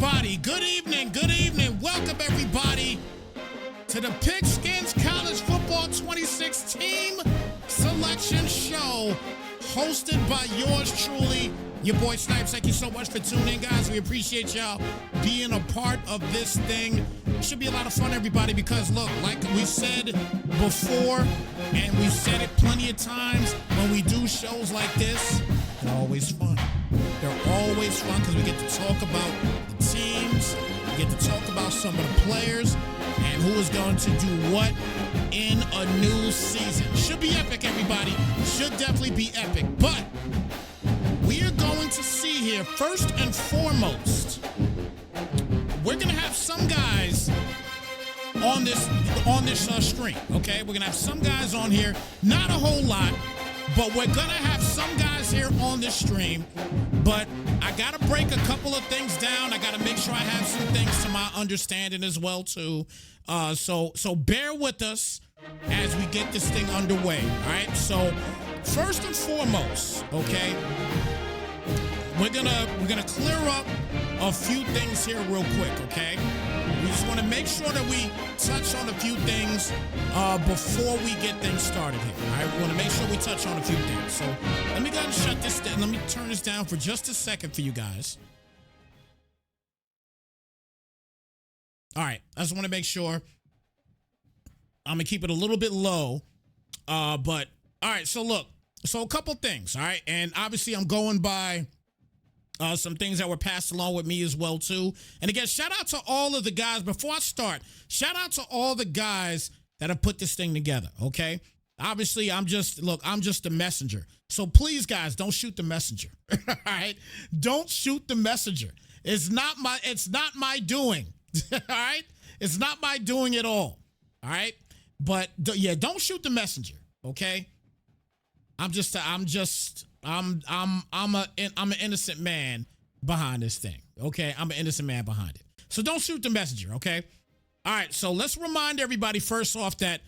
everybody. Good evening. Good evening. Welcome, everybody, to the Skinz College Football 26 Team Selection Show, hosted by yours truly, your boy Snipes. Thank you so much for tuning in, guys. We appreciate y'all being a part of this thing. It should be a lot of fun, everybody, because, look, like we said before, and we've said it plenty of times, when we do shows like this, they're always fun. They're always fun because we get to talk about the teams, we get to talk about some of the players, and who is going to do what in a new season. Should be epic, everybody. Should definitely be epic. But we are going to see here, first and foremost, we're going to have some guys on this stream, okay? We're going to have some guys on here, not a whole lot, but we're going to have some guys here on this stream. But I got to break a couple of things down. I got to make sure I have some things to my understanding as well, too. So bear with us as we get this thing underway, all right? So first and foremost, okay, we're gonna clear up a few things here real quick, okay? We just want to make sure that we touch on a few things before we get things started here. All right, we want to make sure we touch on a few things. So let me go ahead and shut this down. Let me turn this down for just a second for you guys. All right, I just want to make sure. I'm gonna keep it a little bit low, but all right. So look, so a couple things, all right, and obviously I'm going by some things that were passed along with me as well, too. And again, shout out to all of the guys. Before I start, shout out to all the guys that have put this thing together, okay? Obviously, I'm just the messenger. So please, guys, don't shoot the messenger, all right? Don't shoot the messenger. It's not my doing, all right? It's not my doing at all right? But, yeah, don't shoot the messenger, okay? I'm an innocent man behind this thing, okay? I'm an innocent man behind it. So don't shoot the messenger, okay? All right, so let's remind everybody first off that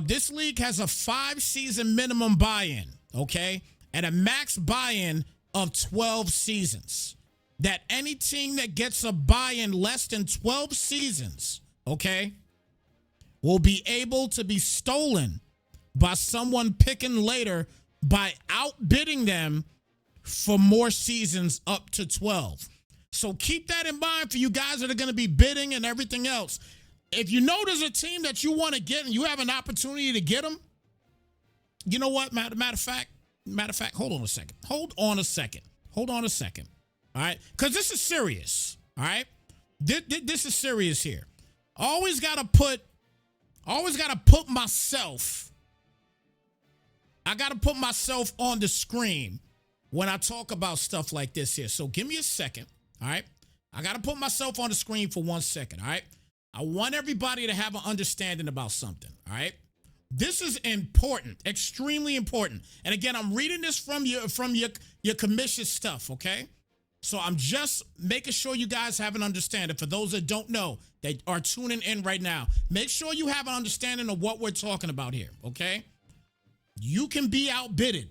this league has a 5-season minimum buy-in, okay? And a max buy-in of 12 seasons. That any team that gets a buy-in less than 12 seasons, okay, will be able to be stolen by someone picking later by outbidding them for more seasons up to 12. So keep that in mind for you guys that are going to be bidding and everything else. If you know there's a team that you want to get and you have an opportunity to get them, you know what? Matter of fact, hold on a second. Hold on a second. All right? Because this is serious. All right? This is serious here. Always got to put myself. I got to put myself on the screen when I talk about stuff like this here. So give me a second, all right? I got to put myself on the screen for 1 second, all right? I want everybody to have an understanding about something, all right? This is important, extremely important. And again, I'm reading this from your commission stuff, okay? So I'm just making sure you guys have an understanding. For those that don't know, that are tuning in right now, make sure you have an understanding of what we're talking about here, okay? You can be outbidded,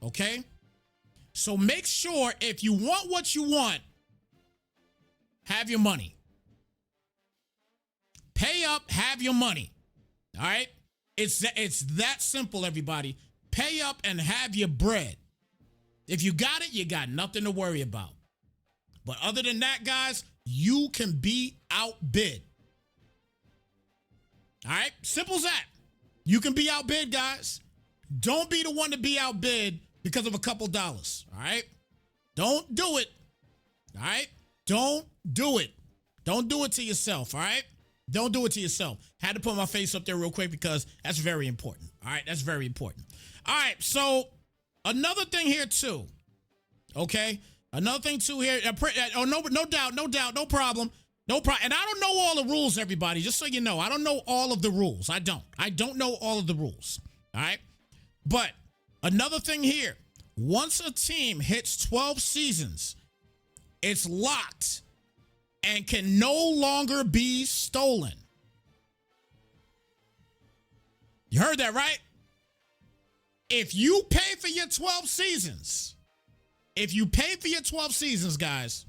okay? So make sure if you want what you want, have your money. Pay up, have your money, all right? It's that simple, everybody. Pay up and have your bread. If you got it, you got nothing to worry about. But other than that, guys, you can be outbid. All right? Simple as that. You can be outbid, guys. Don't be the one to be outbid because of a couple dollars. All right? Don't do it. All right? Don't do it. Don't do it to yourself. All right? Don't do it to yourself. Had to put my face up there real quick because that's very important. All right? That's very important. All right. So another thing here too. Okay? Another thing too here. No doubt, no problem. No problem. And I don't know all the rules, everybody, just so you know. I don't know all of the rules. I don't know all of the rules. All right? But another thing here. Once a team hits 12 seasons, it's locked and can no longer be stolen. You heard that, right? If you pay for your 12 seasons, guys,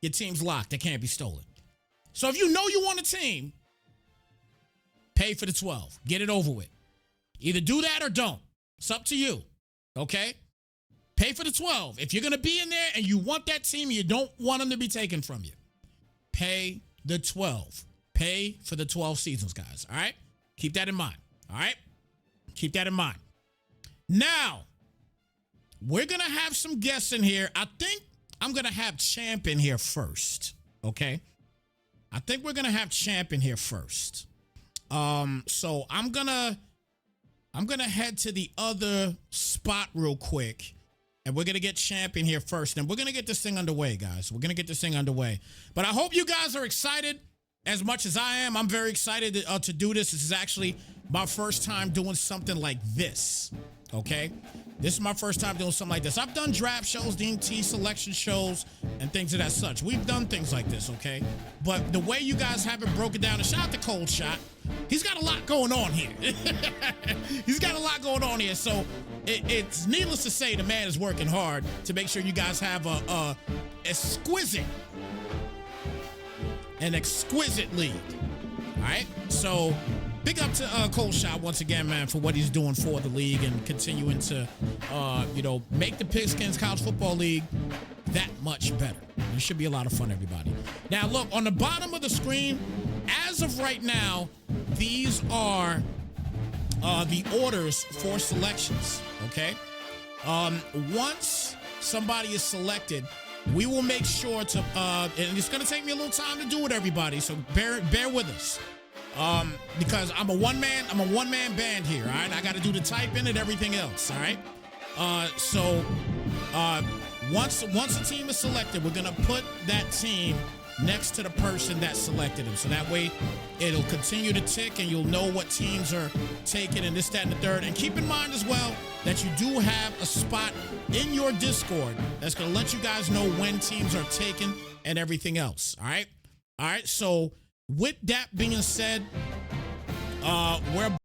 your team's locked. It can't be stolen. So if you know you want a team, pay for the 12. Get it over with. Either do that or don't. It's up to you. Okay? Pay for the 12. If you're going to be in there and you want that team, you don't want them to be taken from you. Pay the 12. Pay for the 12 seasons, guys. All right? Keep that in mind. All right? Keep that in mind. Now, we're going to have some guests in here. I think I'm going to have Champ in here first. Okay? I think we're going to have Champ in here first. So I'm going to head to the other spot real quick. And we're going to get Champ in here first. And we're going to get this thing underway, guys. We're going to get this thing underway. But I hope you guys are excited as much as I am. I'm very excited to do this. This is actually my first time doing something like this. Okay? This is my first time doing something like this. I've done draft shows, DMT selection shows, and things of that such. We've done things like this, okay? But the way you guys have it broken down, and shout out to Cold Shot. He's got a lot going on here. He's got a lot going on here. So it's needless to say, the man is working hard to make sure you guys have an exquisite lead. All right? So big up to Cold Shot once again, man, for what he's doing for the league and continuing to, make the Pigskin's College Football League that much better. It should be a lot of fun, everybody. Now, look, on the bottom of the screen, as of right now, these are the orders for selections, okay? Once somebody is selected, we will make sure to, and it's going to take me a little time to do it, everybody, so bear with us. Because I'm a one-man band here, all right? I got to do the typing and everything else, all right? Once a team is selected, we're going to put that team next to the person that selected him. So that way it'll continue to tick and you'll know what teams are taking and this, that, and the third. And keep in mind as well that you do have a spot in your Discord that's going to let you guys know when teams are taken and everything else. All right. All right. So with that being said, we're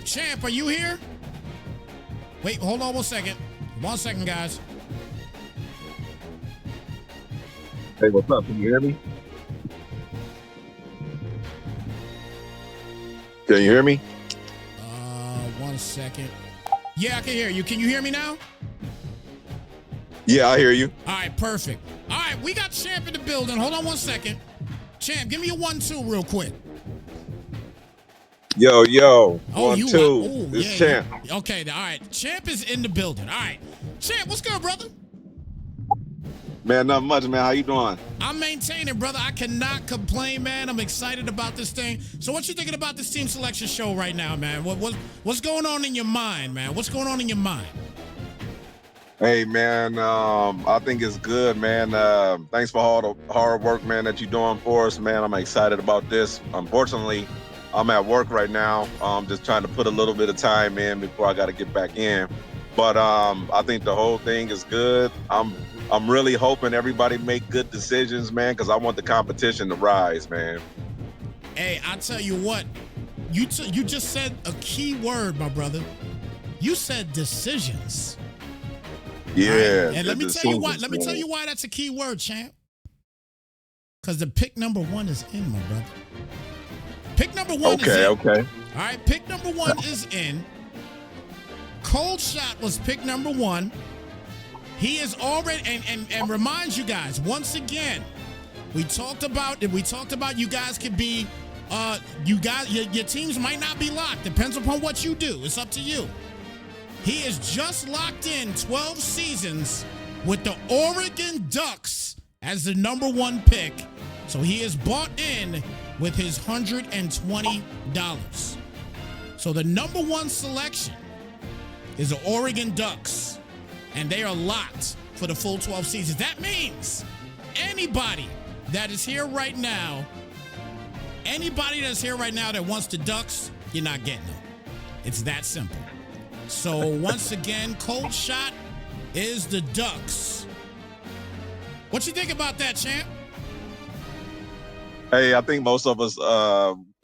Champ, are you here? Wait, hold on 1 second. 1 second, guys. Hey, what's up? Can you hear me? Can you hear me? 1 second. Yeah, I can hear you. Can you hear me now? Yeah, I hear you. All right, perfect. All right, we got Champ in the building. Hold on 1 second. Champ, give me a 1-2 real quick. Yo, Oh, 1, you 2. oh, This yeah, Champ. yeah. Okay, all right. Champ is in the building. All right. Champ, what's good, brother? Man, not much, man. How you doing? I'm maintaining, brother. I cannot complain, man. I'm excited about this thing. So what you thinking about this team selection show right now, man? What's going on in your mind, man? What's going on in your mind? Hey, man, I think it's good, man. Thanks for all the hard work, man, that you're doing for us, man. I'm excited about this. Unfortunately, I'm at work right now. I'm just trying to put a little bit of time in before I got to get back in. But I think the whole thing is good. I'm really hoping everybody make good decisions, man, because I want the competition to rise, man. Hey, I tell you what, you just said a key word, my brother. You said decisions. Yeah. Right? And let me tell you why. Let me tell you why that's a key word, Champ. Because the pick number 1 is in, my brother. Pick number 1 is in. Okay. All right, pick number 1 is in. Cold Shot was pick number 1. He is already and reminds you guys once again. We talked about you guys could be your teams might not be locked. Depends upon what you do. It's up to you. He is just locked in 12 seasons with the Oregon Ducks as the number 1 pick. So he is bought in with his $120. So the number 1 selection is the Oregon Ducks. And they are locked for the full 12 seasons. That means anybody that is here right now that wants the Ducks, you're not getting them. It's that simple. So once again, Cold Shot is the Ducks. What you think about that, Champ? Hey, I think most of us,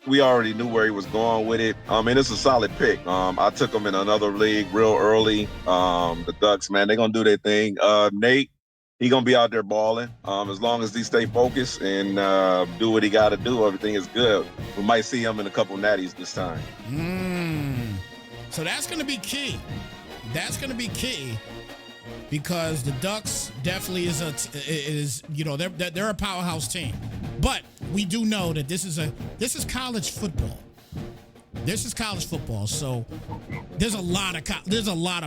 we already knew where he was going with it. And it's a solid pick. I took him in another league real early. The Ducks, man, they're going to do their thing. Nate, he going to be out there balling. As long as he stay focused and do what he got to do, everything is good. We might see him in a couple natties this time. So that's going to be key. That's going to be key because the Ducks definitely they're a powerhouse team. But we do know that this is college football. This is college football, so there's a lot of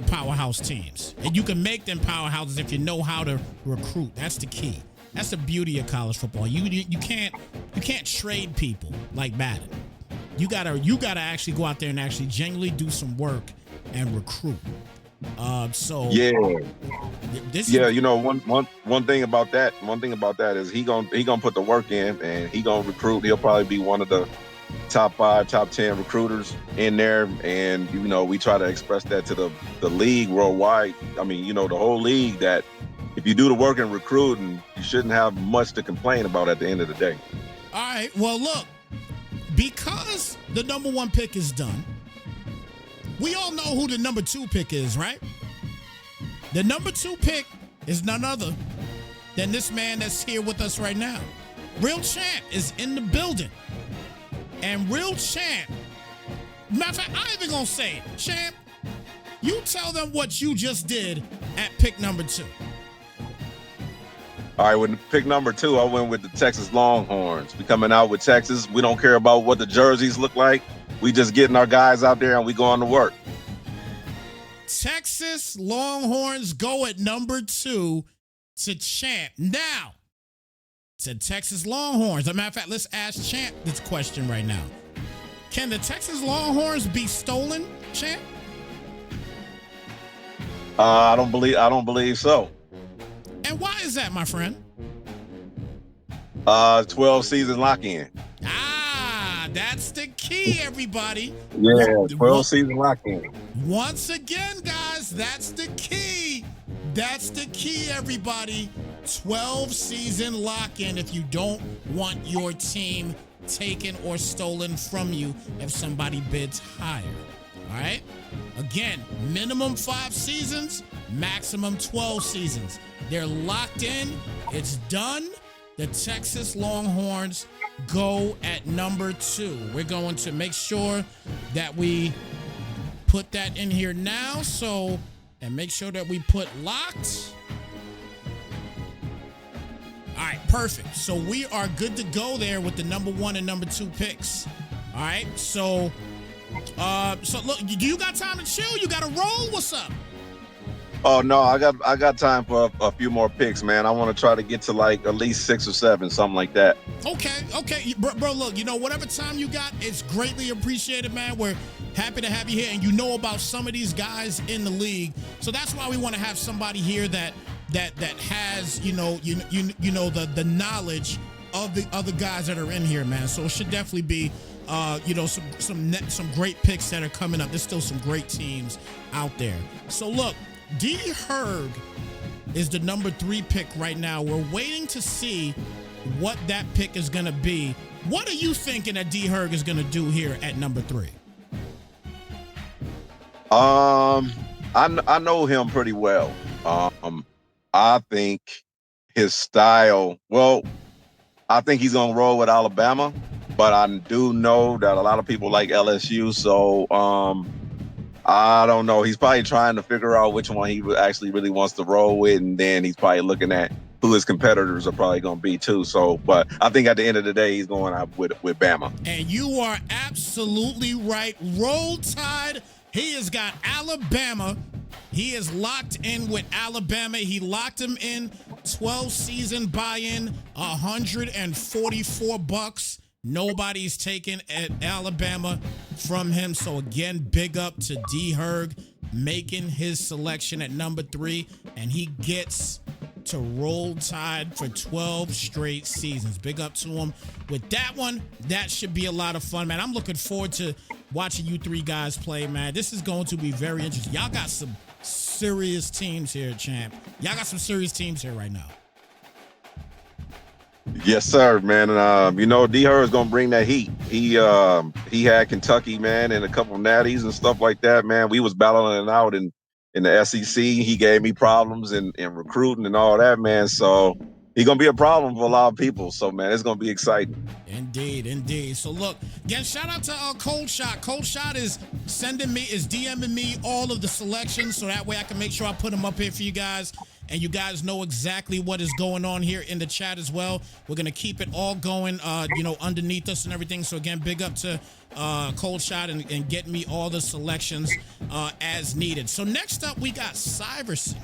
powerhouse teams, and you can make them powerhouses if you know how to recruit. That's the key. That's the beauty of college football. You can't trade people like Madden. You gotta actually go out there and actually genuinely do some work and recruit. One thing about that is he gonna put the work in and he gonna recruit. He'll probably be one of the top 5, top 10 recruiters in there, and we try to express that to the league worldwide. I mean, the whole league, that if you do the work in recruiting, you shouldn't have much to complain about at the end of the day. All right, well look, because the number 1 pick is done, we all know who the number 2 pick is, right? The number 2 pick is none other than this man that's here with us right now. Real Champ is in the building. And Real Champ, matter of fact, I ain't even gonna say it. Champ, you tell them what you just did at pick number 2. All right, with pick number 2, I went with the Texas Longhorns. We coming out with Texas. We don't care about what the jerseys look like. We just getting our guys out there and we going to work. Texas Longhorns go at number 2 to Champ. Now, to Texas Longhorns. As a matter of fact, let's ask Champ this question right now. Can the Texas Longhorns be stolen, Champ? I don't believe so. And why is that, my friend? 12 season lock-in. That's the key, everybody. Yeah, 12 season lock-in. Once again, guys, that's the key. That's the key, everybody. 12 season lock-in if you don't want your team taken or stolen from you if somebody bids higher. All right. Again, minimum 5 seasons, maximum 12 seasons. They're locked in. It's done. The Texas Longhorns go at number 2. We're going to make sure that we put that in here now. And make sure that we put locked. All right, perfect. So we are good to go there with the number 1 and number 2 picks. All right, so look, do you got time to chill? You got to roll? What's up? Oh no, I got time for a few more picks, man. I want to try to get to like at least 6 or 7, something like that. Okay, bro. Look, whatever time you got, it's greatly appreciated, man. We're happy to have you here, and you know about some of these guys in the league, so that's why we want to have somebody here that has the knowledge of the other guys that are in here, man. So it should definitely be some great picks that are coming up. There's still some great teams out there. So look, D Herg is the number 3 pick right now. We're waiting to see what that pick is going to be. What are you thinking that D Herg is going to do here at number 3? I know him pretty well. I think his style, I think he's going to roll with Alabama, but I do know that a lot of people like LSU. So, I don't know. He's probably trying to figure out which one he actually really wants to roll with. And then he's probably looking at who his competitors are probably going to be too. So, but I think at the end of the day, he's going out with Bama. And you are absolutely right. Roll Tide. He has got Alabama. He is locked in with Alabama. He locked him in 12 season buy-in, $144. Nobody's taken at Alabama from him. So again, big up to D Herg making his selection at number 3, and he gets to Roll Tide for 12 straight seasons. Big up to him with that one. That should be a lot of fun, man. I'm looking forward to watching you 3 guys play, man. This is going to be very interesting. Y'all got some serious teams here, champ. Y'all got some serious teams here right now. Yes, sir, man. And D Herg is gonna bring that heat. He had Kentucky, man, and a couple natties and stuff like that, man. We was battling it out in the SEC. He gave me problems in recruiting and all that, man. So he's gonna be a problem for a lot of people. So man, it's gonna be exciting. Indeed. So look, again, shout out to Cold Shot. Cold Shot is DMing me all of the selections, so that way I can make sure I put them up here for you guys. And you guys know exactly what is going on here in the chat as well. We're going to keep it all going, underneath us and everything. So, again, big up to Cold Shot and getting me all the selections as needed. So, next up, we got Syverson.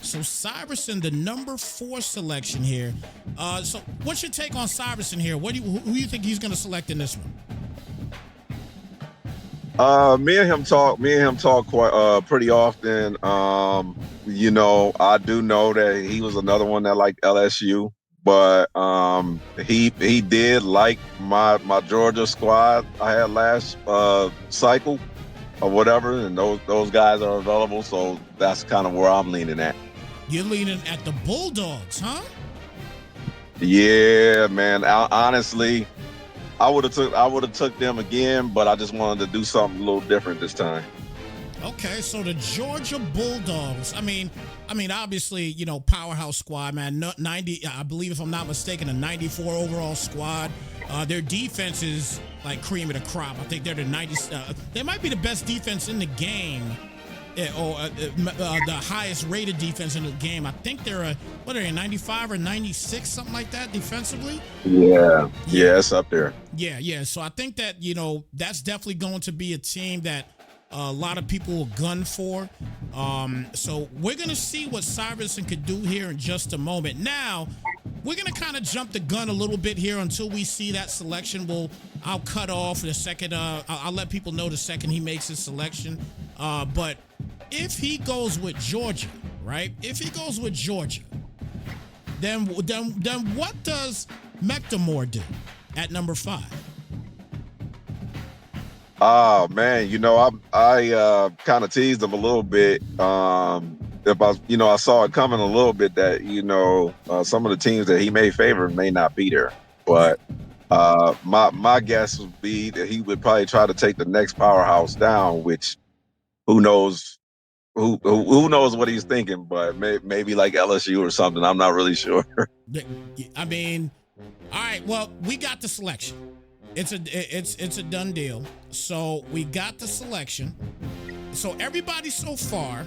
So, Syverson, the number 4 selection here. So, what's your take on Syverson here? Who do you think he's going to select in this one? Me and him talk quite pretty often. I do know that he was another one that liked LSU, but he did like my Georgia squad I had last cycle or whatever, and those guys are available, so that's kind of where I'm leaning at. You're leaning at the Bulldogs, huh? Yeah, man. Honestly, I would have took them again, but I just wanted to do something a little different this time. Okay, so the Georgia Bulldogs. I mean, obviously, powerhouse squad, man. 90, I believe, if I'm not mistaken, a 94 overall squad. Their defense is like cream of the crop. I think they're the 90. They might be the best defense in the game, or the highest rated defense in the game. I think they're a 95 or 96, something like that, defensively. Yeah, it's up there. Yeah. So I think that that's definitely going to be a team that a lot of people will gun for. So we're going to see what Syverson could do here in just a moment. Now, we're going to kind of jump the gun a little bit here until we see that selection. I'll cut off the second. I'll let people know the second he makes his selection. But if he goes with Georgia, right? If he goes with Georgia, then what does McDermott do at number 5? Oh man, I kind of teased him a little bit. I saw it coming a little bit that some of the teams that he may favor may not be there, but My guess would be that he would probably try to take the next powerhouse down, which who knows who knows what he's thinking, but maybe like LSU or something. I'm not really sure. I mean, all right. Well, we got the selection. It's a done deal. So we got the selection. So everybody so far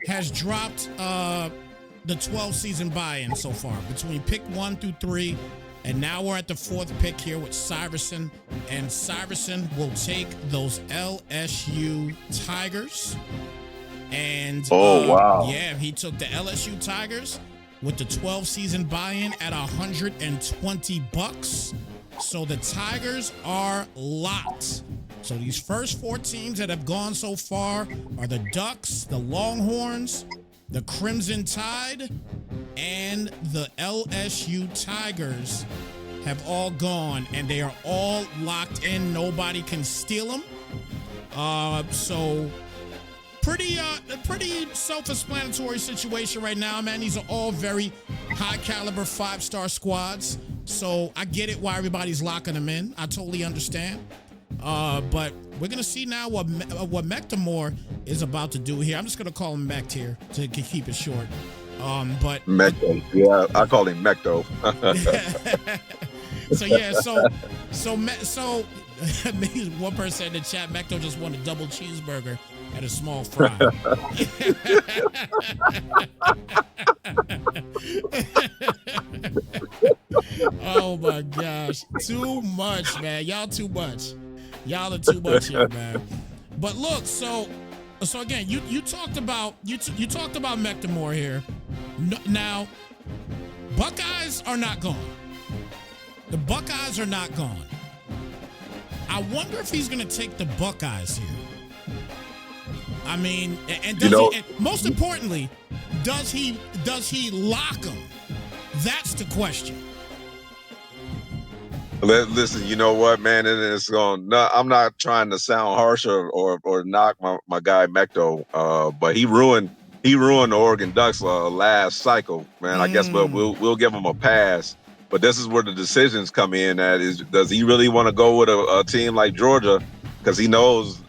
has dropped the 12 season buy-in so far between pick 1 through 3. And now we're at the 4th pick here with Syverson. And Syverson will take those LSU Tigers. And wow. yeah, he took the LSU Tigers with the 12 season buy-in at $120. So the Tigers are locked. So these first 4 teams that have gone so far are the Ducks, the Longhorns, the Crimson Tide, and the LSU Tigers have all gone, and they are all locked in. Nobody can steal them. So pretty self-explanatory situation right now, man. These are all very high caliber 5-star squads. So I get it why everybody's locking them in. I totally understand. But we're gonna see now what McTemore is about to do here. I'm just gonna call him Mect here to keep it short. But Mecto, yeah, I call him Mecto. So yeah, so one person in the chat, Mecto just want a double cheeseburger and a small fry. Oh my gosh, too much, man. Y'all too much. Y'all are too much here, man. But look, so again, you talked about McTemore here. Now, Buckeyes are not gone. The Buckeyes are not gone. I wonder if he's going to take the Buckeyes here. I mean, and does he, and most importantly, does he lock them? That's the question. Listen, you know what, man? It's going. No, I'm not trying to sound harsh or knock my guy Mecto, but he ruined the Oregon Ducks last cycle, man. I guess we'll give him a pass. But this is where the decisions come in. Does he really want to go with a team like Georgia? Because he knows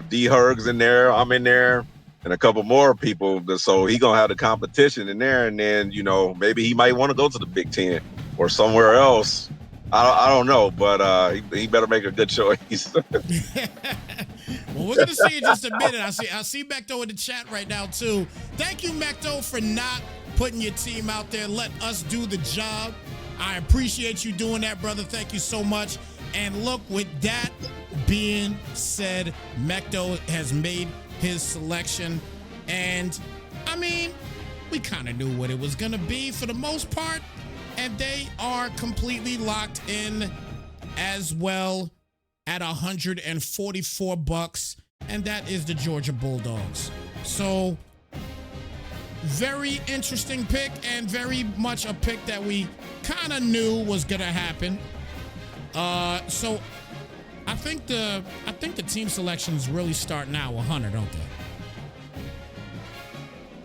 D. Herg's in there, I'm in there, and a couple more people. So he gonna have the competition in there, and then maybe he might want to go to the Big Ten or somewhere else. I don't know, but he better make a good choice. Well, we're gonna see in just a minute. I see Mecto in the chat right now too. Thank you, Mecto, for not putting your team out there. Let us do the job. I appreciate you doing that, brother. Thank you so much. And look, with that being said, Mecto has made his selection, and I mean, we kind of knew what it was gonna be for the most part. And they are completely locked in as well at $144, and that is the Georgia Bulldogs. So very interesting pick, and very much a pick that we kind of knew was gonna happen. So I think the team selections really start now with Hunter, don't they?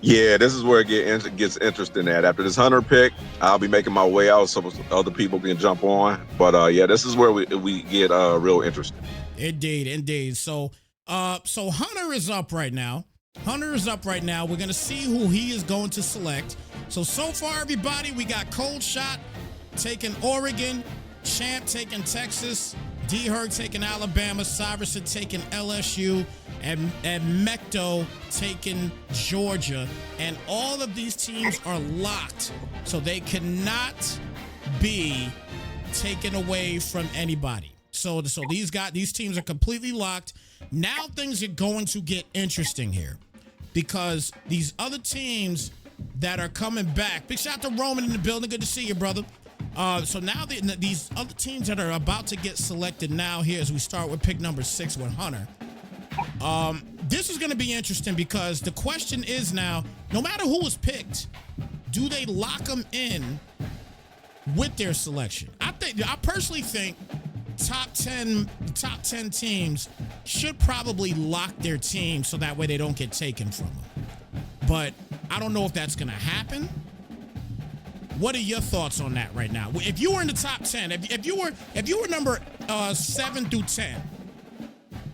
Yeah, this is where it gets interesting at. After this Hunter pick, I'll be making my way out so other people can jump on. But yeah, this is where we get real interesting. Indeed. So Hunter is up right now. We're gonna see who he is going to select. So far, everybody, we got Cold Shot taking Oregon, Champ taking Texas, D. Herg taking Alabama, Syverson taking LSU, and Mecto taking Georgia. And all of these teams are locked, so they cannot be taken away from anybody. So these teams are completely locked. Now things are going to get interesting here, because these other teams that are coming back. Big shout out to Roman in the building. Good to see you, brother. So now these other teams that are about to get selected now here, as we start with pick number 6 with Hunter. This is going to be interesting, because the question is now, no matter who is picked, do they lock them in with their selection? I personally think top 10 teams should probably lock their team so that way they don't get taken from them. But I don't know if that's going to happen. What are your thoughts on that right now? If you were in the top 10, if you were number 7 through 10,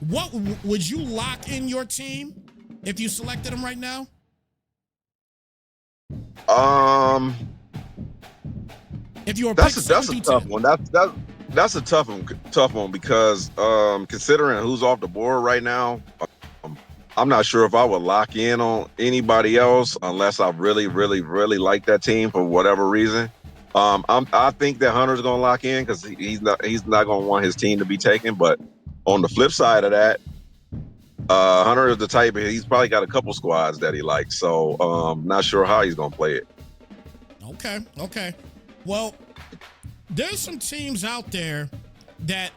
what would you lock in your team if you selected them right now? If you were that's a tough 10. one. That's a tough one because considering who's off the board right now, I'm not sure if I would lock in on anybody else unless I really, really, really like that team for whatever reason. I think that Hunter's gonna lock in because he's not gonna want his team to be taken. But on the flip side of that, Hunter is the type, he's probably got a couple squads that he likes. So not sure how he's gonna play it. Okay. Well, there's some teams out there that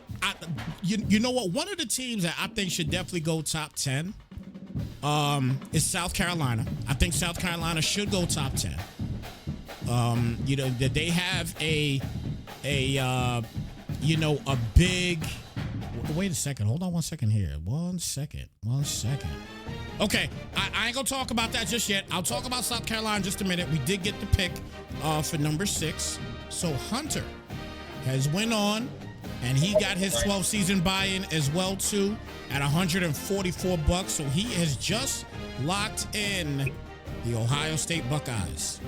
you know what? One of the teams that I think should definitely go top 10 is South Carolina. I think South Carolina should go top 10. You know, that they have a big. Wait a second. Hold on 1 second here. 1 second. Okay, I ain't gonna talk about that just yet. I'll talk about South Carolina in just a minute. We did get the pick for number 6. So Hunter has went on, and he got his 12th season buy-in as well too at $144. So he has just locked in the Ohio State Buckeyes.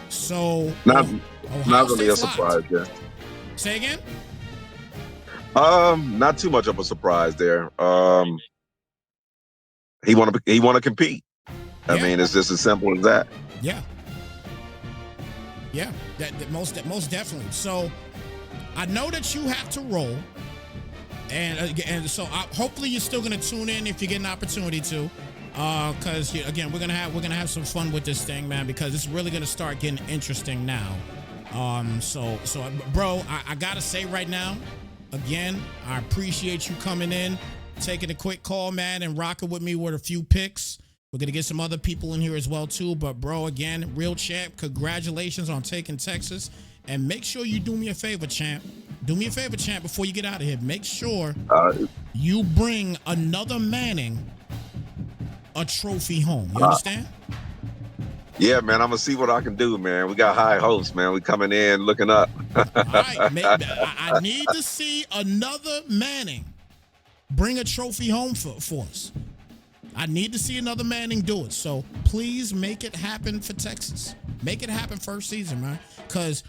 So not Ohio really a State's surprise locked. there. Say again? Not too much of a surprise there. He want to compete. I mean, it's just as simple as that. Yeah, that most definitely. So I know that you have to roll, and so hopefully you're still gonna tune in if you get an opportunity to, because again we're gonna have some fun with this thing, man, because it's really gonna start getting interesting now. So bro, I gotta say right now, again, I appreciate you coming in, taking a quick call, man, and rocking with me with a few picks. We're going to get some other people in here as well, too. But, bro, again, real champ, congratulations on taking Texas. And make sure you do me a favor, champ. Do me a favor, champ, before you get out of here. Make sure you bring another Manning a trophy home. You understand? Yeah, man, I'm going to see what I can do, man. We got high hopes, man. We coming in looking up. All right, I need to see another Manning bring a trophy home for us. I need to see another Manning do it. So please make it happen for Texas. Make it happen first season, man. Because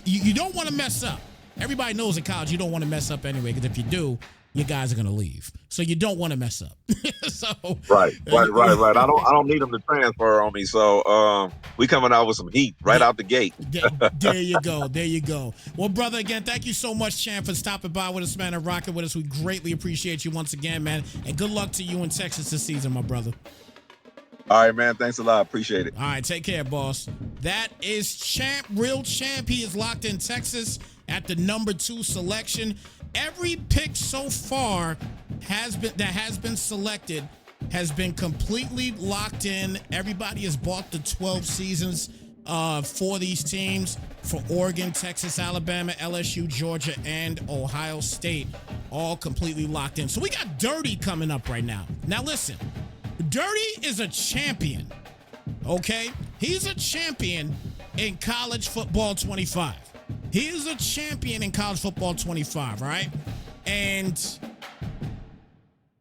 you don't want to mess up. Everybody knows in college you don't want to mess up anyway. Because if you do, you guys are gonna leave. So you don't want to mess up. Right. I don't need them to transfer on me. So we coming out with some heat right out the gate. There you go. Well, brother, again, thank you so much, champ, for stopping by with us, man, and rocking with us. We greatly appreciate you once again, man. And good luck to you in Texas this season, my brother. All right, man. Thanks a lot. Appreciate it. All right, take care, boss. That is Champ, real champ. He is locked in Texas at the number 2 selection. Every pick so far has been selected has been completely locked in. Everybody has bought the 12 seasons for these teams, for Oregon, Texas, Alabama, LSU, Georgia, and Ohio State, all completely locked in. So we got Dirty coming up right now. Now listen, Dirty is a champion, okay? He's a champion in college football 25. He is a champion in college football 25, right? And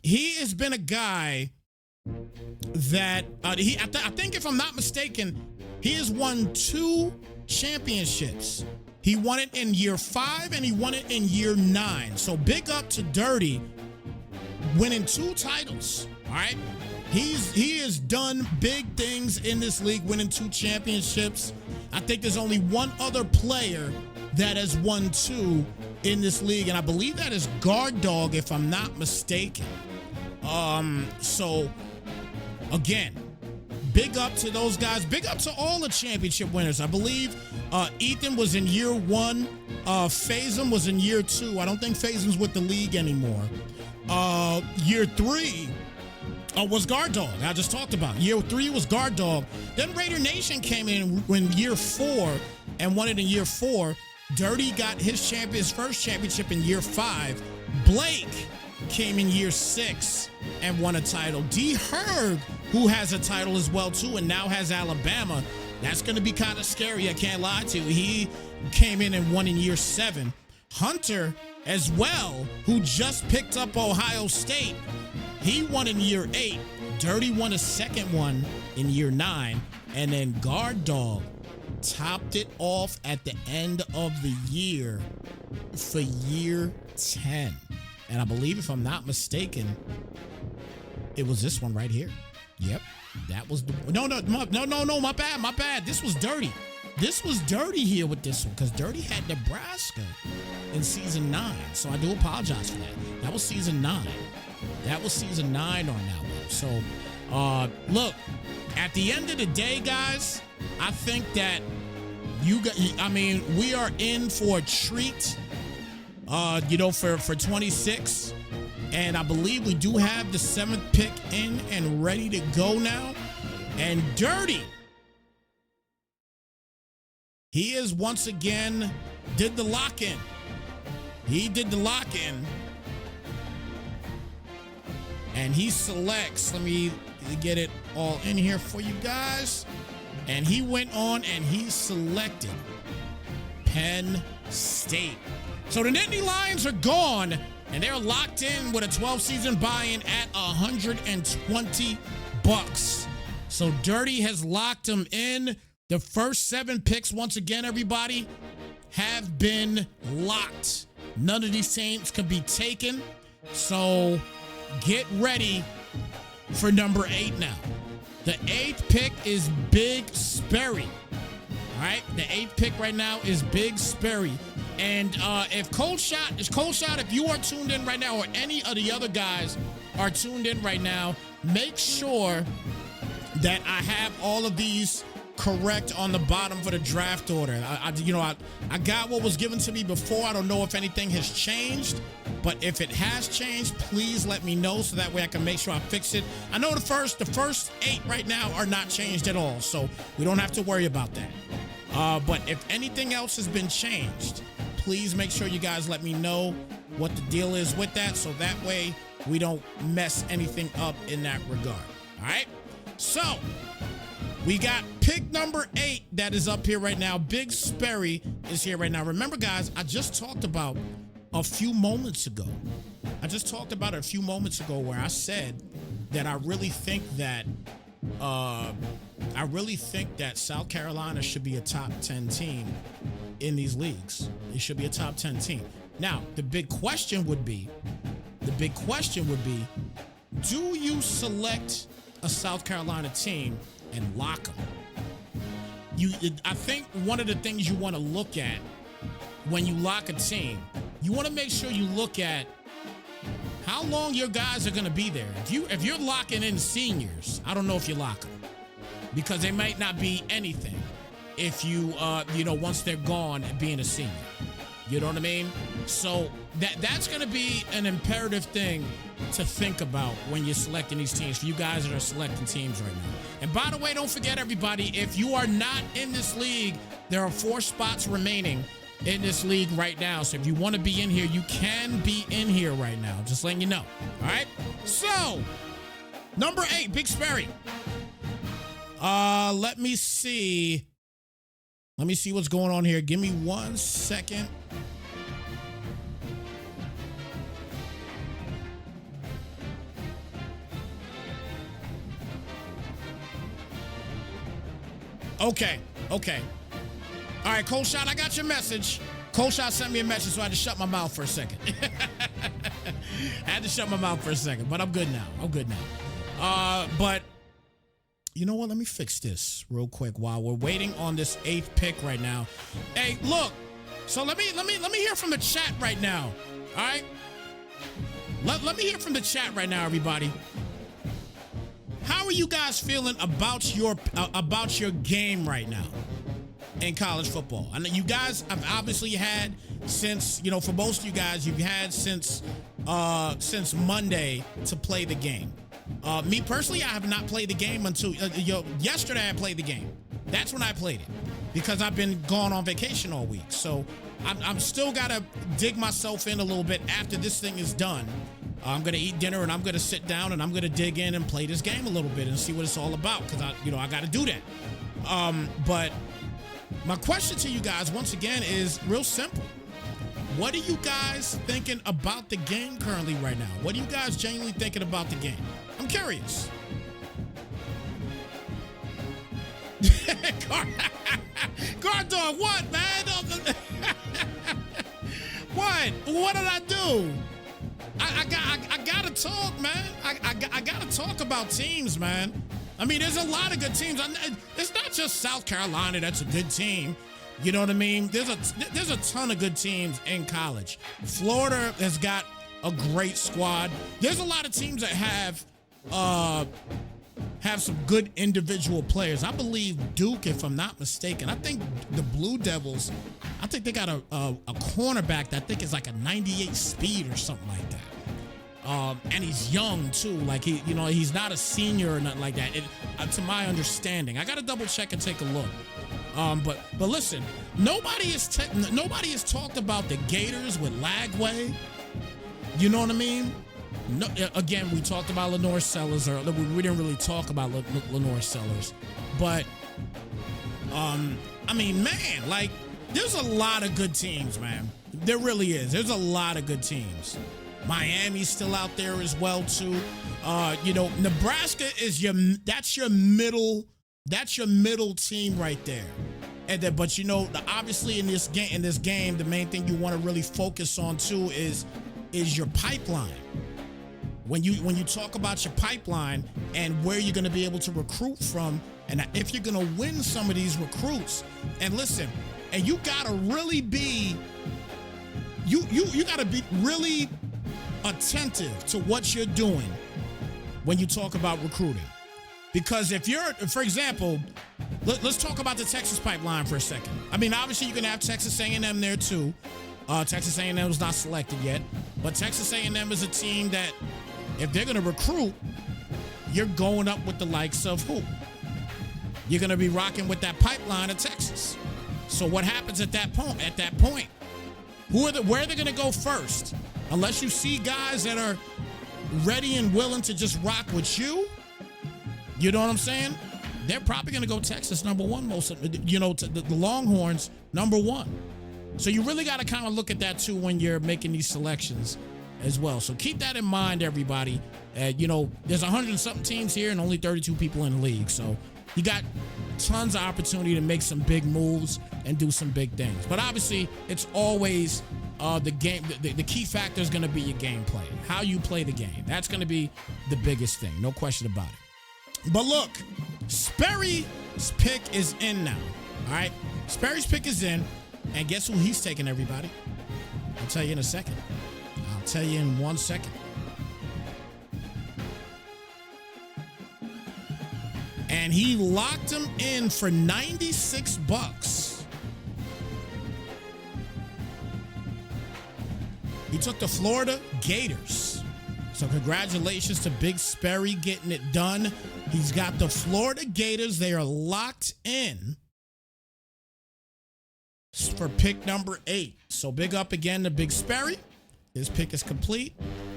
he has been a guy that I think, if I'm not mistaken, he has won 2 championships. He won it in year 5 and he won it in year 9. So big up to Dirty, winning 2 titles. All right, he has done big things in this league, winning 2 championships. I think there's only one other player that has won 2 in this league, and I believe that is Guard Dog, if I'm not mistaken. So again, big up to those guys. Big up to all the championship winners. I believe Ethan was in year 1. Faism was in year 2. I don't think Faism's with the league anymore. Year 3 was Guard Dog. I just talked about. Year 3 was Guard Dog. Then Raider Nation came in year 4 and won it in year 4. Dirty got his first championship in year 5. Blake came in year 6 and won a title. D. Herb, who has a title as well too, and now has Alabama. That's going to be kind of scary, I can't lie to you. He came in and won in year 7. Hunter as well, who just picked up Ohio State. He won in year 8. Dirty won a second one in year 9. And then Guard Dog topped it off at the end of the year for year 10. And I believe, if I'm not mistaken, it was this one right here. Yep. That was the no, my bad. This was Dirty. This was Dirty here with this one, because Dirty had Nebraska in season 9. So I do apologize for that. That was season 9. That was season 9 on that one. So look, at the end of the day, guys, I think that we are in for a treat, for 26. And I believe we do have the 7th pick in and ready to go now. And Dirty, he is once again did the lock-in. He did the lock-in. And he selects, let me get it all in here for you guys. And he went on and he selected Penn State. So the Nittany Lions are gone, and they're locked in with a 12-season buy-in at $120. So Dirty has locked them in. The first 7 picks, once again, everybody, have been locked. None of these teams can be taken. So get ready for number 8 now. The 8th pick is Big Sperry. All right, the 8th pick right now is Big Sperry. And if Cold Shot, if you are tuned in right now, or any of the other guys are tuned in right now, make sure that I have all of these correct on the bottom for the draft order. I got what was given to me before. I don't know if anything has changed, but if it has changed, please let me know so that way I can make sure I fix it. I know the first 8 right now are not changed at all, so we don't have to worry about that. But if anything else has been changed, please make sure you guys let me know what the deal is with that, so that way we don't mess anything up in that regard. All right? So we got pick number 8 that is up here right now. Big Sperry is here right now. Remember, guys, I just talked about a few moments ago where I said that I really think that South Carolina should be a top 10 team in these leagues. It should be a top 10 team. Now, the big question would be, do you select a South Carolina team and lock them? I think one of the things you want to look at when you lock a team, you want to make sure you look at how long your guys are going to be there. If you're locking in seniors, I don't know if you lock them, because they might not be anything if you once they're gone and being a senior. You know what I mean? So that's going to be an imperative thing to think about when you're selecting these teams, for you guys that are selecting teams right now. And by the way, don't forget, everybody, if you are not in this league, there are 4 spots remaining in this league right now. So if you want to be in here, you can be in here right now. Just letting you know. All right? So, number 8, Big Sperry. Let me see what's going on here. Give me 1 second. Okay. All right, Cold Shot, I got your message. Cold Shot sent me a message, so I had to shut my mouth for a second. But I'm good now. But you know what? Let me fix this real quick while we're waiting on this 8th pick right now. Hey, look. So let me hear from the chat right now. All right? Let me hear from the chat right now, everybody. How are you guys feeling about your game right now in college football? I know you guys have obviously had since, for most of you guys, you've had since Monday to play the game. Me personally, I have not played the game until yesterday. I played the game. That's when I played it, because I've been gone on vacation all week. So I'm still gotta dig myself in a little bit after this thing is done I'm going to eat dinner and I'm going to sit down and I'm going to dig in and play this game a little bit and see what it's all about because I got to do that. But my question to you guys once again is real simple. What are you guys thinking about the game currently right now? What are you guys genuinely thinking about the game? I'm curious. Guard dog, what, man? What did I do? I gotta talk, man. I gotta talk about teams, man. I mean, there's a lot of good teams. It's not just South Carolina that's a good team. You know what I mean? There's a ton of good teams in college. Florida has got a great squad. There's a lot of teams that have some good individual players. I believe Duke, if I'm not mistaken. I think the Blue Devils, I think they got a cornerback that I think is like a 98 speed or something like that. And he's young too. Like he's not a senior or nothing like that. To my understanding, I got to double check and take a look. But listen, nobody has talked about the Gators with Lagway. You know what I mean? No, again, we talked about Lenore Sellers, or we didn't really talk about Lenore Sellers, but I mean, man, like there's a lot of good teams, man. There really is. There's a lot of good teams. Miami's still out there as well too. Nebraska is your middle team right there. And then, but obviously in this game, the main thing you want to really focus on too is your pipeline. When you talk about your pipeline and where you're going to be able to recruit from, and if you're going to win some of these recruits, and listen, and you got to really be, you got to be really attentive to what you're doing when you talk about recruiting. Because if you're, for example, let's talk about the Texas pipeline for a second. I mean, obviously you're going to have Texas A&M there too. Texas A&M was not selected yet, but Texas A&M is a team that if they're going to recruit, you're going up with the likes of who? You're going to be rocking with that pipeline of Texas. So what happens at that point? Where are they going to go first? Unless you see guys that are ready and willing to just rock with you, you know what I'm saying? They're probably going to go Texas number one, the Longhorns number one. So you really got to kind of look at that too when you're making these selections as well. So keep that in mind, everybody. There's 100 and something teams here and only 32 people in the league. So you got tons of opportunity to make some big moves and do some big things. But obviously, it's always the game. The key factor is going to be your gameplay, how you play the game. That's going to be the biggest thing, no question about it. But look, Sperry's pick is in now. All right, Sperry's pick is in, and guess who he's taking, everybody? I'll tell you in a second. I'll tell you in 1 second. And he locked him in for $96. He took the Florida Gators. So congratulations to Big Sperry getting it done. He's got the Florida Gators. They are locked in for pick number 8. So big up again to Big Sperry. His pick is complete.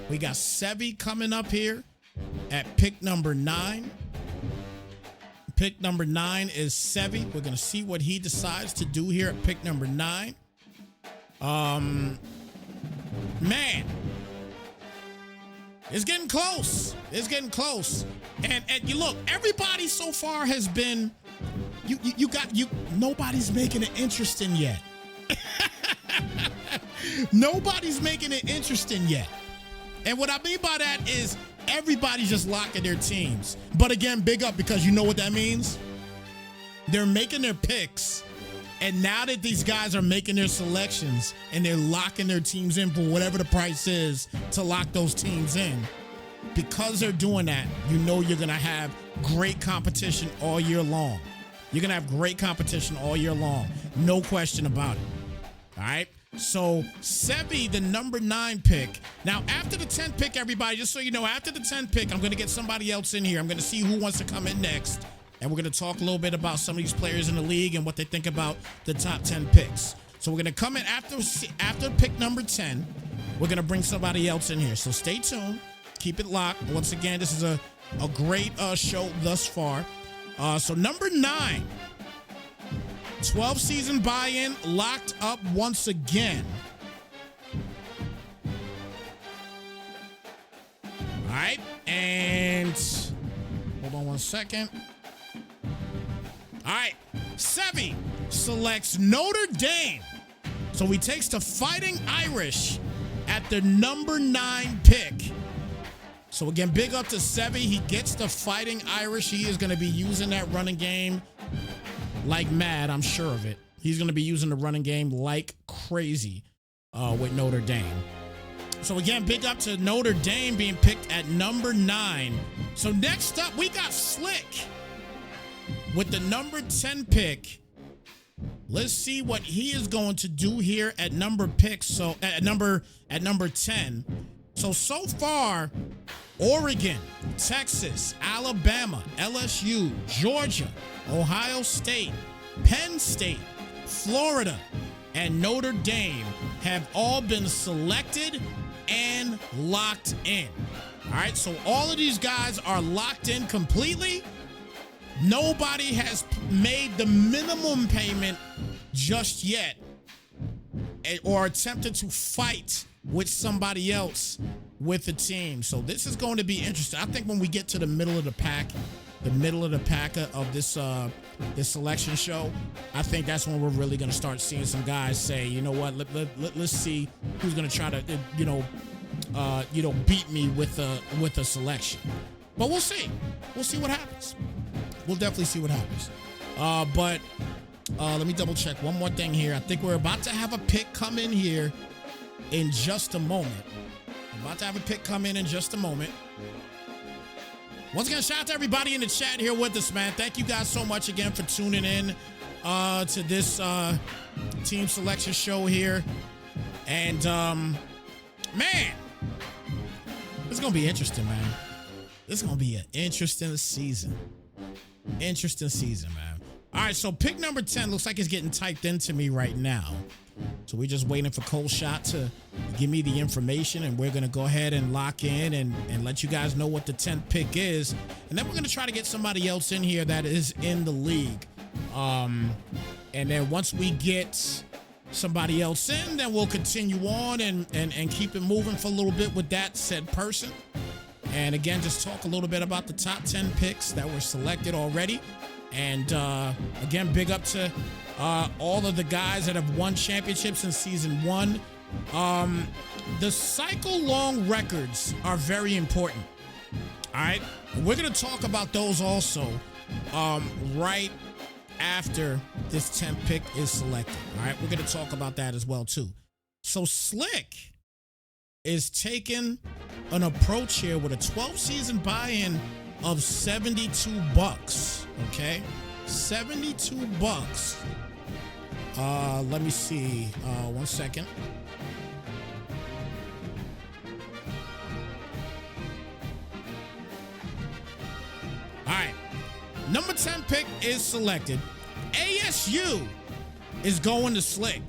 We got Sevy coming up here at pick number 9. Pick number 9 is Sevy. We're going to see what he decides to do here at pick number 9. Man, it's getting close. It's getting close. And you look, everybody so far has been, nobody's making it interesting yet. Nobody's making it interesting yet. And what I mean by that is everybody's just locking their teams. But again, big up, because you know what that means? They're making their picks. And now that these guys are making their selections and they're locking their teams in for whatever the price is to lock those teams in, because they're doing that, you know you're going to have great competition all year long. You're going to have great competition all year long. No question about it. All right? So, Sevy, the number 9 pick. Now, after the 10th pick, everybody, just so you know, after the 10th pick, I'm going to get somebody else in here. I'm going to see who wants to come in next. And we're going to talk a little bit about some of these players in the league and what they think about the top 10 picks. So we're going to come in after pick number 10. we're going to bring somebody else in here. So stay tuned. Keep it locked. Once again, this is a great show thus far. So number 9, 12-season buy-in locked up once again. All right. And hold on one second. All right. Sevy selects Notre Dame. So he takes the Fighting Irish at the number 9 pick. So again, big up to Sevy. He gets the Fighting Irish. He is going to be using that running game like mad. I'm sure of it. He's going to be using the running game like crazy with Notre Dame. So again, big up to Notre Dame being picked at number 9. So next up, we got Slick with the number 10 pick. Let's see what he is going to do here at number 10. So far, Oregon, Texas, Alabama, LSU, Georgia, Ohio State, Penn State, Florida, and Notre Dame have all been selected and locked in. All right, so all of these guys are locked in completely. Nobody has made the minimum payment just yet or attempted to fight with somebody else with the team. So this is going to be interesting. I think when we get to the middle of the pack of this this selection show, I think that's when we're really going to start seeing some guys say, you know what, let's see who's going to try to beat me with a selection. But we'll see what happens. We'll definitely see what happens. But let me double check one more thing here. I think we're about to have a pick come in here in just a moment. Once again, shout out to everybody in the chat here with us, man. Thank you guys so much again for tuning in to this team selection show here. And man, it's gonna be interesting, man. This is gonna be an interesting season. Man. All right, so pick number 10 looks like it's getting typed into me right now. So we're just waiting for Cole Shot to give me the information, and we're going to go ahead and lock in and let you guys know what the 10th pick is. And then we're going to try to get somebody else in here that is in the league. And then once we get somebody else in, then we'll continue on and keep it moving for a little bit with that said person. And again, just talk a little bit about the top 10 picks that were selected already. And again, big up to all of the guys that have won championships in season 1. The cycle long records are very important. All right. We're going to talk about those also right after this 10th pick is selected. All right. We're going to talk about that as well, too. So Slick is taking an approach here with a 12-season buy-in of $72. Okay, $72. Let me see. 1 second. All right, number 10 pick is selected. ASU is going to Slick.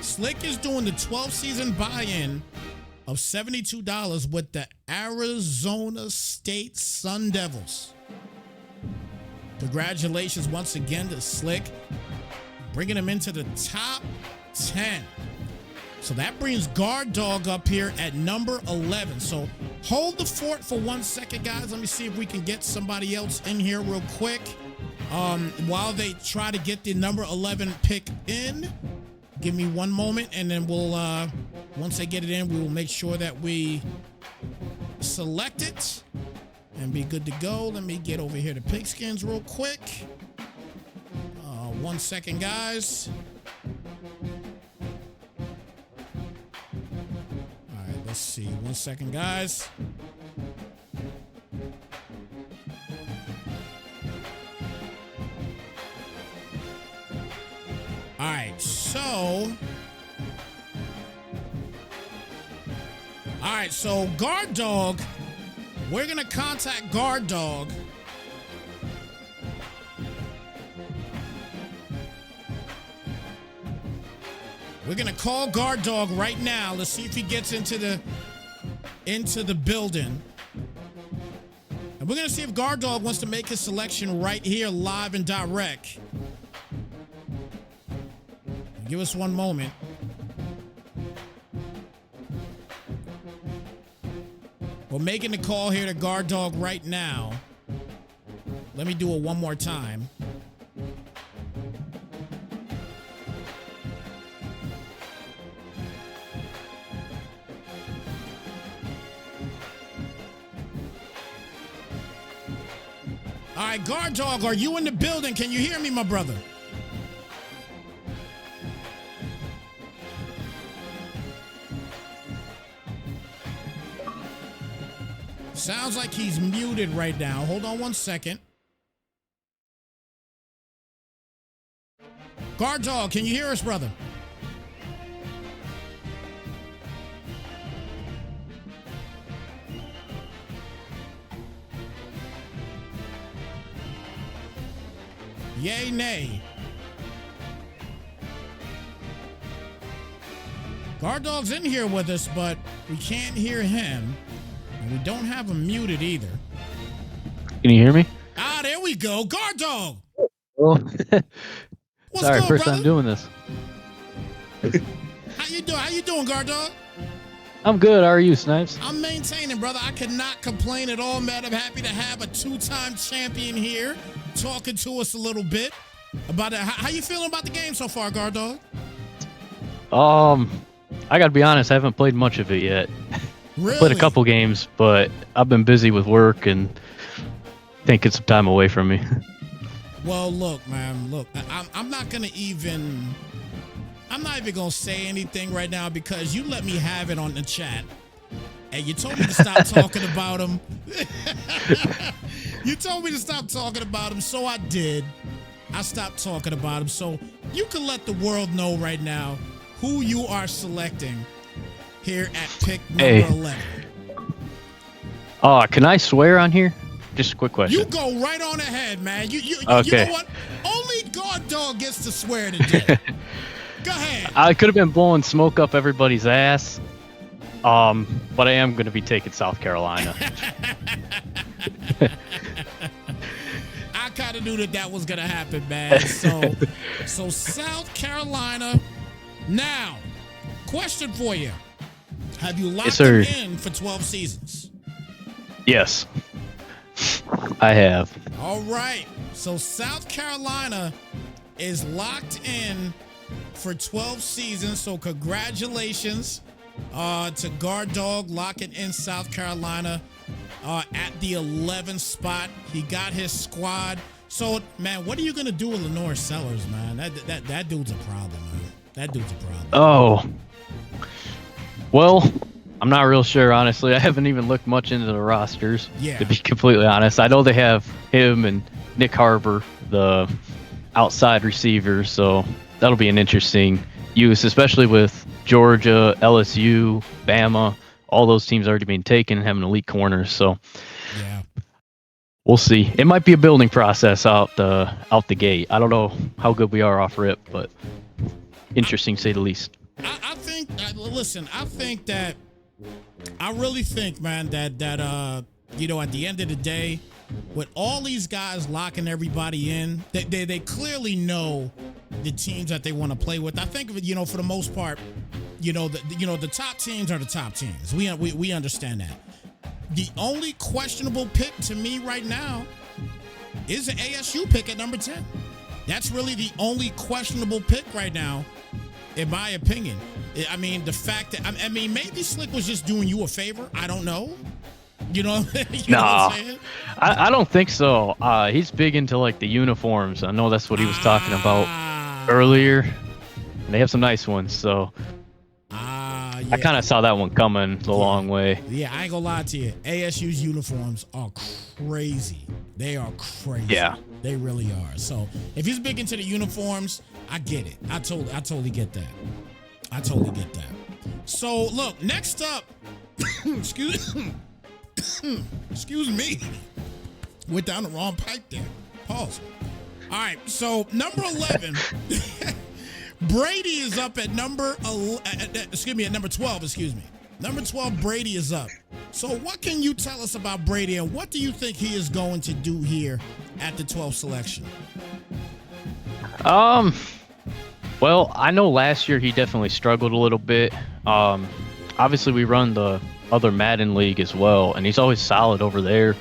Slick is doing the 12-season buy-in of $72 with the Arizona State Sun Devils. Congratulations once again to Slick, bringing him into the top 10. So that brings Guard Dog up here at number 11. So hold the fort for 1 second, guys. Let me see if we can get somebody else in here real quick. While they try to get the number 11 pick in, give me one moment, and then we'll, once they get it in, we will make sure that we select it and be good to go. Let me get over here to Pigskin's real quick. 1 second, guys. All right, let's see. 1 second, guys. All right, so Guard Dog, we're going to contact Guard Dog. We're gonna call Guard Dog right now. Let's see if he gets into the building. And we're gonna see if Guard Dog wants to make his selection right here, live and direct. Give us one moment. We're making the call here to Guard Dog right now. Let me do it one more time. All right, Guard Dog, are you in the building? Can you hear me, my brother? Sounds like he's muted right now. Hold on one second. Guard Dog, can you hear us, brother? Yay, nay. Guard Dog's in here with us, but we can't hear him. And we don't have him muted either. Can you hear me? Ah, there we go. Guard Dog. Well, What's sorry, good, first brother? time doing this. How you doing? How you doing, Guard Dog? I'm good. How are you, Snipes? I'm maintaining, brother. I cannot complain at all, man. I'm happy to have a two-time champion here talking to us a little bit about it. How you feeling about the game so far, Guard Dog? I gotta be honest, I haven't played much of it yet. Really? Played a couple games, but I've been busy with work and taking some time away from me. Well, look, man. Look, I'm not even gonna say anything right now because you let me have it on the chat, and you told me to stop talking about him. You told me to stop talking about him, so I did. I stopped talking about him, so you can let the world know right now who you are selecting here at pick number 11. Can I swear on here? Just a quick question. You go right on ahead, man. You Okay. You know what? Only Guard Dog gets to swear today. Go ahead. I could have been blowing smoke up everybody's ass, but I am going to be taking South Carolina. I kind of knew that was going to happen, man. So South Carolina. Now, question for you. Have you locked them in for 12 seasons? Yes, I have. All right. So South Carolina is locked in for 12 seasons. So congratulations to Guard Dog locking in South Carolina at the 11th spot. He got his squad. So, man, what are you going to do with Lenore Sellers, man? That dude's a problem, man. That dude's a problem. Oh, well, I'm not real sure, honestly. I haven't even looked much into the rosters, to be completely honest. I know they have him and Nick Harbor, the outside receivers, so that'll be an interesting use, especially with Georgia, LSU, Bama, all those teams already being taken and having elite corners. So yeah, we'll see. It might be a building process out the gate. I don't know how good we are off rip, but interesting to say the least. I think, listen, I really think, man, that you know, at the end of the day, with all these guys locking everybody in, they clearly know the teams that they want to play with. I think, you know, for the most part, the top teams are the top teams. We understand that. The only questionable pick to me right now is the ASU pick at number 10. That's really the only questionable pick right now, in my opinion. I mean, the fact that, I mean, maybe Slick was just doing you a favor. I don't know. You know, know what I'm saying? I don't think so. He's big into like the uniforms. I know that's what he was talking about earlier. And they have some nice ones, so yeah. I kind of saw that one coming the long way. Yeah, I ain't gonna lie to you. ASU's uniforms are crazy. They are crazy. Yeah, they really are. So if he's big into the uniforms, I get it. I totally get that. I totally get that. So look, next up, excuse me, went down the wrong pipe there. Pause. All right, so number 11, Brady is up at number 12. Number 12, Brady is up. So what can you tell us about Brady, and what do you think he is going to do here at the 12th selection? Well, I know last year he definitely struggled a little bit. Obviously we run the other Madden league as well, and he's always solid over there,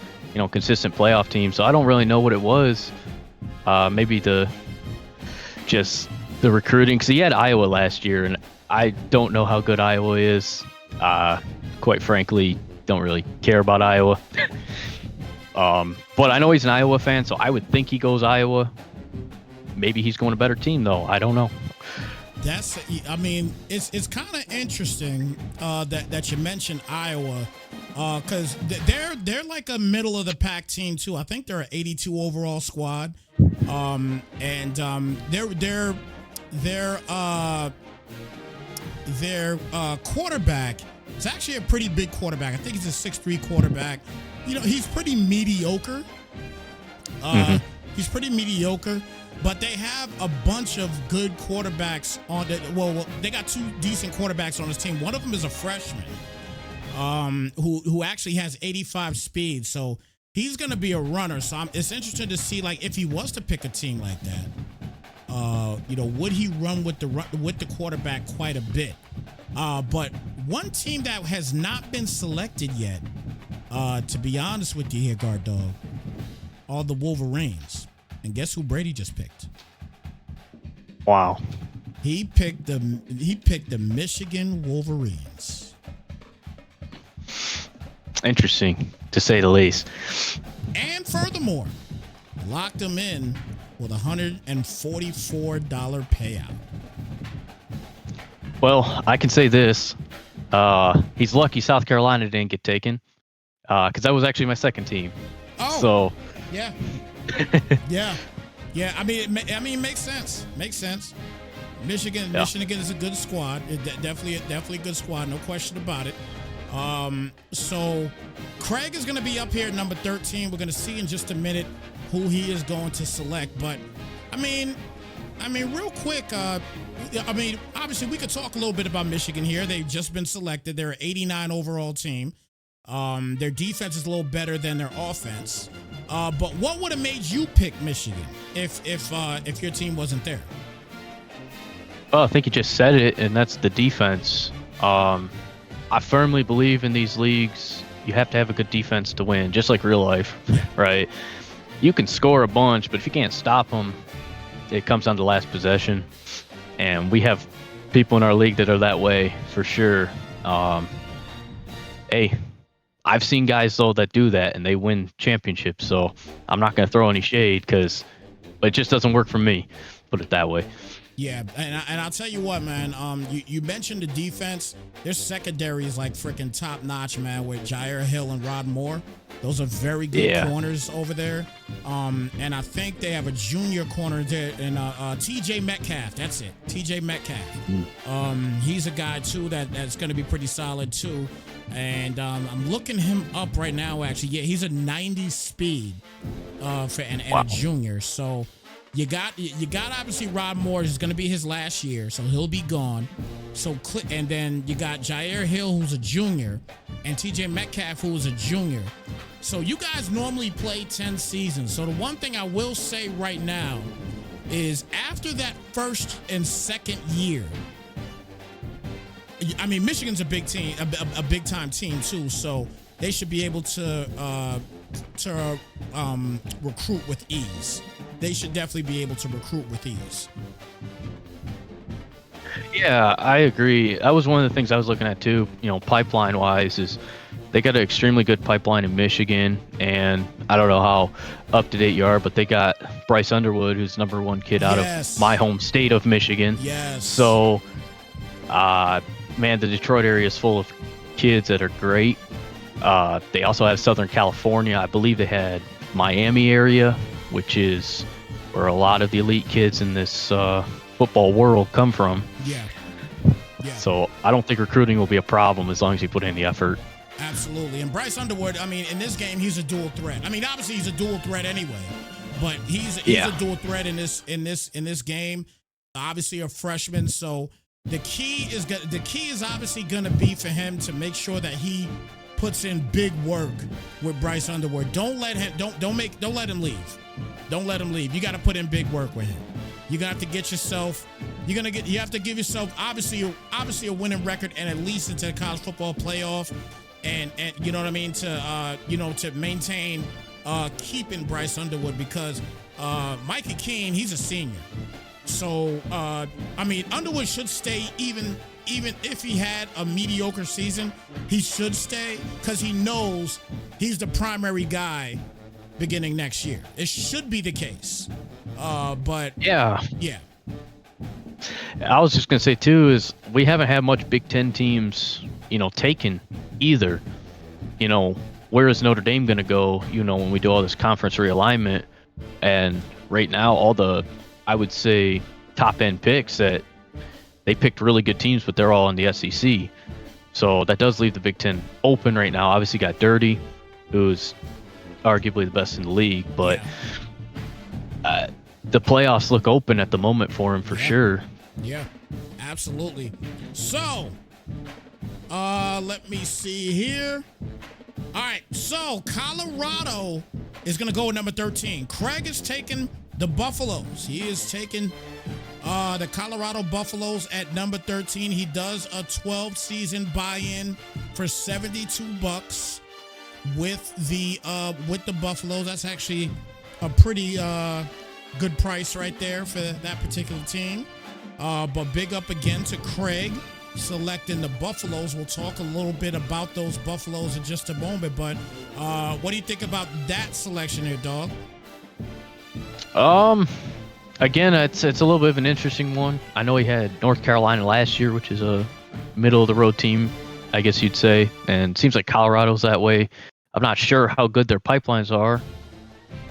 consistent playoff team. So I don't really know what it was. Maybe the recruiting, because he had Iowa last year, and I don't know how good Iowa is. Quite frankly, don't really care about Iowa. But I know he's an Iowa fan, so I would think he goes Iowa. Maybe he's going to a better team, though. I don't know. It's kind of interesting that you mentioned Iowa, because they're like a middle of the pack team too. I think they're an 82 overall squad, their quarterback is actually a pretty big quarterback. I think he's a 6'3" quarterback. He's pretty mediocre. He's pretty mediocre. But they have a bunch of good quarterbacks on they got two decent quarterbacks on this team. One of them is a freshman who actually has 85 speed. So he's going to be a runner. So it's interesting to see, like, if he was to pick a team like that, would he run with the quarterback quite a bit? But one team that has not been selected yet, to be honest with you here, Guard Dog, are the Wolverines. And guess who Brady just picked? Wow. He picked the Michigan Wolverines. Interesting, to say the least. And furthermore, locked him in with $144 payout. Well, I can say this. He's lucky South Carolina didn't get taken, because that was actually my second team. Oh, so yeah. yeah. I mean, it makes sense. Michigan is a good squad. Definitely a good squad. No question about it. So Craig is going to be up here at number 13. We're going to see in just a minute who he is going to select. But I mean, real quick. Obviously, we could talk a little bit about Michigan here. They've just been selected. They're an 89 overall team. Their defense is a little better than their offense. But what would have made you pick Michigan if your team wasn't there? Well, I think you just said it, and that's the defense. I firmly believe in these leagues, you have to have a good defense to win, just like real life, right? You can score a bunch, but if you can't stop them, it comes down to last possession. And we have people in our league that are that way for sure. I've seen guys, though, that do that, and they win championships, so I'm not going to throw any shade because it just doesn't work for me, put it that way. Yeah, and I'll tell you what, man, you mentioned the defense. Their secondary is like freaking top-notch, man, with Jair Hill and Rod Moore. Those are very good corners over there. And I think they have a junior corner there, and TJ Metcalf. That's it, TJ Metcalf. He's a guy, too, that's going to be pretty solid, too. And I'm looking him up right now, actually. Yeah, he's a 90 speed and a junior. So you got obviously Rod Moore is going to be his last year, so he'll be gone. And then you got Jair Hill, who's a junior, and TJ Metcalf, who is a junior. So you guys normally play 10 seasons. So the one thing I will say right now is after that first and second year, I mean, Michigan's a big team, a big time team too. So they should be able to recruit with ease. They should definitely be able to recruit with ease. Yeah, I agree. That was one of the things I was looking at too. Pipeline wise, is they got an extremely good pipeline in Michigan, and I don't know how up to date you are, but they got Bryce Underwood, who's number one kid out of my home state of Michigan. Yes. So, man, the Detroit area is full of kids that are great. They also have Southern California. I believe they had Miami area, which is where a lot of the elite kids in this football world come from. Yeah. So I don't think recruiting will be a problem as long as you put in the effort. Absolutely. And Bryce Underwood, I mean, in this game, he's a dual threat. I mean, obviously he's a dual threat anyway, but he's a dual threat in this game. obviously a freshman. So the key is obviously going to be for him to make sure that he puts in big work with Bryce Underwood. Don't let him leave. Don't let him leave. You got to put in big work with him. You're gonna have to get yourself. You have to give yourself obviously a winning record and at least into the college football playoff, and you know what I mean, to maintain keeping Bryce Underwood, because Mikey Keene, he's a senior. So I mean, Underwood should stay even if he had a mediocre season. He should stay because he knows he's the primary guy beginning next year. It should be the case. But yeah. I was just gonna say too is we haven't had much Big Ten teams, taken either. Where is Notre Dame gonna go? When we do all this conference realignment, and right now all the, I would say, top end picks that they picked really good teams, but they're all in the SEC. So that does leave the Big Ten open right now. Obviously got Dirty, who's arguably the best in the league, but the playoffs look open at the moment for him for sure. Yeah, absolutely. So, let me see here. All right, so Colorado is going to go with number 13. Craig is taking the Buffaloes. He is taking the Colorado Buffaloes at number 13. He does a 12-season buy-in for $72 with the Buffaloes. That's actually a pretty good price right there for that particular team. But big up again to Craig selecting the Buffaloes. We'll talk a little bit about those Buffaloes in just a moment. But what do you think about that selection here, dog? Again, it's a little bit of an interesting one. I know he had North Carolina last year, which is a middle of the road team, I guess you'd say. And it seems like Colorado's that way. I'm not sure how good their pipelines are.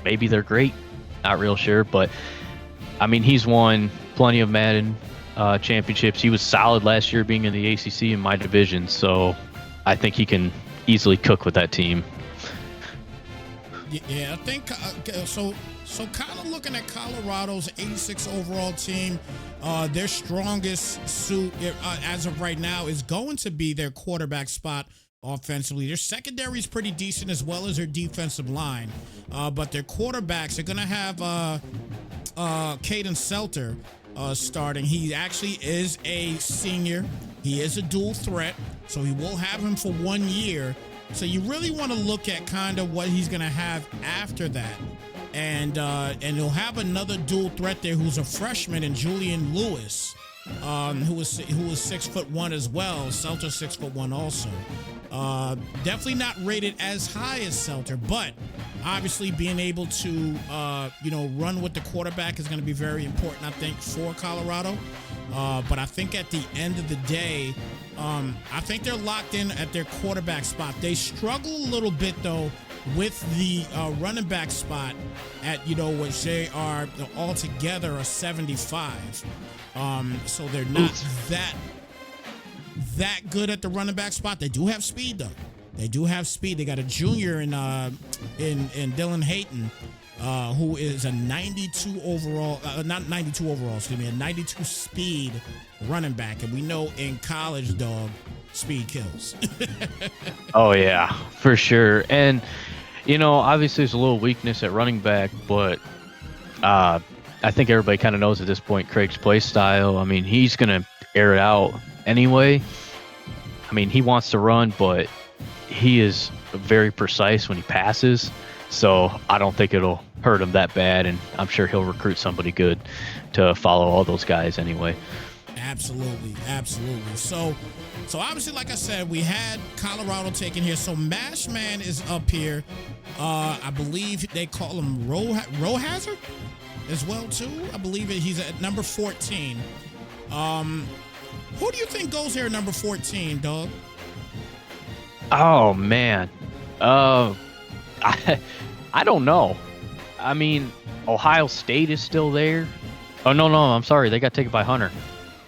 Maybe they're great. Not real sure, but I mean, he's won plenty of Madden championships. He was solid last year being in the ACC in my division, so I think he can easily cook with that team. Yeah, I think so. So kind of looking at Colorado's 86 overall team, their strongest suit as of right now is going to be their quarterback spot offensively. Their secondary is pretty decent as well as their defensive line. But their quarterbacks are going to have Caden Selter starting. He actually is a senior. He is a dual threat, so he will have him for 1 year. So you really want to look at kind of what he's going to have after that. And he'll have another dual threat there who's a freshman, in Julian Lewis, who was 6'1" as well. Selter 6'1" also. Definitely not rated as high as Selter, but obviously being able to run with the quarterback is going to be very important, I think, for Colorado. But I think at the end of the day, I think they're locked in at their quarterback spot. They struggle a little bit though with the running back spot at which they are altogether a 75. So they're not that good at the running back spot. They do have speed though. They do have speed. They got a junior in Dylan Hayton, who is a 92 overall, not 92 overall, excuse me, a 92 speed running back. And we know in college, dog, speed kills. Oh yeah, for sure. And obviously there's a little weakness at running back, but I think everybody kind of knows at this point Craig's play style. I mean, he's gonna air it out anyway. I mean, he wants to run, but he is very precise when he passes, so I don't think it'll hurt him that bad, and I'm sure he'll recruit somebody good to follow all those guys anyway. Absolutely. So obviously, like I said, we had Colorado taken here. So Mashman is up here. I believe they call him Rohazard as well too. I believe he's at number 14. Who do you think goes here at number 14, dog? Oh man, I don't know. I mean, Ohio State is still there. Oh no, I'm sorry, they got taken by Hunter.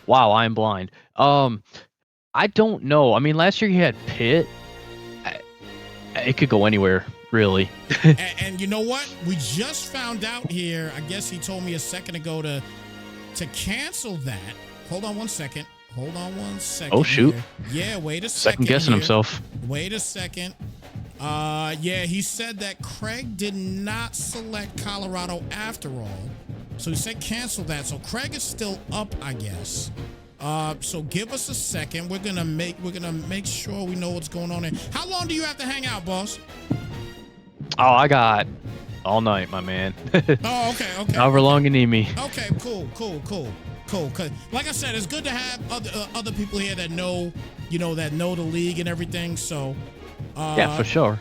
Wow, I am blind. I don't know. I mean, last year you had Pitt. It could go anywhere, really. and you know what? We just found out here. I guess he told me a second ago to to cancel that, hold on one second. Oh, shoot. Here. Yeah, wait a second second. Guessing himself. Wait a second. Yeah, he said that Craig did not select Colorado after all. So he said cancel that. So Craig is still up, I guess. So give us a second. We're gonna make sure we know what's going on here. How long do you have to hang out, boss? Oh, I got all night, my man. Oh, okay. However long you need me. Okay, cool. Cause like I said, it's good to have other people here that know, that know the league and everything. So, yeah, for sure.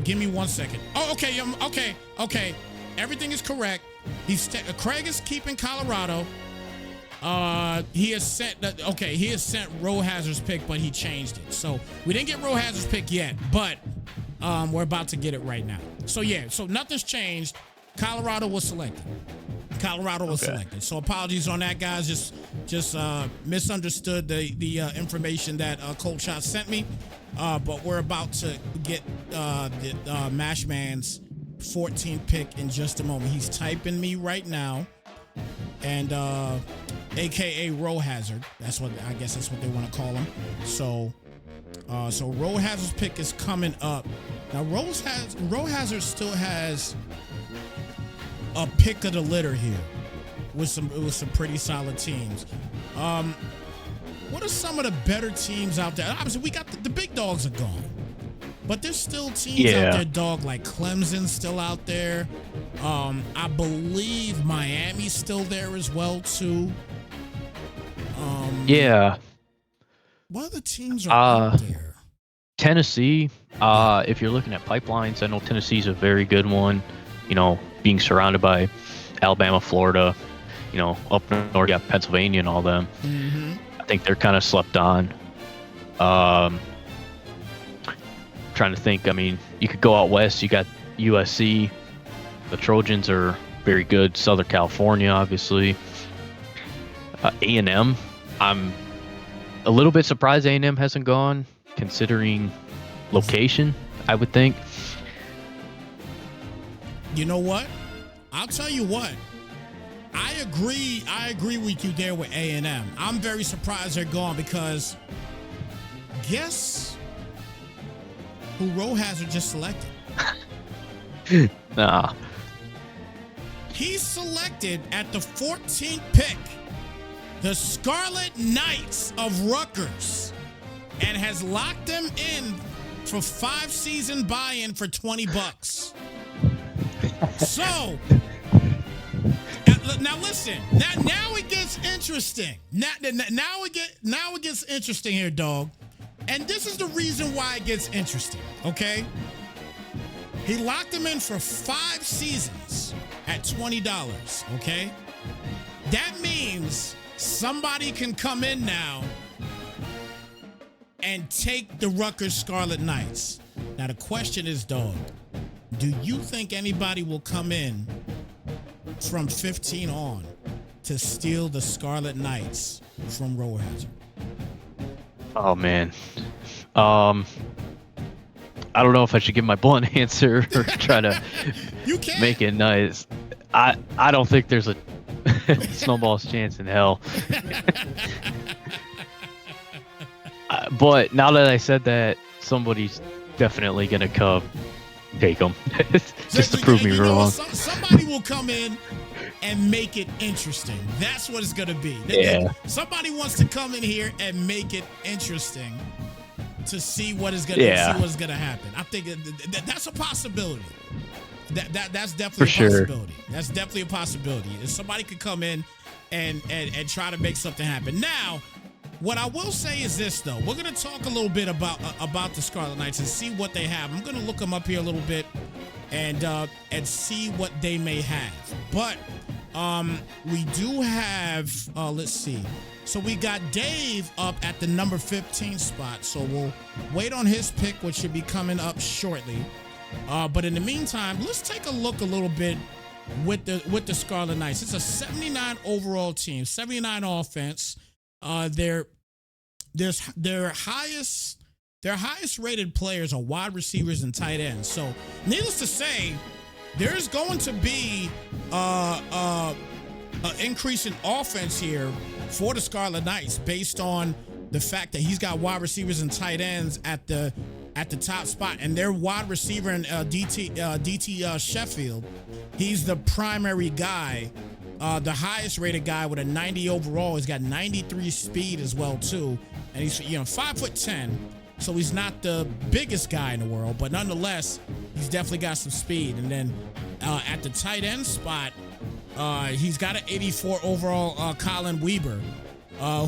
Give me 1 second. Oh, okay. Everything is correct. Craig is keeping Colorado. He has sent Roe Hazard's pick, but he changed it. So we didn't get Roe Hazard's pick yet, but we're about to get it right now. So yeah, so nothing's changed. Colorado was selected. Selected. So apologies on that, guys. Just misunderstood the information that Cold Shot sent me. But we're about to get the Mashman's 14th pick in just a moment. He's typing me right now, and AKA Roe Hazard. That's what they want to call him. So Roe Hazard's pick is coming up. Now Roe Hazard still has a pick of the litter here with some pretty solid teams. What are some of the better teams out there? Obviously, we got the big dogs are gone, but there's still teams out there, dog, like Clemson's still out there. I believe Miami's still there as well too. Yeah. What other teams are out there? Tennessee. If you're looking at pipelines, I know Tennessee's a very good one. Being surrounded by Alabama, Florida, up north, you got Pennsylvania and all them. Mm-hmm. I think they're kind of slept on. Trying to think. I mean, you could go out west. You got USC. The Trojans are very good. Southern California, obviously. A&M. I'm a little bit surprised A&M hasn't gone, considering location, I would think. You know what? I'll tell you what. I agree with you there with A&M. I'm very surprised they're gone because guess who Roe Hazard just selected? Nah. He's selected at the 14th pick the Scarlet Knights of Rutgers and has locked them in for 5-season buy-in for $20. So, now listen. Now it gets interesting. Now it gets interesting here, dog. And this is the reason why it gets interesting. Okay. He locked them in for 5 seasons at $20. Okay. That means somebody can come in now and take the Rutgers Scarlet Knights. Now the question is, dog, do you think anybody will come in from 15 on to steal the Scarlet Knights from Roe Hazard? Oh man. I don't know if I should give my blunt answer or try to make it nice. I don't think there's a snowball's chance in hell. But now that I said that, somebody's definitely gonna come take them just to prove me wrong. Somebody will come in and make it interesting. That's what it's gonna be. Yeah. Somebody wants to come in here and make it interesting to see what is gonna happen. I think that's a possibility. That's definitely a possibility. That's definitely a possibility. If somebody could come in and try to make something happen. Now, what I will say is this, though. We're going to talk a little bit about the Scarlet Knights and see what they have. I'm going to look them up here a little bit and see what they may have. But we do have, let's see. So we got Dave up at the number 15 spot. So we'll wait on his pick, which should be coming up shortly. But in the meantime, let's take a look a little bit with the Scarlet Knights. It's a 79 overall team, 79 offense. Their highest rated players are wide receivers and tight ends. So needless to say, there's going to be increase in offense here for the Scarlet Knights based on the fact that he's got wide receivers and tight ends at the top spot, and their wide receiver in DT Sheffield, he's the primary guy, the highest rated guy with a 90 overall. He's got 93 speed as well too, and he's 5'10", so he's not the biggest guy in the world, but nonetheless he's definitely got some speed. And then at the tight end spot, he's got an 84 overall Colin Weber,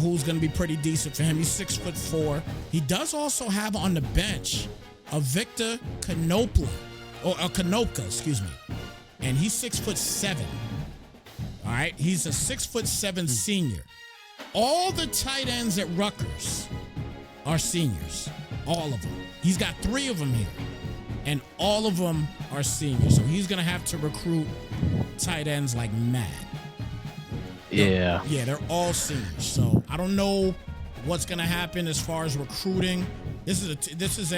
who's going to be pretty decent for him. He's 6'4". He does also have on the bench a Victor Konopka, excuse me, and he's 6'7". All right, he's a 6'7" senior. All the tight ends at Rutgers are seniors, all of them. He's got 3 of them here, and all of them are seniors. So he's going to have to recruit tight ends like mad. Yeah. Yeah, they're all seniors. So I don't know what's gonna happen as far as recruiting. This is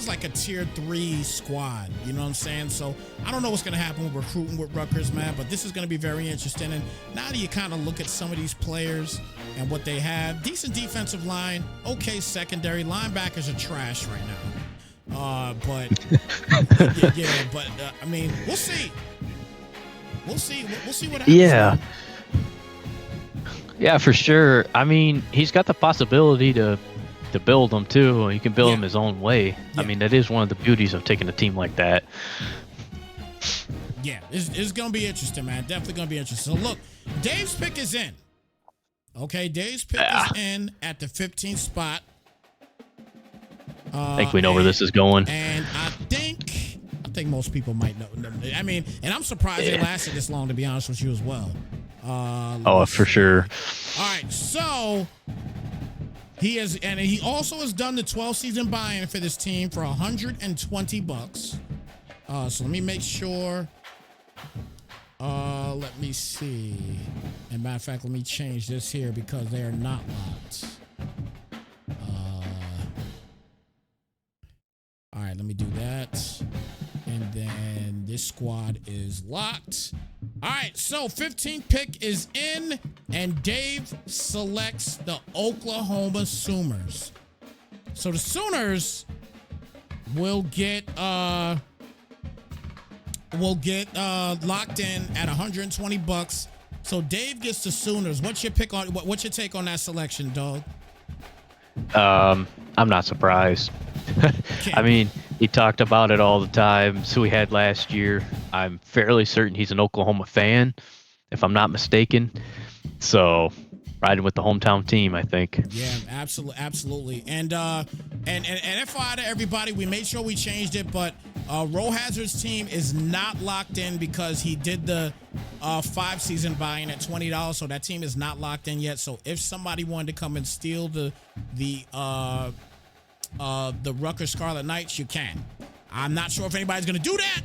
like a tier 3 squad. You know what I'm saying? So I don't know what's gonna happen with recruiting with Rutgers, man. But this is gonna be very interesting. And now that you kind of look at some of these players and what they have, decent defensive line, okay secondary, linebackers are trash right now. But I mean, we'll see. We'll see what happens. Yeah. Yeah, for sure. I mean, he's got the possibility to build them too. He can build them his own way. Yeah. I mean, that is one of the beauties of taking a team like that. Yeah, it's going to be interesting, man. Definitely going to be interesting. So look, Dave's pick is in. Okay, Dave's pick is in at the 15th spot. I think we know where this is going. And I think most people might know. I mean, and I'm surprised they lasted this long, to be honest with you as well. For sure. All right, so he also has done the 12-season buy-in for this team for $120. So let me make sure. Let me see. And matter of fact, let me change this here because they are not locked. All right, let me do that. And then this squad is locked. All right, so 15th pick is in, and Dave selects the Oklahoma Sooners. So the Sooners will get locked in at $120. So Dave gets the Sooners. What's your take on that selection, dog? I'm not surprised. I mean, he talked about it all the time. So we had last year. I'm fairly certain he's an Oklahoma fan, if I'm not mistaken. So riding with the hometown team, I think. Yeah, absolutely. And FYI to everybody, we made sure we changed it, but Roll Hazard's team is not locked in because he did the 5-season buy-in at $20, so that team is not locked in yet. So if somebody wanted to come and steal the Rutgers Scarlet Knights, you can. I'm not sure if anybody's going to do that,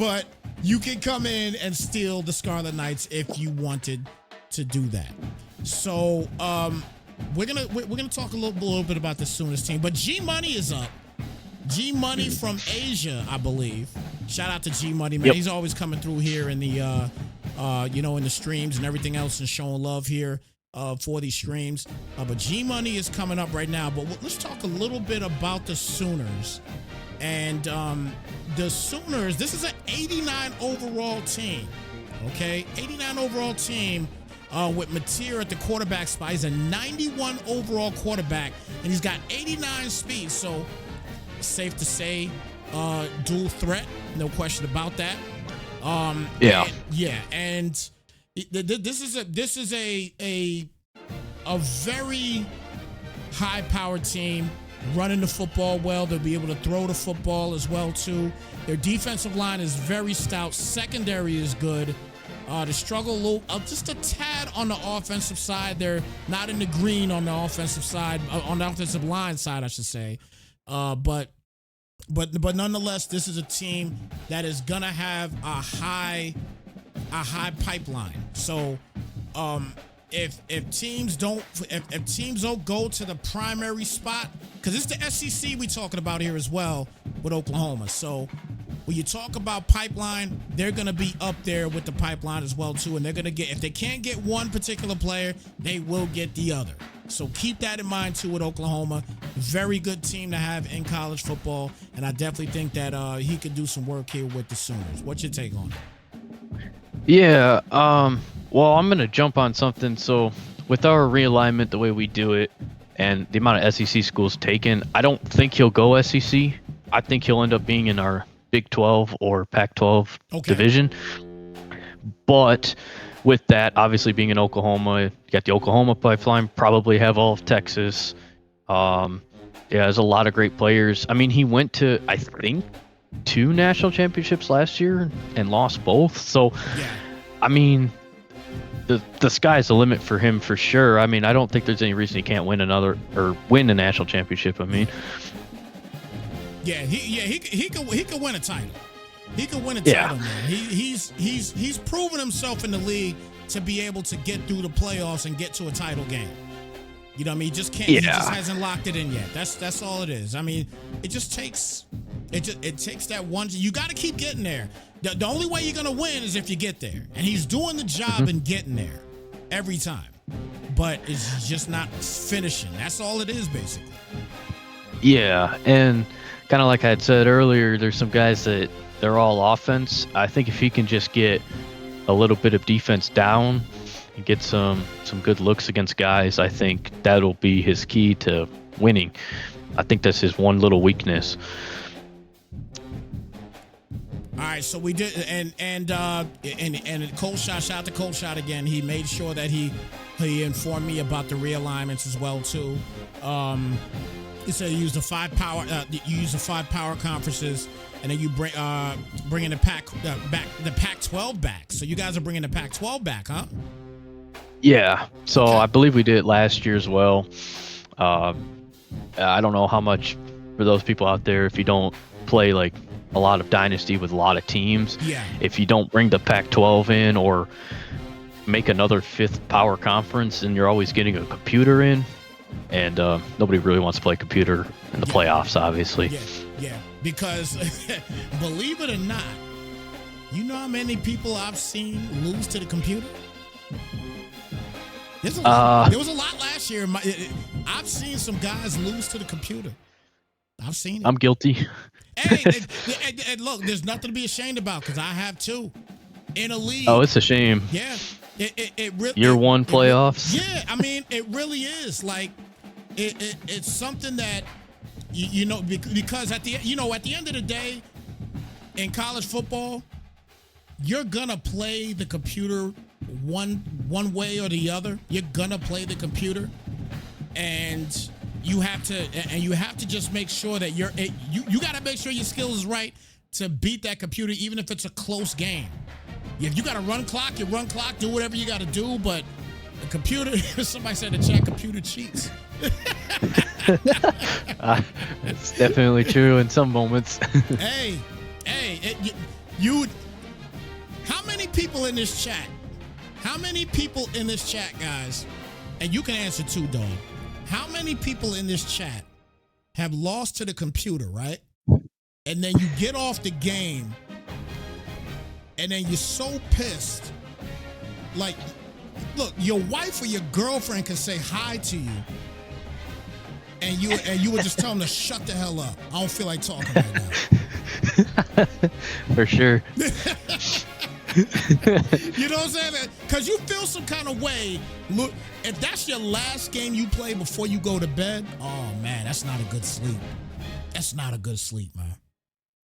but you can come in and steal the Scarlet Knights if you wanted to do that. So we're gonna talk a little bit about the Sooners team, but G Money is up. G Money from Asia, I believe. Shout out to G Money, man. Yep. He's always coming through here in the in the streams and everything else and showing love here for these streams. But G Money is coming up right now. But let's talk a little bit about the Sooners. And the Sooners, this is an 89 overall team. Okay, 89 overall team with Mateer at the quarterback spot. He's a 91 overall quarterback, and he's got 89 speed. So safe to say, dual threat, no question about that. And this is a very high-powered team, running the football well. They'll be able to throw the football as well too. Their defensive line is very stout. Secondary is good. They struggle a little, just a tad on the offensive side. They're not in the green on the offensive side, on the offensive line side, I should say. But nonetheless, this is a team that is gonna have a high pipeline. So, if teams don't go to the primary spot, because it's the SEC we talking about here as well with Oklahoma. So when you talk about pipeline, they're going to be up there with the pipeline as well, too. And they're going to get, if they can't get one particular player, they will get the other. So keep that in mind, too, with Oklahoma. Very good team to have in college football. And I definitely think that he could do some work here with the Sooners. What's your take on it? Yeah. Well, I'm going to jump on something. So with our realignment, the way we do it, and the amount of SEC schools taken, I don't think he'll go SEC. I think he'll end up being in our Big 12 or Pac-12 division. But with that, obviously being in Oklahoma, you got the Oklahoma pipeline, probably have all of Texas. Yeah, there's a lot of great players. I mean, he went to, I think, 2 national championships last year and lost both. So, I mean, the sky's the limit for him for sure. I mean, I don't think there's any reason he can't win win a national championship. I mean, he could win a title. He could win a title, man. He's proven himself in the league to be able to get through the playoffs and get to a title game. You know what I mean? He just can't. He just hasn't locked it in yet. That's all it is. I mean, it takes that one. You got to keep getting there. The only way you're gonna win is if you get there, and he's doing the job and getting there every time. But it's just not finishing. That's all it is, basically. Yeah, and kind of like I had said earlier, there's some guys that they're all offense. I think if he can just get a little bit of defense down and get some good looks against guys, I think that'll be his key to winning. I think that's his one little weakness. All right, so we did, and Coleshot, shout out to Coleshot again. He made sure that he informed me about the realignments as well too. He said you use the 5 power conferences, and then you bring in the Pac-12 back. So you guys are bringing the Pac-12 back, huh? Yeah. So I believe we did it last year as well. I don't know how much for those people out there, if you don't play like a lot of dynasty with a lot of teams, if you don't bring the Pac-12 in or make another 5th power conference, and you're always getting a computer in, and nobody really wants to play computer in the playoffs, obviously. Yeah, because believe it or not, you know how many people I've seen lose to the computer? There was a lot last year. I've seen some guys lose to the computer. I've seen it. I'm guilty. Hey, and look, there's nothing to be ashamed about, because I have too. In a league. Oh, it's a shame. Yeah. It really, Year 1 playoffs. I mean, it really is. Like, it's something that, you know, because at the end of the day, in college football, you're gonna play the computer one way or the other. You're gonna play the computer, and you have to just make sure that you got to make sure your skills is right to beat that computer, even if it's a close game. If you got to run clock, you run clock, do whatever you got to do, but the computer, somebody said in the chat, computer cheats. It's definitely true in some moments. Hey, how many people in this chat? How many people in this chat, guys? And you can answer too, dog. How many people in this chat have lost to the computer, right? And then you get off the game, and then you're so pissed. Like, look, your wife or your girlfriend can say hi to you, and you would just tell them to shut the hell up. I don't feel like talking right now. For sure. You know what I'm saying? Because you feel some kind of way. Look, if that's your last game you play before you go to bed, oh man, that's not a good sleep. That's not a good sleep, man.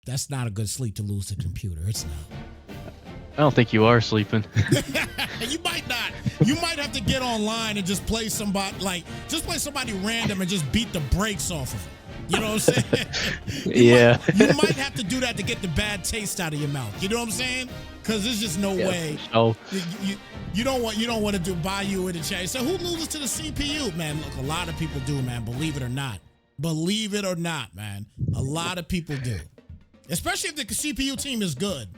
That's not a good sleep to lose the computer. It's not. I don't think you are sleeping. You might not. You might have to get online and just play somebody random and just beat the brakes off of it. You know what I'm saying? You might have to do that to get the bad taste out of your mouth. You know what I'm saying? Because there's just no way. Oh, you don't want to do buy you in the chat. So who loses to the CPU, man? Look, a lot of people do, man. Believe it or not. Believe it or not, man. A lot of people do, especially if the CPU team is good.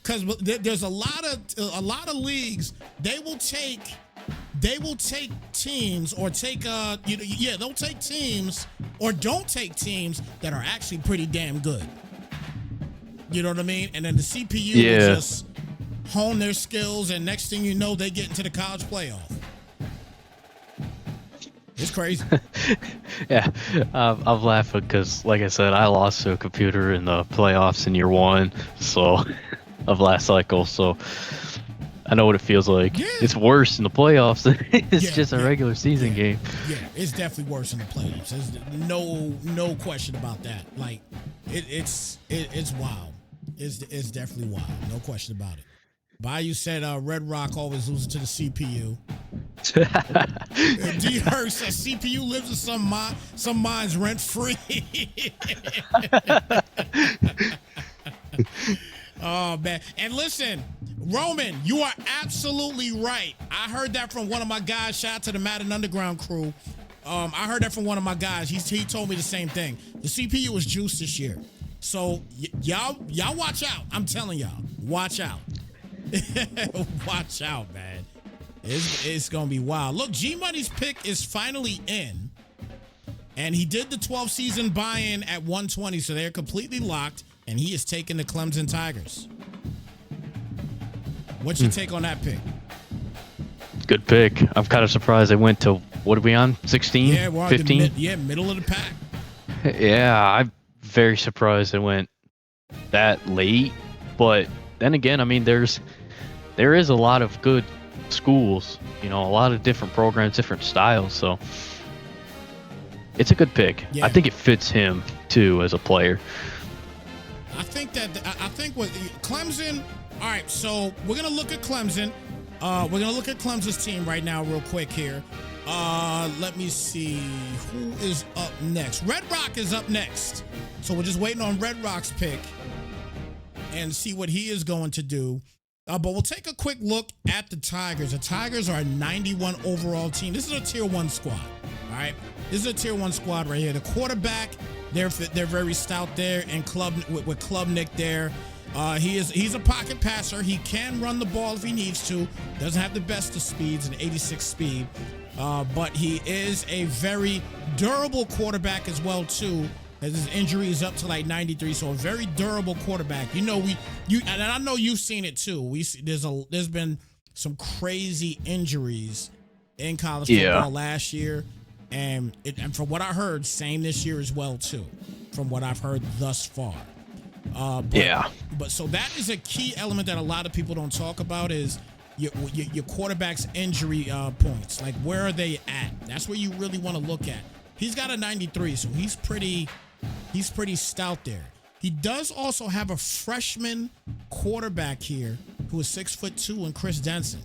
Because there's a lot of leagues. They will take teams or they'll take teams or don't take teams that are actually pretty damn good. You know what I mean? And then the CPU will just hone their skills, and next thing you know, they get into the college playoff. It's crazy. Yeah, I'm laughing because, like I said, I lost to a computer in the playoffs in year 1, so of last cycle. So I know what it feels like. Yeah. It's worse in the playoffs than it's just a regular season game. Yeah, it's definitely worse in the playoffs. There's no question about that. Like, it's wild. It's definitely wild. No question about it. Bayou said Red Rock always loses to the CPU. D. Hurst says CPU lives in some minds rent free. Oh, man. And listen, Roman, you are absolutely right. I heard that from one of my guys. Shout out to the Madden Underground crew. I heard that from one of my guys. He told me the same thing. The CPU was juiced this year. So y'all watch out. I'm telling y'all, watch out. Watch out, man. It's gonna be wild. Look, G Money's pick is finally in, and he did the 12 season buy-in at 120, so they're completely locked, and he is taking the Clemson Tigers. What's your take on that pick? Good pick. I'm kind of surprised they went to, what are we on, 16? Yeah, we're on 15? Middle of the pack. Yeah, I'm very surprised they went that late, but then again, I mean, there is a lot of good schools, a lot of different programs, different styles, so it's a good pick. Yeah. I think it fits him too as a player. I think with Clemson, all right, so we're gonna look at Clemson. We're gonna look at Clemson's team right now real quick here. Let me see who is up next. Red Rock is up next, so we're just waiting on Red Rock's pick and see what he is going to do. But we'll take a quick look at the Tigers. The Tigers are a 91 overall team. This is a tier 1 squad. All right, this is a tier 1 squad right here. The quarterback, they're very stout there, and with Klubnik there. He's a pocket passer. He can run the ball if he needs to. Doesn't have the best of speeds, an 86 speed, but he is a very durable quarterback as well too. His injury is up to like 93, so a very durable quarterback. And I know you've seen it too. There's been some crazy injuries in college football last year, and from what I heard, same this year as well too. From what I've heard thus far. But so that is a key element that a lot of people don't talk about is your quarterback's injury points. Like, where are they at? That's where you really want to look at. He's got a 93, so he's pretty stout there. He does also have a freshman quarterback here who is 6'2" and Chris Denson.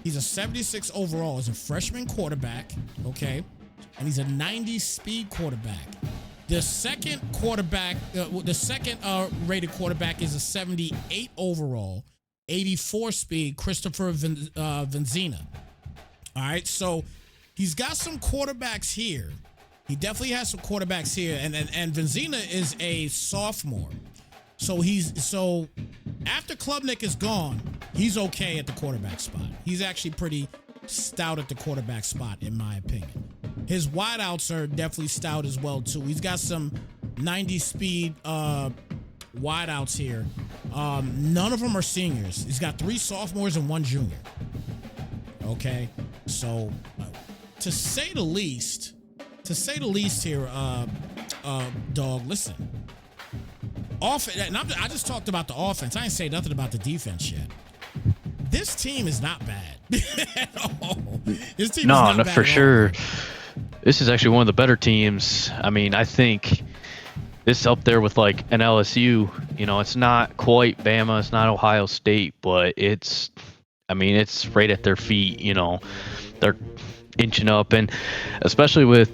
He's a 76 overall. He's a freshman quarterback, okay? And he's a 90 speed quarterback. The second quarterback, rated quarterback is a 78 overall, 84 speed, Christopher Venzina. All right, so he's got some quarterbacks here. He definitely has some quarterbacks here, and Venzina is a sophomore. So after Klubnik is gone, he's okay at the quarterback spot. He's actually pretty stout at the quarterback spot, in my opinion. His wideouts are definitely stout as well too. He's got some 90 speed wideouts here. None of them are seniors. He's got 3 sophomores and 1 junior. Okay, so to say the least here, dog, listen. And I just talked about the offense. I ain't say nothing about the defense yet. This team is not bad at all. This team is not bad for sure. This is actually one of the better teams. I mean, I think this is up there with like an LSU. It's not quite Bama, it's not Ohio State, but it's right at their feet. They're inching up, and especially with,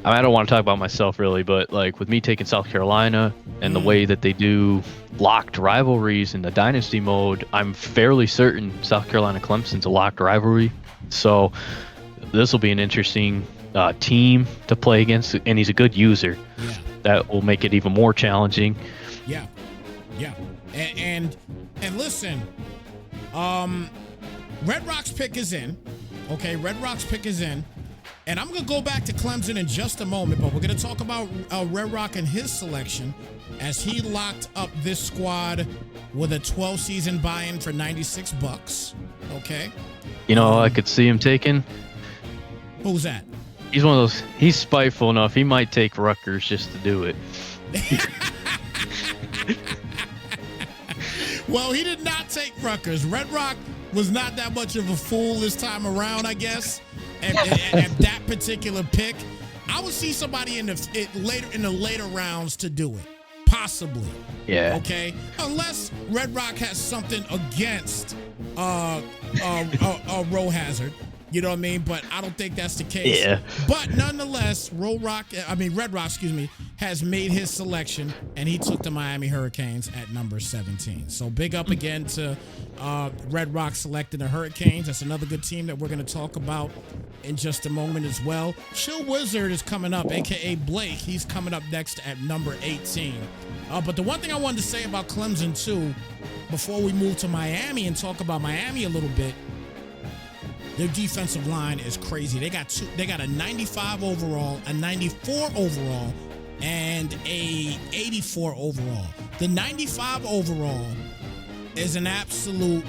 I don't want to talk about myself really, but like with me taking South Carolina and the way that they do locked rivalries in the dynasty mode, I'm fairly certain South Carolina Clemson's a locked rivalry. So this will be an interesting team to play against, and he's a good user. Yeah. That will make it even more challenging. Yeah. And listen, Red Rock's pick is in. Okay, Red Rock's pick is in. And I'm going to go back to Clemson in just a moment, but we're going to talk about Red Rock and his selection as he locked up this squad with a 12-season buy-in for $96. Okay? I could see him taking. Who's that? He's one of those. He's spiteful enough. He might take Rutgers just to do it. Well, he did not take Rutgers. Red Rock was not that much of a fool this time around, I guess. At that particular pick, I would see somebody in the later rounds to do it, possibly. Yeah. Okay. Unless Red Rock has something against Row Hazard, you know what I mean? But I don't think that's the case. Yeah. But nonetheless, Red Rock, has made his selection, and he took the Miami Hurricanes at number 17. So big up again to Red Rock selecting the Hurricanes. That's another good team that we're going to talk about in just a moment as well. Chill Wizard is coming up, a.k.a. Blake. He's coming up next at number 18. But the one thing I wanted to say about Clemson, too, before we move to Miami and talk about Miami a little bit, their defensive line is crazy. They got a 95 overall, a 94 overall, and a 84 overall. The 95 overall is an absolute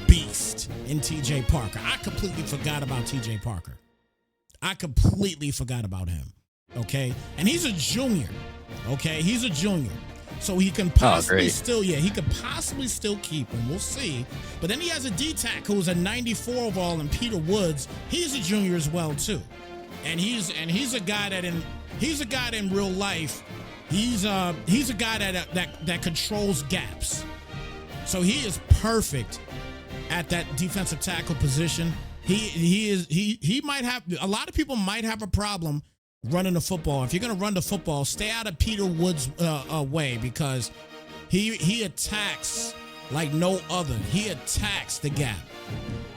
beast in TJ Parker. I completely forgot about TJ Parker. I completely forgot about him. Okay? And he's a junior. Okay? He's a junior. So he can possibly he could possibly still keep him. We'll see. But then he has a D-Tac who's a 94 overall, and Peter Woods, he's a junior as well too. And he's a guy that in real life, he's a guy that controls gaps. So he is perfect at that defensive tackle position. He might have, a lot of people might have a problem running the football. If you're going to run the football, stay out of Peter Woods' way, because he attacks like no other. He attacks the gap.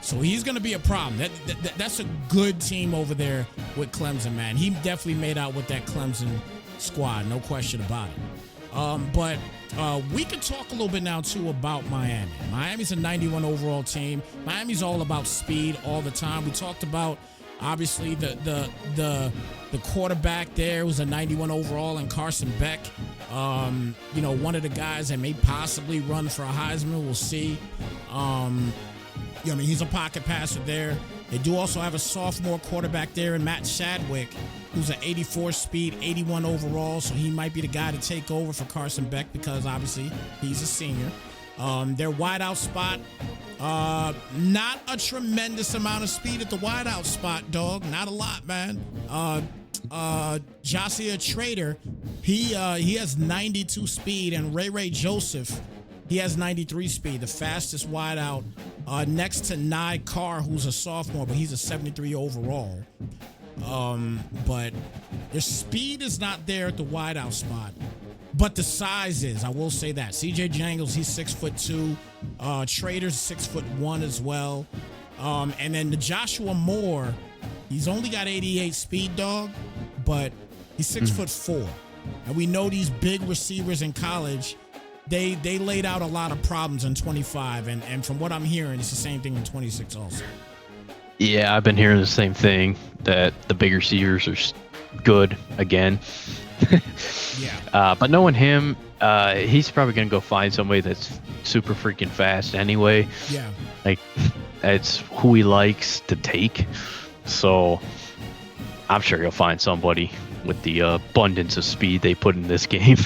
So he's going to be a problem. That's a good team over there with Clemson, man. He definitely made out with that Clemson squad, no question about it. But we can talk a little bit now, too, about Miami. Miami's a 91 overall team. Miami's all about speed all the time. We talked about, obviously, the quarterback there was a 91 overall, and Carson Beck, one of the guys that may possibly run for a Heisman. We'll see. He's a pocket passer there. They do also have a sophomore quarterback there in Matt Chadwick, who's an 84 speed, 81 overall, so he might be the guy to take over for Carson Beck because, obviously, he's a senior. Their wideout spot, not a tremendous amount of speed at the wideout spot, dog. Not a lot, man. Josiah Trader, he has 92 speed, and Ray Joseph, he has 93 speed, the fastest wideout, next to Nye Carr, who's a sophomore, but he's a 73 overall. But their speed is not there at the wideout spot, but the size is. I will say that. CJ Jangles, he's 6'2". Trader's 6'1" as well. And then the Joshua Moore, he's only got 88 speed, dog, but he's 6'4". And we know these big receivers in college, they laid out a lot of problems in 25, and from what I'm hearing, it's the same thing in 26 also. Yeah, I've been hearing the same thing, that the big receivers are good again. Yeah. But knowing him, he's probably going to go find somebody that's super freaking fast anyway. Yeah. Like, that's who he likes to take. So I'm sure he'll find somebody with the abundance of speed they put in this game.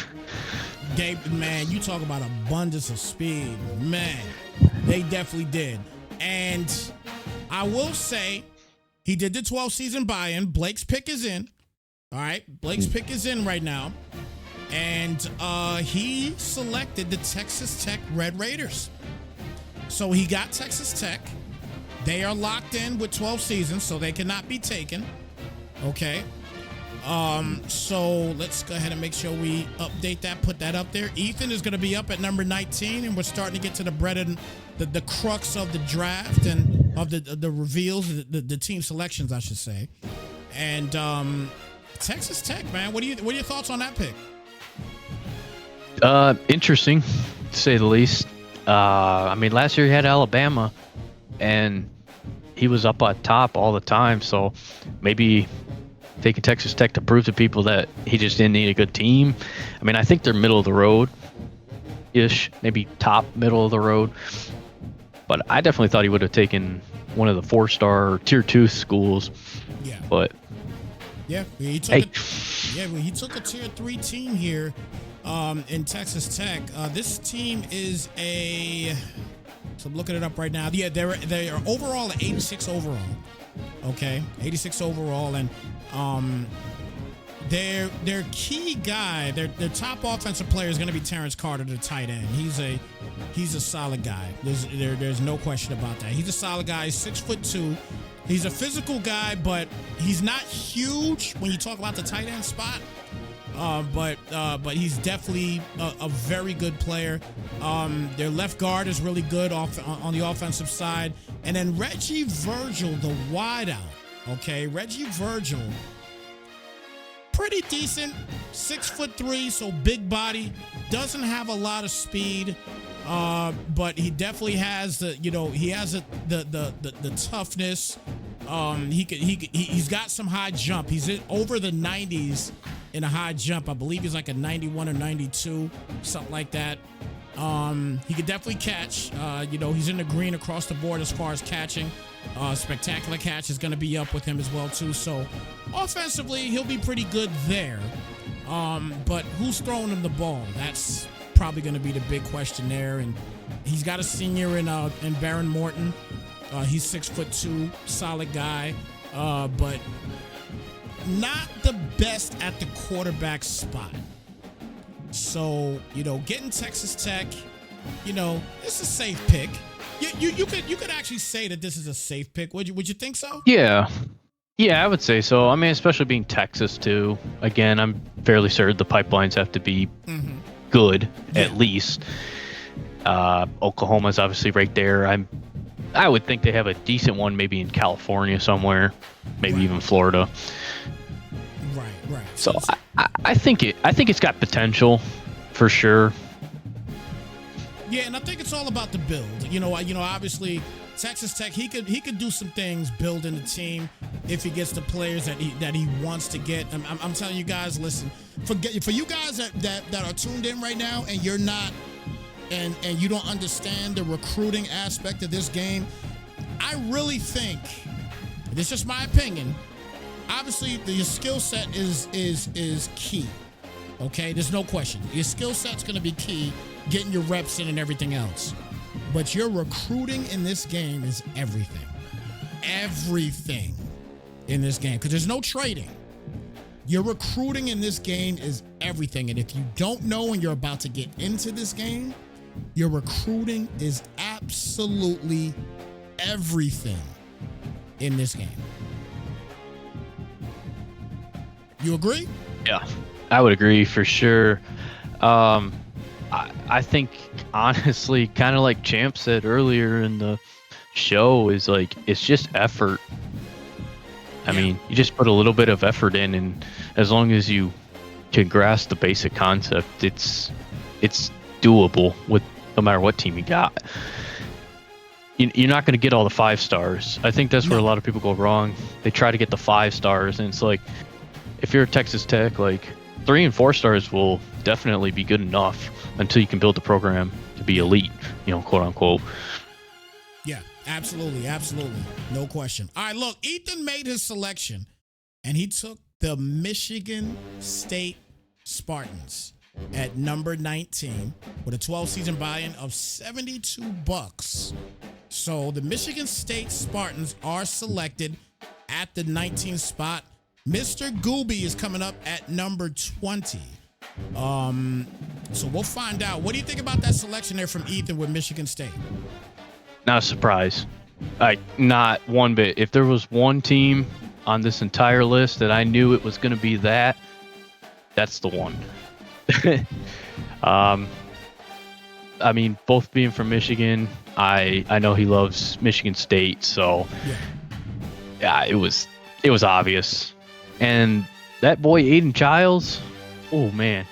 Man, you talk about abundance of speed. Man, they definitely did. And I will say, he did the 12-season buy-in. Blake's pick is in. All right, Blake's pick is in right now. And he selected the Texas Tech Red Raiders. So he got Texas Tech. They are locked in with 12 seasons, so they cannot be taken. Okay. So let's go ahead and make sure we update that, put that up there. Ethan is going to be up at number 19, and we're starting to get to the bread and the crux of the draft and of the reveals, the team selections, I should say. And Texas Tech, man, what are your thoughts on that pick? Interesting, to say the least. Last year he had Alabama, and he was up on top all the time. So maybe taking Texas Tech to prove to people that he just didn't need a good team. I mean, I think they're middle of the road-ish, maybe top middle of the road. But I definitely thought he would have taken one of the 4-star or tier 2 schools. Yeah. But yeah, he took he took a tier 3 team here in Texas Tech. This team is so I'm looking it up right now. Yeah, they are overall at 86 overall. Okay, 86 overall, and their key guy, their top offensive player is going to be Terrence Carter, the tight end. He's a solid guy. There's no question about that. He's a solid guy. He's 6'2". He's a physical guy, but he's not huge when you talk about the tight end spot. But he's definitely a very good player. Their left guard is really good on the offensive side. And then Reggie Virgil, the wideout. Okay, Reggie Virgil, pretty decent, 6'3", so big body. Doesn't have a lot of speed, but he definitely has the toughness. He's got some high jump. He's over the 90s in a high jump. I believe he's like a 91 or 92, something like that. He could definitely catch. He's in the green across the board as far as catching. Spectacular catch is going to be up with him as well too. So offensively, he'll be pretty good there. But who's throwing him the ball? That's probably going to be the big question there. And he's got a senior in Baron Morton. He's 6'2", solid guy, but not the best at the quarterback spot. So, getting Texas Tech, it's a safe pick. You could actually say that this is a safe pick. Would you think so? Yeah, I would say so. I mean, especially being Texas too. Again, I'm fairly certain the pipelines have to be good at least. Oklahoma's obviously right there. I would think they have a decent one maybe in California somewhere, maybe even Florida. Right. So I think it's got potential for sure. Yeah, and I think it's all about the build. Obviously Texas Tech, he could do some things building the team if he gets the players that he wants to get. I'm telling you guys, listen, for you guys that are tuned in right now and you're not and you don't understand the recruiting aspect of this game, I really think, this is just my opinion, obviously your skill set is key. Okay, there's no question. Your skill set's going to be key, getting your reps in and everything else. But your recruiting in this game is everything. Everything in this game, because there's no trading. Your recruiting in this game is everything. And if you don't know and you're about to get into this game, your recruiting is absolutely everything in this game. You agree? Yeah, I would agree for sure. I think, honestly, kind of like Champ said earlier in the show, is like, it's just effort. I mean, you just put a little bit of effort in, and as long as you can grasp the basic concept, it's doable with no matter what team you got. You're not going to get all the 5 stars. I think that's where a lot of people go wrong. They try to get the 5 stars, and it's like, if you're Texas Tech, like 3 and 4 stars will definitely be good enough until you can build the program to be elite, quote unquote. Yeah, absolutely. No question. All right, look, Ethan made his selection, and he took the Michigan State Spartans at number 19 with a 12-season buy-in of $72. So the Michigan State Spartans are selected at the 19th spot. Mr. Gooby is coming up at number 20. So we'll find out. What do you think about that selection there from Ethan with Michigan State? Not a surprise. Not one bit. If there was one team on this entire list that I knew it was going to be that's the one. I mean, both being from Michigan, I know he loves Michigan State, so yeah, it was obvious. And that boy Aiden Childs, oh man,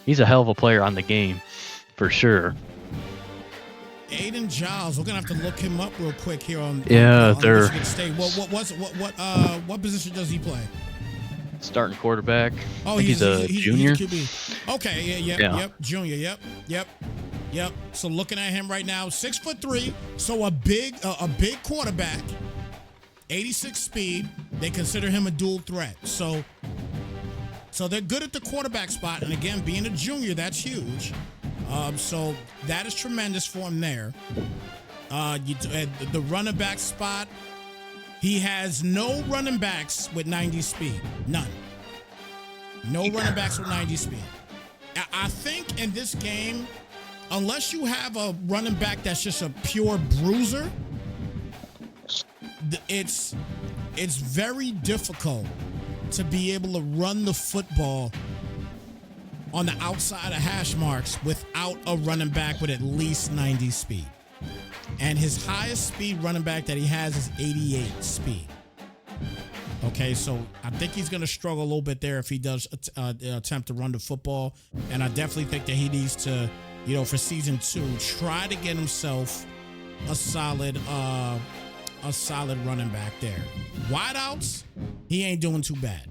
he's a hell of a player on the game, for sure. Aiden Giles. We're gonna have to look him up real quick here on they're Michigan State. What position does he play? Starting quarterback. Oh, he's a junior. He's a QB. Okay, yep, junior, yep. So looking at him right now, 6'3", so a big quarterback, 86 speed. They consider him a dual threat. So they're good at the quarterback spot, and again, being a junior, that's huge. So that is tremendous for him there. The running back spot, he has no running backs with 90 speed. None. No running backs with 90 speed. I think in this game, unless you have a running back that's just a pure bruiser, it's very difficult to be able to run the football on the outside of hash marks without a running back with at least 90 speed. And his highest speed running back that he has is 88 speed. Okay, so I think he's going to struggle a little bit there if he does attempt to run the football. And I definitely think that he needs to, for season 2, try to get himself a solid running back there. Wideouts, he ain't doing too bad.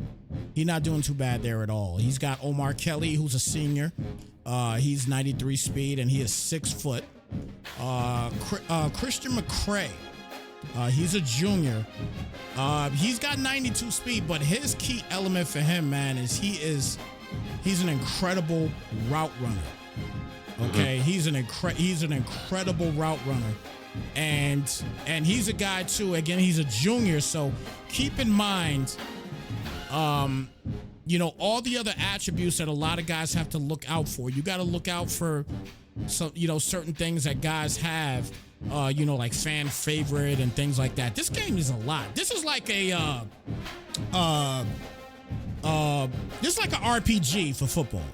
He's not doing too bad there at all. He's got Omar Kelly, who's a senior. He's 93 speed, and he is 6 foot. Christian McCray, he's a junior. He's got 92 speed, but his key element for him, man, is he's an incredible route runner. Okay, he's an incredible route runner, and he's a guy too. Again, he's a junior, so keep in mind, all the other attributes that a lot of guys have to look out for. You got to look out for certain things that guys have, like fan favorite and things like that. This game is a lot. This is like a this is like an RPG for football.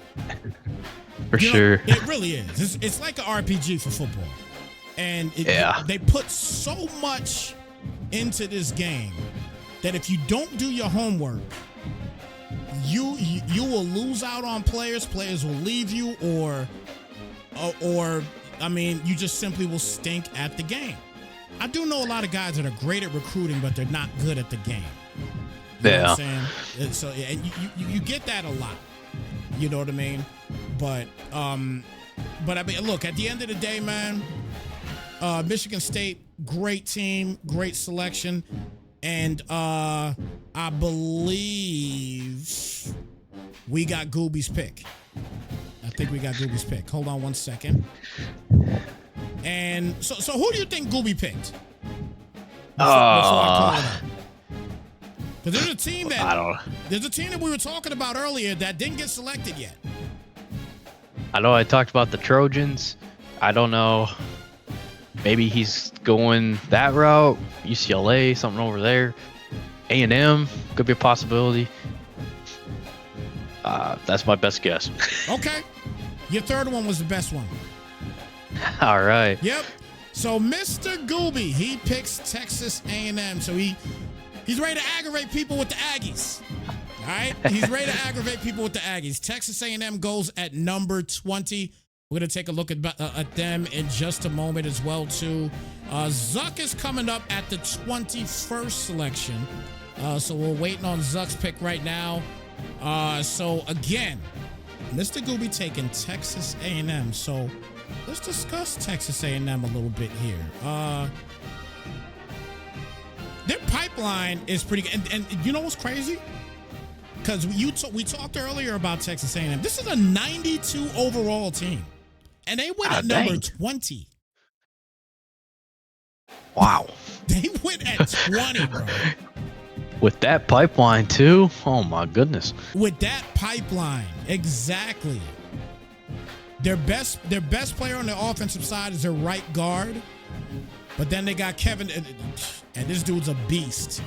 For sure. It really is. It's like an RPG for football. And they put so much into this game that if you don't do your homework, you will lose out on players. Players will leave you, or you just simply will stink at the game. I do know a lot of guys that are great at recruiting, but they're not good at the game. You know what I'm saying? And so you get that a lot. You know what I mean? But I mean, look, at the end of the day, man, Michigan State, great team, great selection, and I believe we got Gooby's pick. I think we got Gooby's pick. Hold on one second. And so who do you think Gooby picked? Before I call it up. Because there's a team that we were talking about earlier that didn't get selected yet. I know I talked about the Trojans. I don't know. Maybe he's going that route. UCLA, something over there. A&M could be a possibility. That's my best guess. Okay. Your third one was the best one. All right. Yep. So Mr. Gooby, he picks Texas A&M. So he's ready to aggravate people with the Aggies. All right? He's ready to aggravate people with the Aggies. Texas A&M goes at number 20. We're going to take a look at them in just a moment as well, too. Zuck is coming up at the 21st selection. So we're waiting on Zuck's pick right now. So, again, Mr. Gooby taking Texas A&M. So let's discuss Texas A&M a little bit here. Their pipeline is pretty good. And you know what's crazy? Because we talked earlier about Texas A&M. This is a 92 overall team. And they went at number 20. Wow. They went at 20, bro. With that pipeline, too? Oh, my goodness. With that pipeline, exactly. Their best player on the offensive side is their right guard. But then they got Kevin, and this dude's a beast.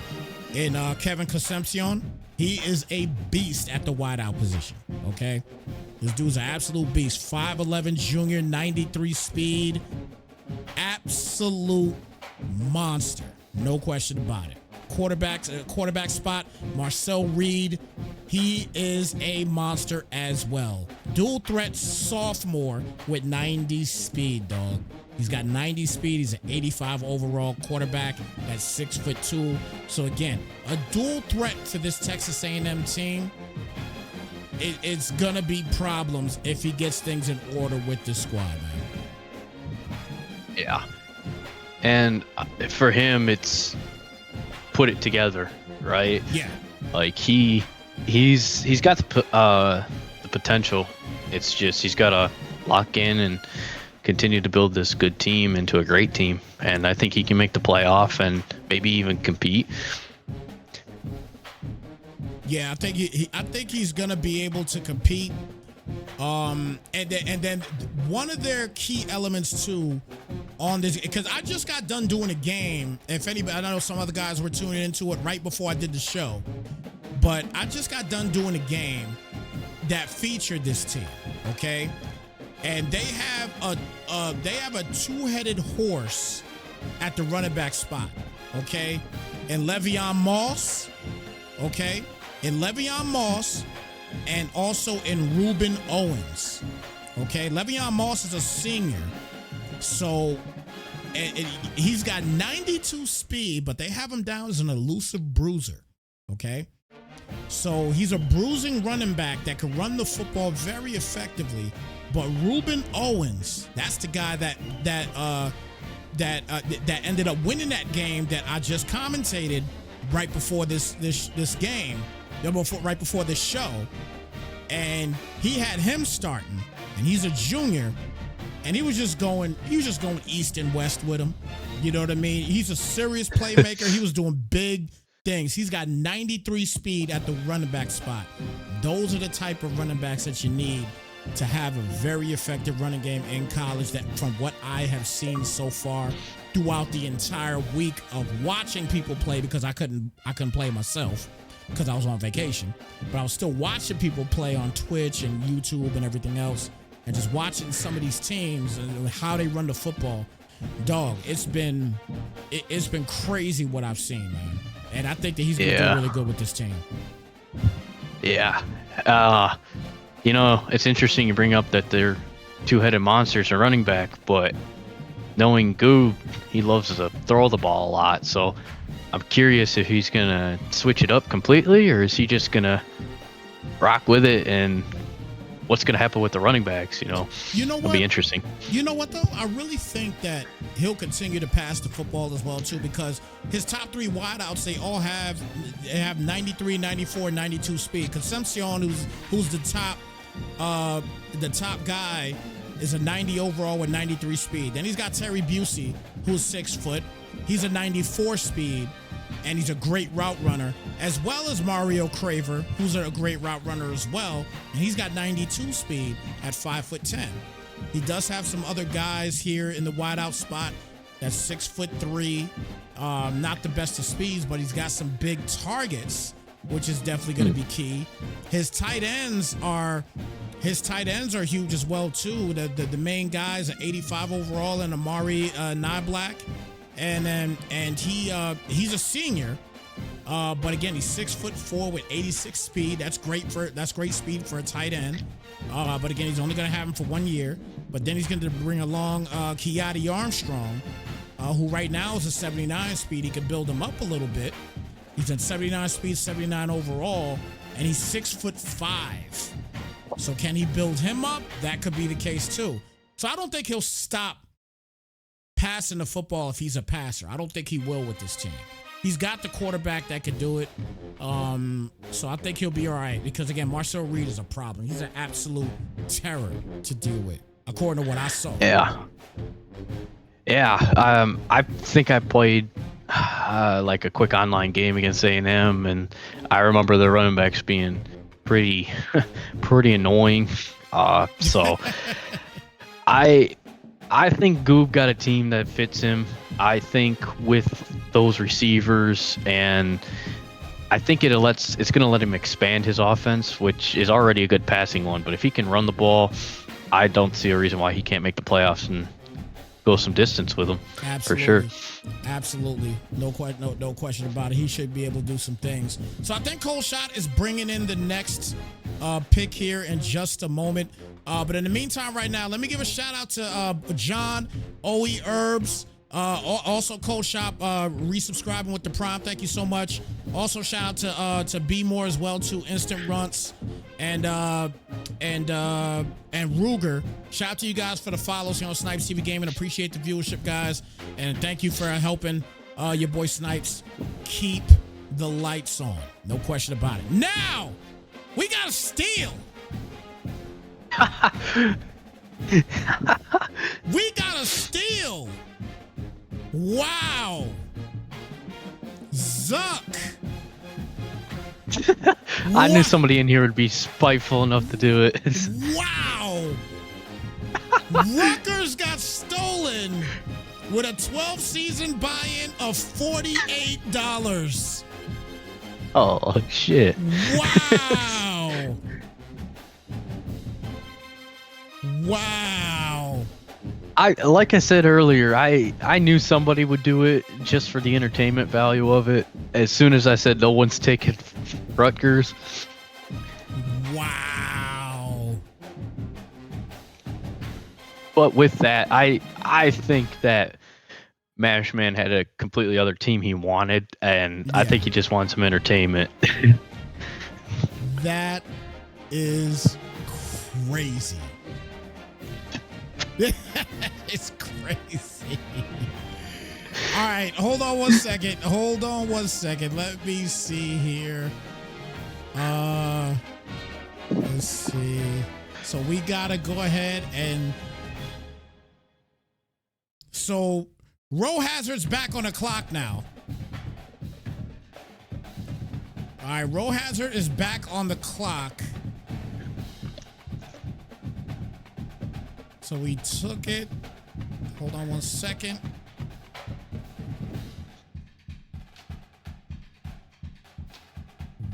In Kevin Concepcion, he is a beast at the wideout position, okay? This dude's an absolute beast. 5'11", junior, 93 speed. Absolute monster. No question about it. quarterback spot. Marcel Reed, he is a monster as well. Dual threat sophomore with 90 speed, dog. He's got 90 speed. He's an 85 overall quarterback at 6'2". So again, a dual threat to this Texas A&M team. It's gonna be problems if he gets things in order with the squad, man. Yeah, and for him, it's put it together, right? Yeah, like he's got the potential. It's just he's got to lock in and continue to build this good team into a great team, and I think he can make the playoff and maybe even compete. Yeah, I think he's gonna be able to compete. And then one of their key elements too on this, because I just got done doing a game. If anybody, I know some other guys were tuning into it right before I did the show, but I just got done doing a game that featured this team. Okay, and they have a two-headed horse at the running back spot. Okay, and Le'Veon Moss. Okay, in Le'Veon Moss. And also in Reuben Owens. Okay, Le'Veon Moss is a senior, so he's got 92 speed, but they have him down as an elusive bruiser. Okay, so he's a bruising running back that can run the football very effectively. But Reuben Owens, that's the guy that ended up winning that game that I just commentated right before this game. Right before this show, and he had him starting, and he's a junior, and he was just going east and west with him. You know what I mean? He's a serious playmaker. He was doing big things. He's got 93 speed at the running back spot. Those are the type of running backs that you need to have a very effective running game in college. That, from what I have seen so far throughout the entire week of watching people play, because I couldn't play myself, because I was on vacation, but I was still watching people play on Twitch and YouTube and everything else, and just watching some of these teams and how they run the football. Dog, it's been crazy what I've seen, man. And I think that he's going to do really good with this team. Yeah. It's interesting you bring up that they're two-headed monsters at running back, but knowing Goob, he loves to throw the ball a lot, so I'm curious if he's going to switch it up completely, or is he just going to rock with it, and what's going to happen with the running backs, You know It'll what? be interesting. You know what, though? I really think that he'll continue to pass the football as well, too, because his top three wideouts, they have 93, 94, 92 speed. Concepcion, who's the top guy, is a 90 overall with 93 speed. Then he's got Terry Busey, who's 6 foot. He's a 94 speed, and he's a great route runner, as well as Mario Craver, who's a great route runner as well, and he's got 92 speed at 5'10". He does have some other guys here in the wideout spot that's 6'3". Not the best of speeds, but he's got some big targets, which is definitely going to be key. His tight ends are huge as well too. The main guys are 85 overall and Amari Niblack. And he's a senior, but again, he's 6'4" with 86 speed. That's great speed for a tight end. But again, he's only going to have him for 1 year. But then he's going to bring along Kiati Armstrong, who right now is a 79 speed. He can build him up a little bit. He's at 79 speed, 79 overall, and he's 6'5". So can he build him up? That could be the case too. So I don't think he'll stop passing the football if he's a passer. I don't think he will with this team. He's got the quarterback that can do it. So I think he'll be all right, because again, Marcel Reed is a problem. He's an absolute terror to deal with, according to what I saw. I think I played like a quick online game against A&M, and I remember the running backs being pretty annoying. So I think Goob got a team that fits him. I think with those receivers, and I think it's going to let him expand his offense, which is already a good passing one. But if he can run the ball, I don't see a reason why he can't make the playoffs and go some distance with him. Absolutely. For sure. Absolutely. No question about it. He should be able to do some things. So I think Cole Shot is bringing in the next pick here in just a moment. But in the meantime, right now, let me give a shout out to John, OE Herbs, also Cole Shop resubscribing with the Prime. Thank you so much. Also shout out to B More as well, to Instant Runts and Ruger. Shout out to you guys for the follows here on Snipes TV Gaming. Appreciate the viewership, guys, and thank you for helping your boy Snipes keep the lights on. No question about it. Now we got to steal. We got to steal. Wow. Zuck. I knew somebody in here would be spiteful enough to do it. Wow. Rutgers got stolen with a 12-season buy-in of $48. Oh, shit. Wow. Wow. Like I said earlier, I knew somebody would do it just for the entertainment value of it. As soon as I said no one's taking Rutgers. Wow. But with that, I think that Mashman had a completely other team he wanted, and I think he just wanted some entertainment. That is crazy. It's crazy. All right, hold on one second. Let me see here. Let's see. So we gotta go ahead and so Row Hazard's back on the clock now. All right, Row Hazard is back on the clock. So we took it. Hold on one second.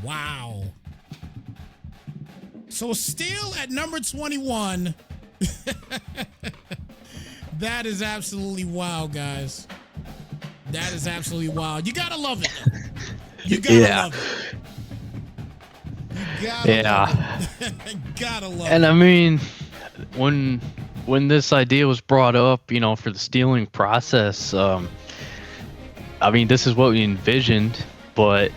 Wow. So still at number 21. That is absolutely wild, guys. That is absolutely wild. You gotta love it. You gotta love it. You gotta love it. Gotta love it. And I mean, when this idea was brought up, you know, for the stealing process, I mean, this is what we envisioned, but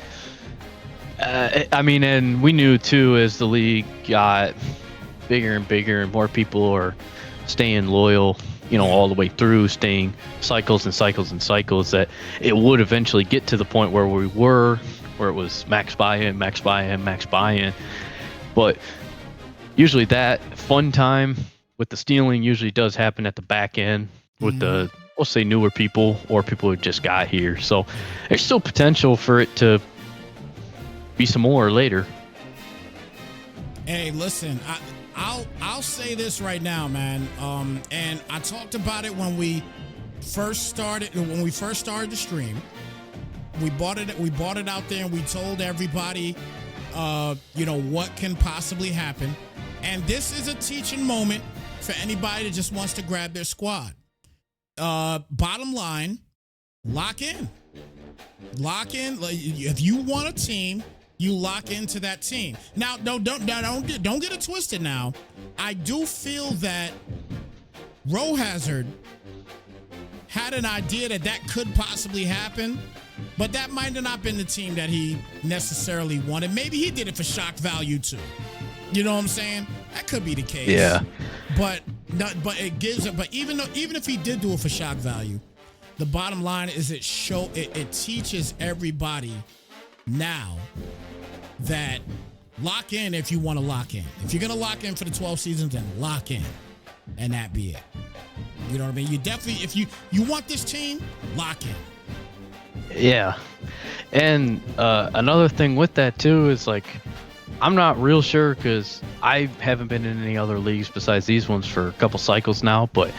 I mean, and we knew too, as the league got bigger and bigger and more people are staying loyal, you know, all the way through, staying cycles and cycles and cycles, that it would eventually get to the point where we were, where it was max buy-in, max buy-in, max buy-in. But usually that fun time with the stealing usually does happen at the back end with the, we'll say, newer people or people who just got here. So there's still potential for it to be some more later. Hey, listen, I'll say this right now, man. And I talked about it when we first started the stream. We bought it out there and we told everybody, you know, what can possibly happen. And this is a teaching moment for anybody that just wants to grab their squad. Bottom line, lock in. If you want a team, you lock into that team. Now, don't get it twisted. Now, I do feel that Row Hazard had an idea that could possibly happen, but that might have not been the team that he necessarily wanted. Maybe he did it for shock value too. You know what I'm saying? That could be the case. Yeah. But it gives it. But even if he did do it for shock value, the bottom line is it teaches everybody now that lock in if you want to lock in. If you're gonna lock in for the 12 seasons, then lock in, and that be it. You know what I mean? You definitely, if you want this team, lock in. Yeah. And another thing with that too is, like, I'm not real sure because I haven't been in any other leagues besides these ones for a couple cycles now, but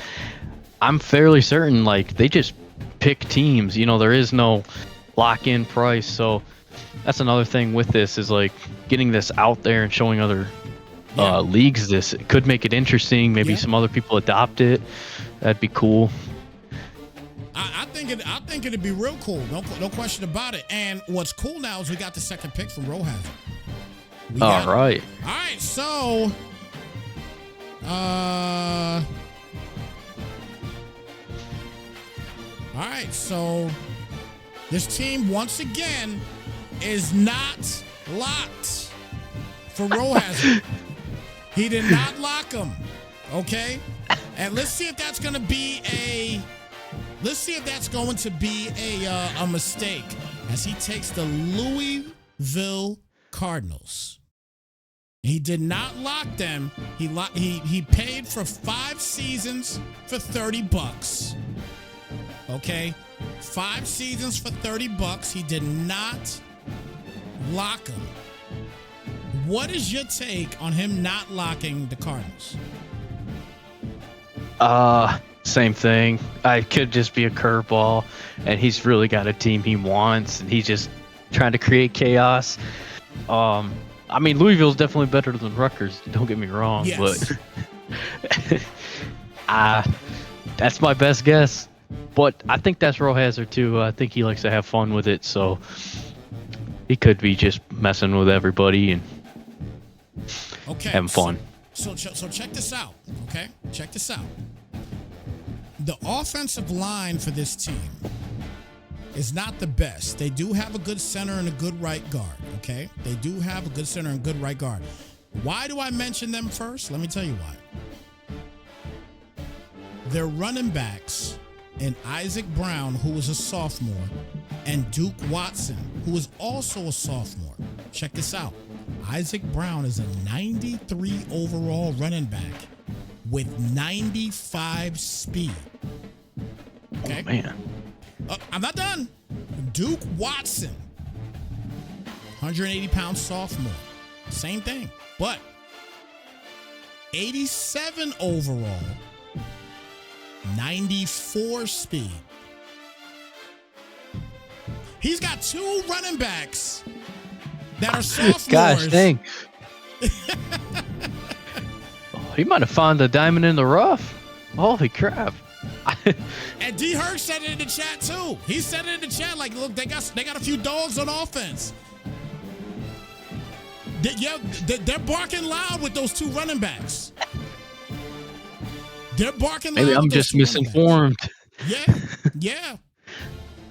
I'm fairly certain, like, they just pick teams. You know, there is no lock-in price. So that's another thing with this, is like getting this out there and showing other leagues this. It could make it interesting. Maybe some other people adopt it. That'd be cool. think it'd be real cool. No question about it. And what's cool now is we got the second pick from Row Hazard. All right. So, so this team once again is not locked for Row Hazard. He did not lock him. Okay, and let's see if that's going to be a mistake as he takes the Louisville Cardinals. He did not lock them. He paid for 5 seasons for $30. Okay, 5 seasons for $30. He did not lock him. What is your take on him not locking the Cardinals? Same thing. I could just be a curveball, and he's really got a team he wants, and he's just trying to create chaos. I mean, Louisville's definitely better than Rutgers. Don't get me wrong, yes. But that's my best guess. But I think that's Row Hazard too. I think he likes to have fun with it, so he could be just messing with everybody and having fun. So check this out, okay? Check this out. The offensive line for this team is not the best. They do have a good center and a good right guard, okay? They do have a good center and good right guard. Why do I mention them first? Let me tell you why. Their running backs in Isaac Brown, who was a sophomore, and Duke Watson, who is also a sophomore. Check this out. Isaac Brown is a 93 overall running back with 95 speed. Okay? Oh, man. I'm not done. Duke Watson, 180-pound sophomore. Same thing. But 87 overall, 94 speed. He's got 2 running backs that are sophomores. Gosh dang. He might have found the diamond in the rough. Holy crap. And D. Herc said it in the chat too. He said it in the chat like, look, they got a few dogs on offense. They're barking loud with those 2 running backs. They're barking loud. Maybe I'm just misinformed. Yeah.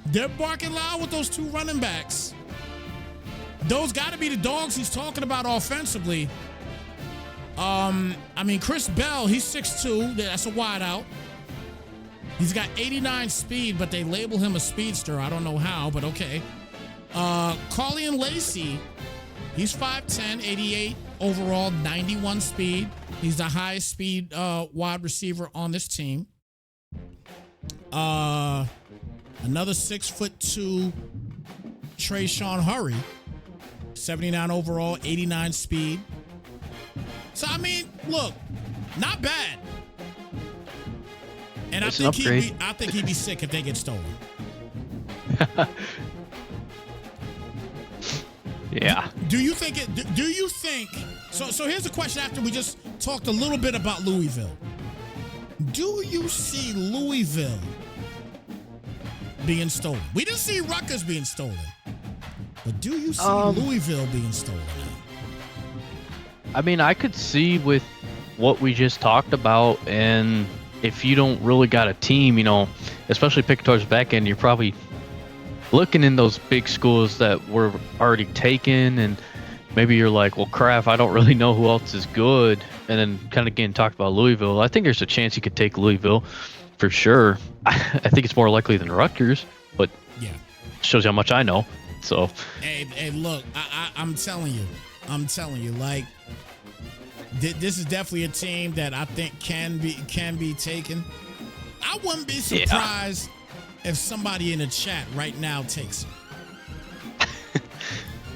They're barking loud with those 2 running backs. Those got to be the dogs he's talking about offensively. I mean, Chris Bell, he's 6'2". That's a wideout. He's got 89 speed, but they label him a speedster. I don't know how, but okay. Carlian Lacey, he's 5'10", 88 overall, 91 speed. He's the highest speed wide receiver on this team. Another 6'2", Trayshawn Hurry, 79 overall, 89 speed. So, I mean, look, not bad. And I think he'd be sick if they get stolen. Yeah. Do you think? So here's a question after we just talked a little bit about Louisville. Do you see Louisville being stolen? We didn't see Rutgers being stolen. But do you see Louisville being stolen? I mean, I could see with what we just talked about, and if you don't really got a team, especially picking towards the back end, you're probably looking in those big schools that were already taken, and maybe you're like, well, crap, I don't really know who else is good. And then kind of getting talked about Louisville. I think there's a chance you could take Louisville for sure. I think it's more likely than Rutgers, but yeah, shows you how much I know. So, hey, look, I'm telling you, like, this is definitely a team that I think can be taken. I wouldn't be surprised if somebody in the chat right now takes him.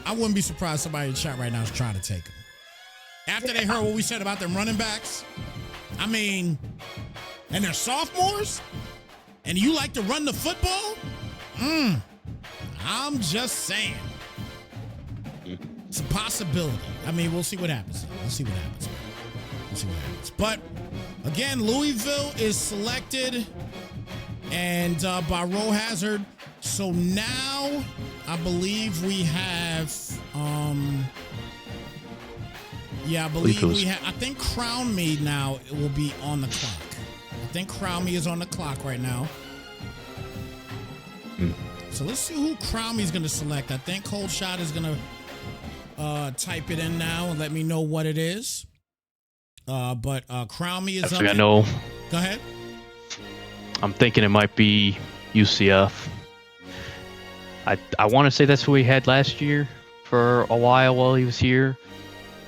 I wouldn't be surprised if somebody in the chat right now is trying to take him. After they heard what we said about them running backs, I mean, and they're sophomores, and you like to run the football? I'm just saying. It's a possibility. I mean, we'll see what happens. But, again, Louisville is selected and by Row Hazard. So now I believe we have, I think Crown Me now will be on the clock. I think Crown Me is on the clock right now. So let's see who Crown Me is going to select. I think Cold Shot is going to type it in now and let me know what it is. But Crown Me is up. I know. Go ahead. I'm thinking it might be UCF. I want to say that's who he had last year for a while he was here.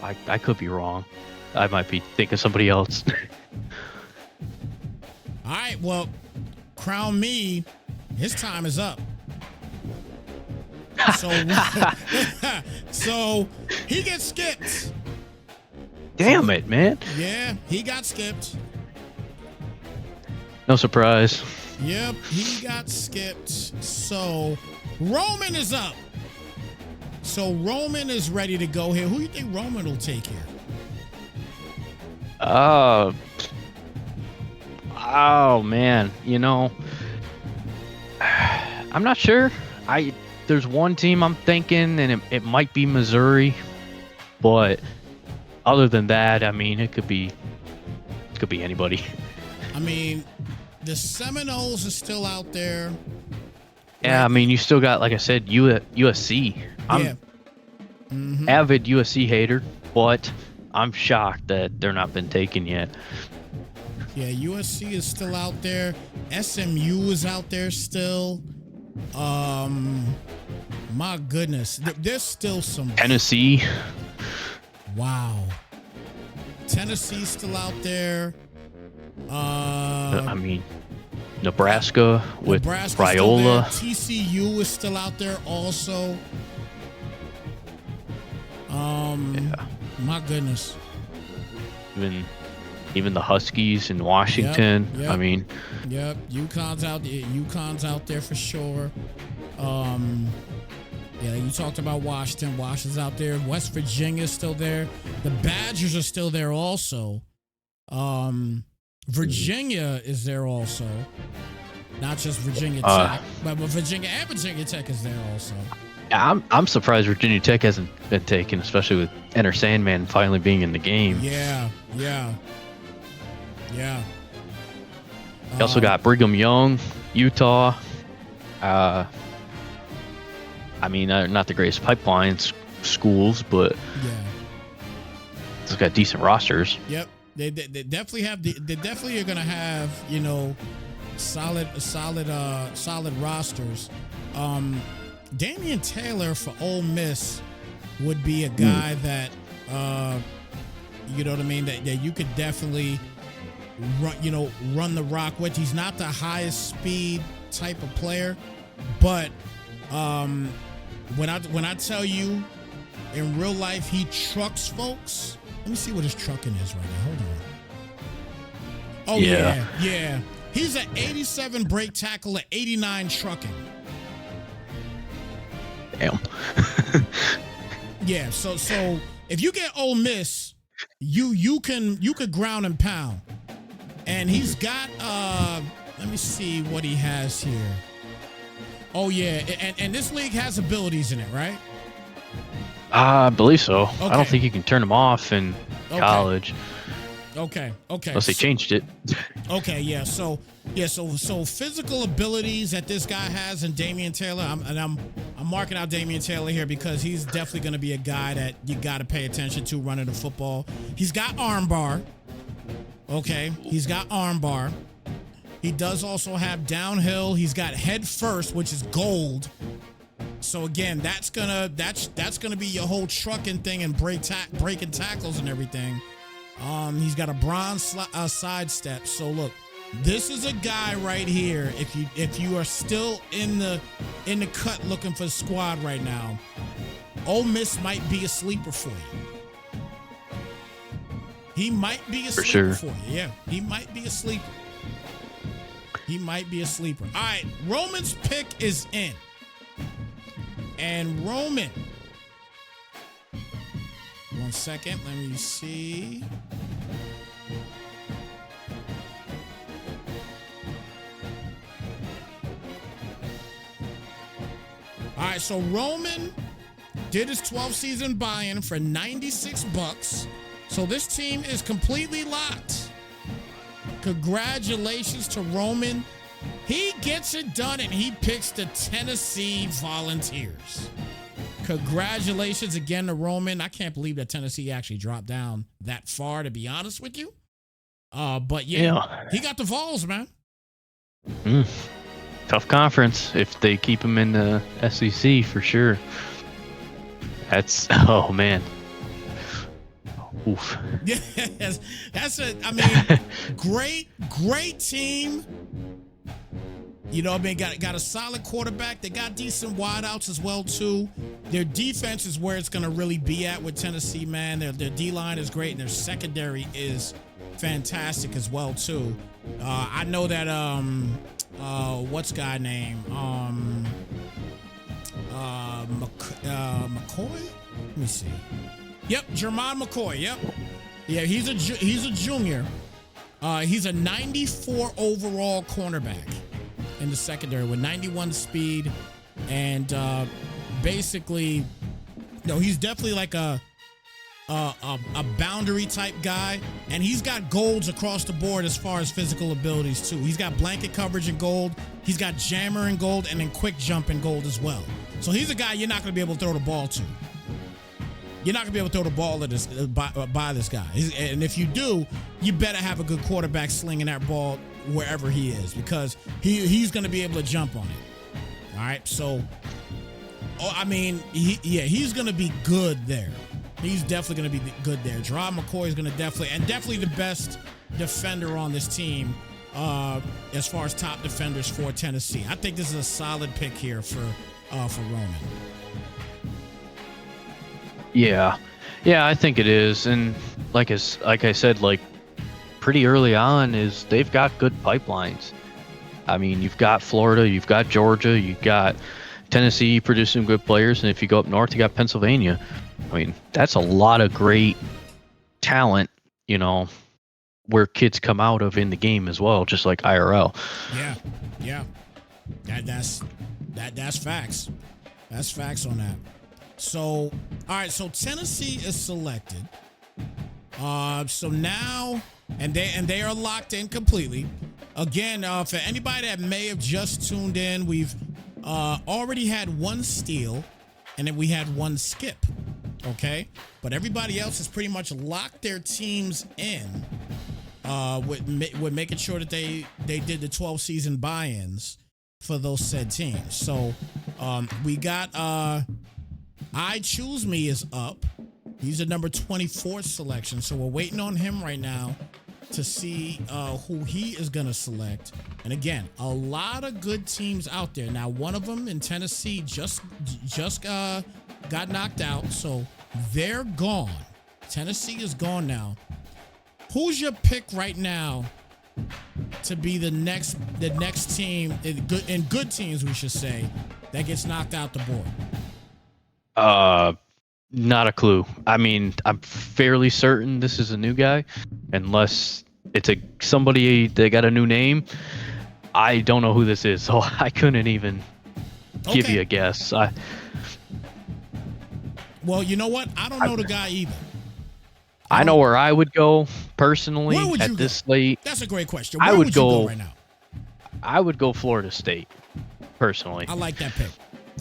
I could be wrong. I might be thinking somebody else. All right, well, Crown Me, his time is up. So, so he gets skipped. Damn it, man. Yeah, he got skipped. No surprise. Yep, he got skipped. So Roman is up. So Roman is ready to go here. Who do you think Roman will take here? Oh man, I'm not sure. There's one team I'm thinking, and it might be Missouri, but other than that, I mean, it could be anybody. I mean, the Seminoles are still out there. Yeah, I mean, you still got, like I said, USC. I'm avid USC hater, but I'm shocked that they're not been taken yet. Yeah, USC is still out there. SMU is out there still. My goodness, there's still some. Tennessee. Wow. Tennessee's still out there. I mean, Nebraska with Raiola. TCU is still out there also. My goodness. Even the Huskies in Washington. Yep. I mean. Yep. UConn's out there for sure. Yeah, you talked about Washington. Washington's out there. West Virginia's still there. The Badgers are still there also. Virginia is there also. Not just Virginia Tech, but Virginia Tech is there also. I'm surprised Virginia Tech hasn't been taken, especially with Enter Sandman finally being in the game. Yeah. You also got Brigham Young, Utah. I mean, not the greatest pipeline schools, but it's got decent rosters. Yep, they definitely have. They definitely are going to have solid rosters. Damian Taylor for Ole Miss would be a guy that you know what I mean, that you could definitely run the rock with. He's not the highest speed type of player, but when I tell you in real life he trucks folks. Let me see what his trucking is right now. Hold on. Oh yeah. He's an 87 break tackle, at 89 trucking. Damn. Yeah, so if you get Ole Miss, you could ground and pound. And he's got let me see what he has here. Oh yeah, and this league has abilities in it, right? I believe so. Okay. I don't think you can turn them off in college. Okay. Unless they changed it. Okay, yeah. So physical abilities that this guy has in Damian Taylor. I'm marking out Damian Taylor here because he's definitely going to be a guy that you got to pay attention to running the football. He's got arm bar. Okay, he's got arm bar. He does also have downhill. He's got head first, which is gold. So again, that's gonna be your whole trucking thing and breaking tackles and everything. He's got a bronze side step. So look, this is a guy right here. If you are still in the cut looking for a squad right now, Ole Miss might be a sleeper for you. He might be a sleeper for you. Yeah, he might be a sleeper. All right, Roman's pick is in. And Roman. One second, let me see. All right, so Roman did his 12-season buy-in for $96. So this team is completely locked. Congratulations to Roman. He gets it done, and he picks the Tennessee Volunteers. Congratulations again to Roman. I can't believe that Tennessee actually dropped down that far, to be honest with you. But yeah, he got the Vols, man. Tough conference if they keep him in the SEC for sure. That's, oh man. Oof. Yes, great team. You know, got a solid quarterback. They got decent wideouts as well too. Their defense is where it's going to really be at with Tennessee, man. Their D-line is great, and their secondary is fantastic as well too. I know that what's guy name? McCoy? Let me see. Yep, Jermon McCoy. Yep. Yeah, he's a junior. He's a 94 overall cornerback in the secondary with 91 speed, and basically, he's definitely like a boundary type guy, and he's got golds across the board as far as physical abilities too. He's got blanket coverage in gold, he's got jammer in gold, and then quick jump in gold as well. So he's a guy you're not going to be able to throw the ball to. You're not going to be able to throw the ball at this, by this guy. And if you do, you better have a good quarterback slinging that ball wherever he is, because he's going to be able to jump on it. All right, so, he's going to be good there. He's definitely going to be good there. Jerron McCoy is going to definitely the best defender on this team as far as top defenders for Tennessee. I think this is a solid pick here for Roman. Yeah, I think it is, and like I said, like pretty early on, they've got good pipelines. I mean, you've got Florida, you've got Georgia, you've got Tennessee producing good players, and if you go up north, you got Pennsylvania. I mean, that's a lot of great talent, where kids come out of in the game as well, just like IRL. Yeah. That's facts. That's facts on that. So, all right, so Tennessee is selected. So now, and they are locked in completely. Again, for anybody that may have just tuned in, we've already had one steal, and then we had one skip. Okay, but everybody else has pretty much locked their teams in with making sure that they did the 12-season buy-ins for those said teams. So we got I Choose Me is up. He's a number 24 selection, so we're waiting on him right now to see who he is going to select. And again, a lot of good teams out there. Now, one of them in Tennessee just got knocked out, so they're gone. Tennessee is gone now. Who's your pick right now to be the next team in good teams, we should say, that gets knocked out the board? Not a clue. I mean, I'm fairly certain this is a new guy, unless it's somebody that got a new name. I don't know who this is, so I couldn't even give you a guess. Well, you know what? I don't know the guy either. I know where I would go personally at this slate. That's a great question. Where would you go right now? I would go Florida State, personally. I like that pick.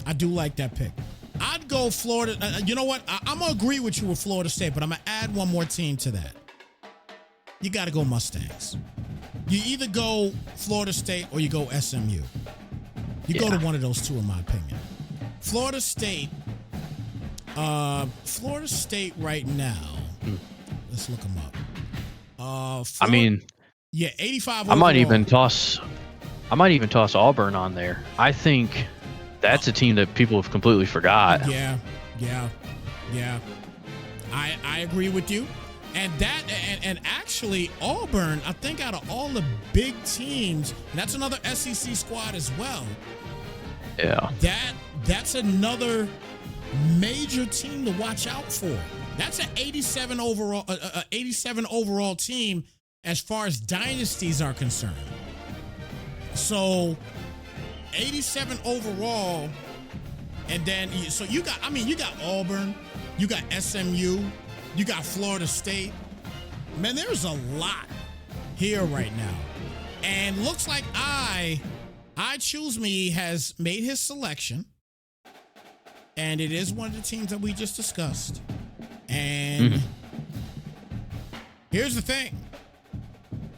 I do like that pick. I'd go Florida. You know what? I'm going to agree with you with Florida State, but I'm going to add one more team to that. You got to go Mustangs. You either go Florida State or you go SMU. You go to one of those two, in my opinion. Florida State right now. Let's look them up. I mean, 85 overall. I might even toss Auburn on there. I think that's a team that people have completely forgot. Yeah. I agree with you. And actually Auburn, I think out of all the big teams, and that's another SEC squad as well. Yeah. That's another major team to watch out for. That's an 87 overall team as far as dynasties are concerned. So 87 overall, And then, so you got Auburn, you got SMU, you got Florida State. Man, there's a lot here right now. And looks like I Choose Me has made his selection. And it is one of the teams that we just discussed. And here's the thing.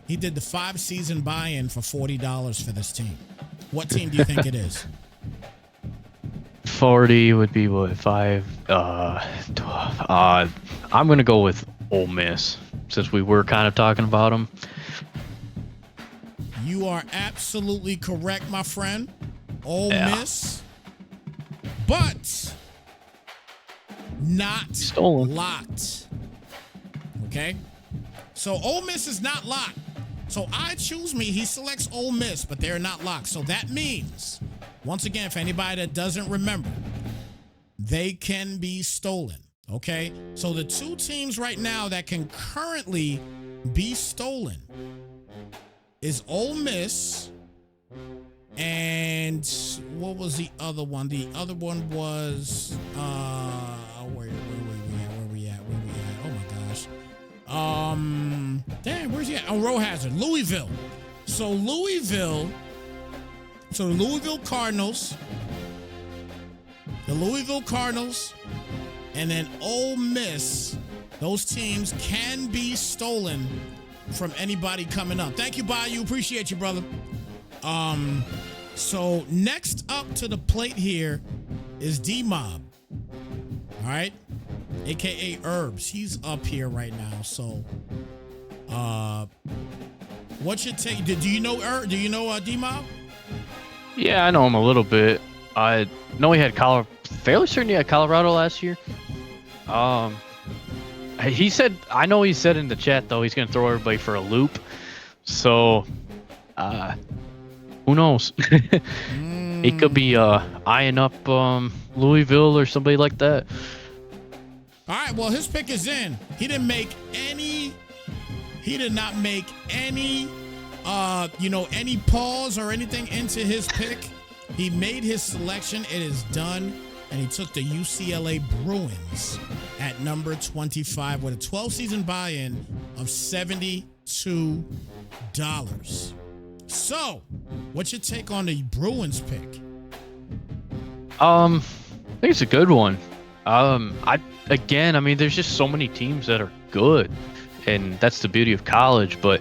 He did the 5-season buy-in for $40 for this team. What team do you think it is? 40 would be what, 5? I'm gonna go with Ole Miss since we were kind of talking about them. You are absolutely correct, my friend. Ole Miss, but not stolen. Locked. Okay, so Ole Miss is not locked. So I Choose Me, he selects Ole Miss, but they're not locked. So that means, once again, for anybody that doesn't remember, they can be stolen. Okay, so the two teams right now that can currently be stolen is Ole Miss and what was the other one? The other one was where we at? Oh my gosh. Damn, where's he at? Oh, Row Hazard, Louisville. So the Louisville Cardinals, and then Ole Miss. Those teams can be stolen from anybody coming up. Thank you, Bayou. Appreciate you, brother. So next up to the plate here is D-Mob. All right, aka Herbs. He's up here right now. So, what's your take? Do you know D-Mob? Yeah, I know him a little bit. I know he had fairly certain he had Colorado last year. He said in the chat though he's gonna throw everybody for a loop. So, who knows? He could be eyeing up Louisville or somebody like that. All right, well, his pick is in. He did not make any any pause or anything into his pick. He made his selection. It is done. And he took the UCLA Bruins at number 25 with a 12-season buy-in of $72. So, what's your take on the Bruins pick? I think it's a good one. There's just so many teams that are good, and that's the beauty of college. But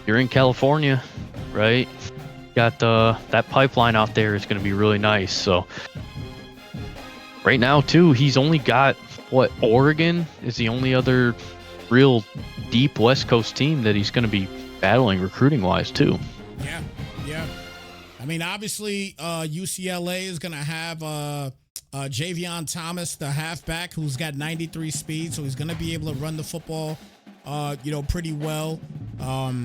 you're in California, right? Got that pipeline out there is going to be really nice. So right now, too, he's only got Oregon is the only other real deep West Coast team that he's going to be battling recruiting wise, too. Yeah. I mean, obviously, UCLA is going to have Javion Thomas, the halfback, who's got 93 speed, so he's going to be able to run the football, pretty well.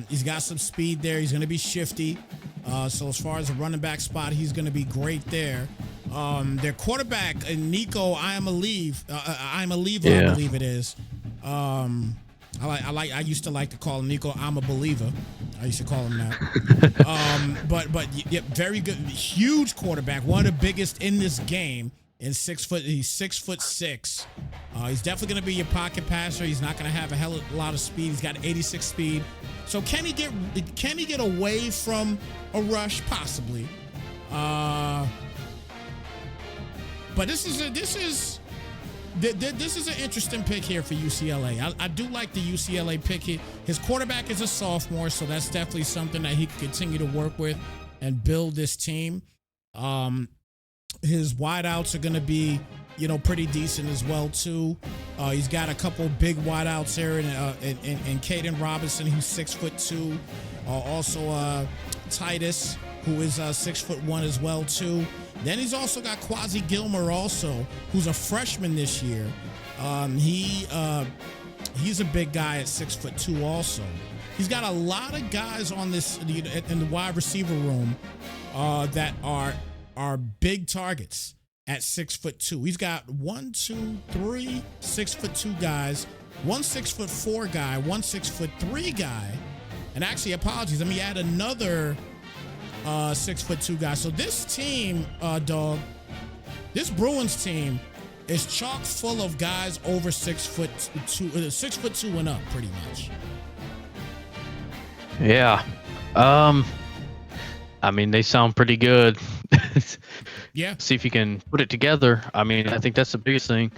He's got some speed there. He's going to be shifty. So as far as a running back spot, he's going to be great there. Their quarterback, Nico Iamaleava, I believe it is. I used to like to call him Nico I'm a Believer. I used to call him that. But very good, huge quarterback, one of the biggest in this game. And 6 foot, he's 6'6". He's definitely going to be your pocket passer. He's not going to have a lot of speed. He's got 86 speed. So can he get away from a rush? Possibly. But this is an interesting pick here for UCLA. I do like the UCLA pick here. His quarterback is a sophomore, so that's definitely something that he can continue to work with and build this team. His wideouts are going to be, pretty decent as well too. He's got a couple big wideouts there, and Caden Robinson, who's 6'2". Also Titus, who is 6'1" as well too. Then he's also got Quasi Gilmer, also, who's a freshman this year. He's a big guy at 6'2" also. He's got a lot of guys on this in the wide receiver room that are big targets at 6'2". He's got 1, 2, 3 6'2" guys, one 6'4" guy, one 6'3" guy, and actually, apologies, let me add another 6'2" guy. So this team, dog, This Bruins team is chock full of guys over 6'2", 6'2" and up, pretty much. Yeah. I mean, they sound pretty good. Yeah. See if you can put it together. I mean, I think that's the biggest thing.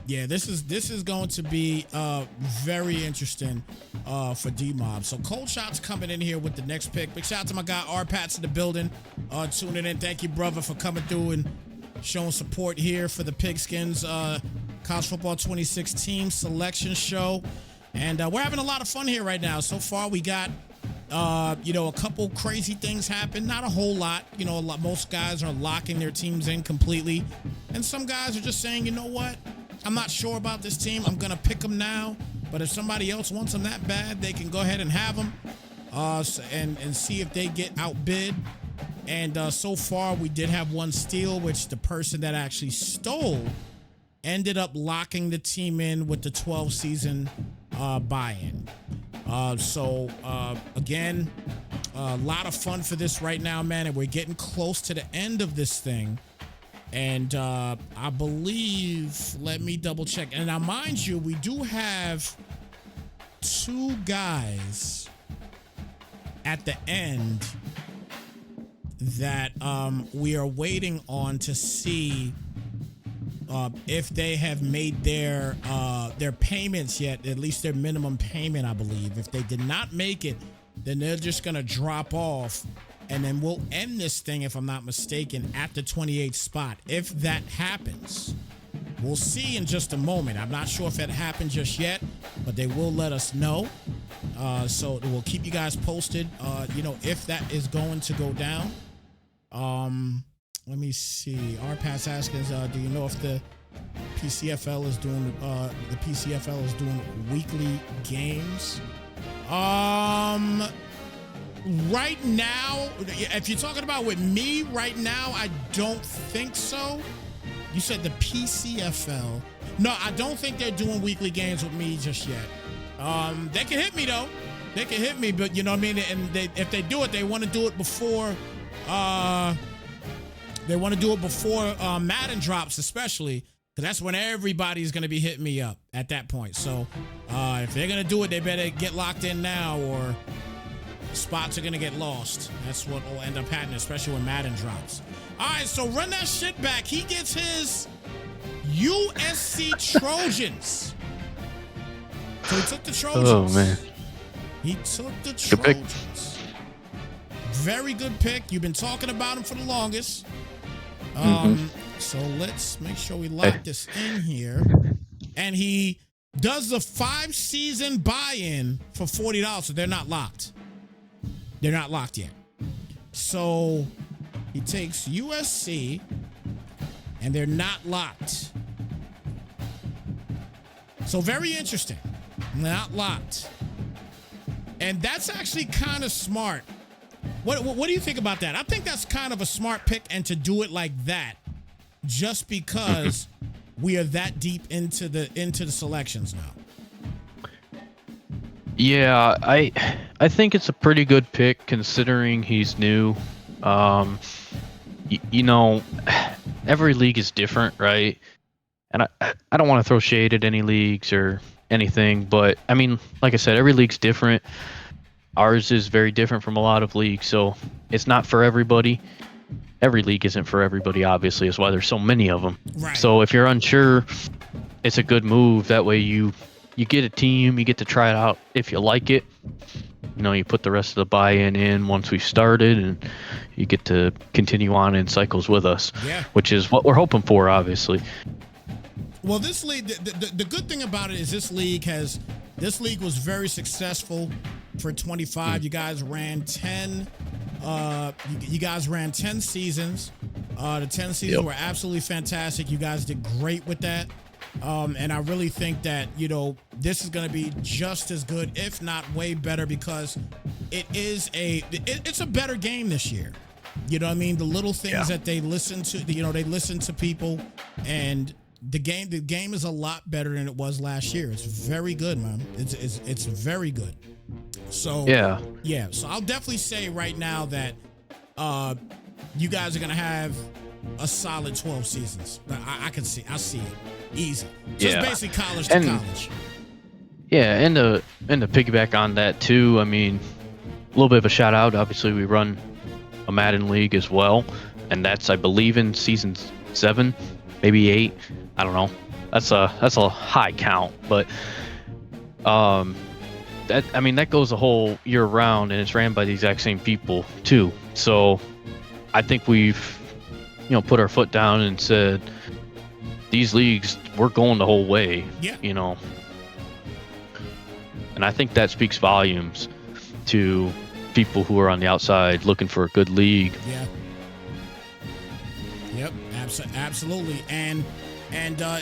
Yeah, this is going to be very interesting for D-Mob. So Cold Shot's coming in here with the next pick. Big shout out to my guy R-Pat's in the building, tuning in. Thank you, brother, for coming through and showing support here for the Pigskin's College Football 2016 selection show. And we're having a lot of fun here right now. So far, we got a couple crazy things happen. Not a whole lot. Most guys are locking their teams in completely, and some guys are just saying, you know what? I'm not sure about this team. I'm going to pick them now. But if somebody else wants them that bad, they can go ahead and have them and see if they get outbid. And so far, we did have one steal, which the person that actually stole ended up locking the team in with the 12-season buy-in. Again, a lot of fun for this right now, man. And we're getting close to the end of this thing. And I believe, let me double check. And now, mind you, we do have two guys at the end that we are waiting on to see if they have made their payments yet, at least their minimum payment, I believe. If they did not make it, then they're just going to drop off. And then we'll end this thing, if I'm not mistaken, at the 28th spot. If that happens, we'll see in just a moment. I'm not sure if it happened just yet, but they will let us know. So we'll keep you guys posted, if that is going to go down. Let me see. R-Pass asking, do you know if the PCFL is doing weekly games? Right now, if you're talking about with me right now, I don't think so. You said the PCFL. No, I don't think they're doing weekly games with me just yet. They can hit me though. They can hit me, but you know what I mean? And if they do it, they want to do it before Madden drops, especially, because that's when everybody's going to be hitting me up at that point. So if they're going to do it, they better get locked in now, or spots are going to get lost. That's what will end up happening, especially when Madden drops. All right, so run that shit back. He gets his USC Trojans. So he took the Trojans. Oh, man. He took the Trojans. Very good pick. You've been talking about him for the longest. So let's make sure we lock this in here. And he does the 5-season buy-in for $40. So they're not locked. They're not locked yet. So he takes USC, and they're not locked. So very interesting. Not locked. And that's actually kind of smart. What do you think about that? I think that's kind of a smart pick, and to do it like that, just because we are that deep into the selections now. Yeah, I think it's a pretty good pick considering he's new. Every league is different, right? And I don't want to throw shade at any leagues or anything, but I mean, like I said, every league's different. Ours is very different from a lot of leagues, so it's not for everybody. Every league isn't for everybody, obviously. That's why there's so many of them. Right. So if you're unsure, it's a good move. That way you get a team, you get to try it out. If you like it, you put the rest of the buy-in in once we've started, and you get to continue on in cycles with us, which is what we're hoping for, obviously. Well, this league, the good thing about it is this league was very successful for 25. You guys ran 10. You guys ran 10 seasons. The 10 seasons were absolutely fantastic. You guys did great with that. And I really think that, this is going to be just as good, if not way better, because it's a better game this year. You know what I mean? The little things that they listen to, they listen to people, and the game is a lot better than it was last year. It's very good, man. It's very good. So so I'll definitely say right now that you guys are gonna have a solid 12 seasons. I see it easy. So Yeah. it's basically college to college. Yeah, and to piggyback on that too, I mean, a little bit of a shout out. Obviously, we run a Madden league as well, and that's, I believe, in season 7, maybe 8. I don't know. That's a high count, but that goes the whole year round, and it's ran by the exact same people too. So I think we've put our foot down and said these leagues, we're going the whole way. Yeah. And I think that speaks volumes to people who are on the outside looking for a good league. Yeah. Yep. Absolutely. And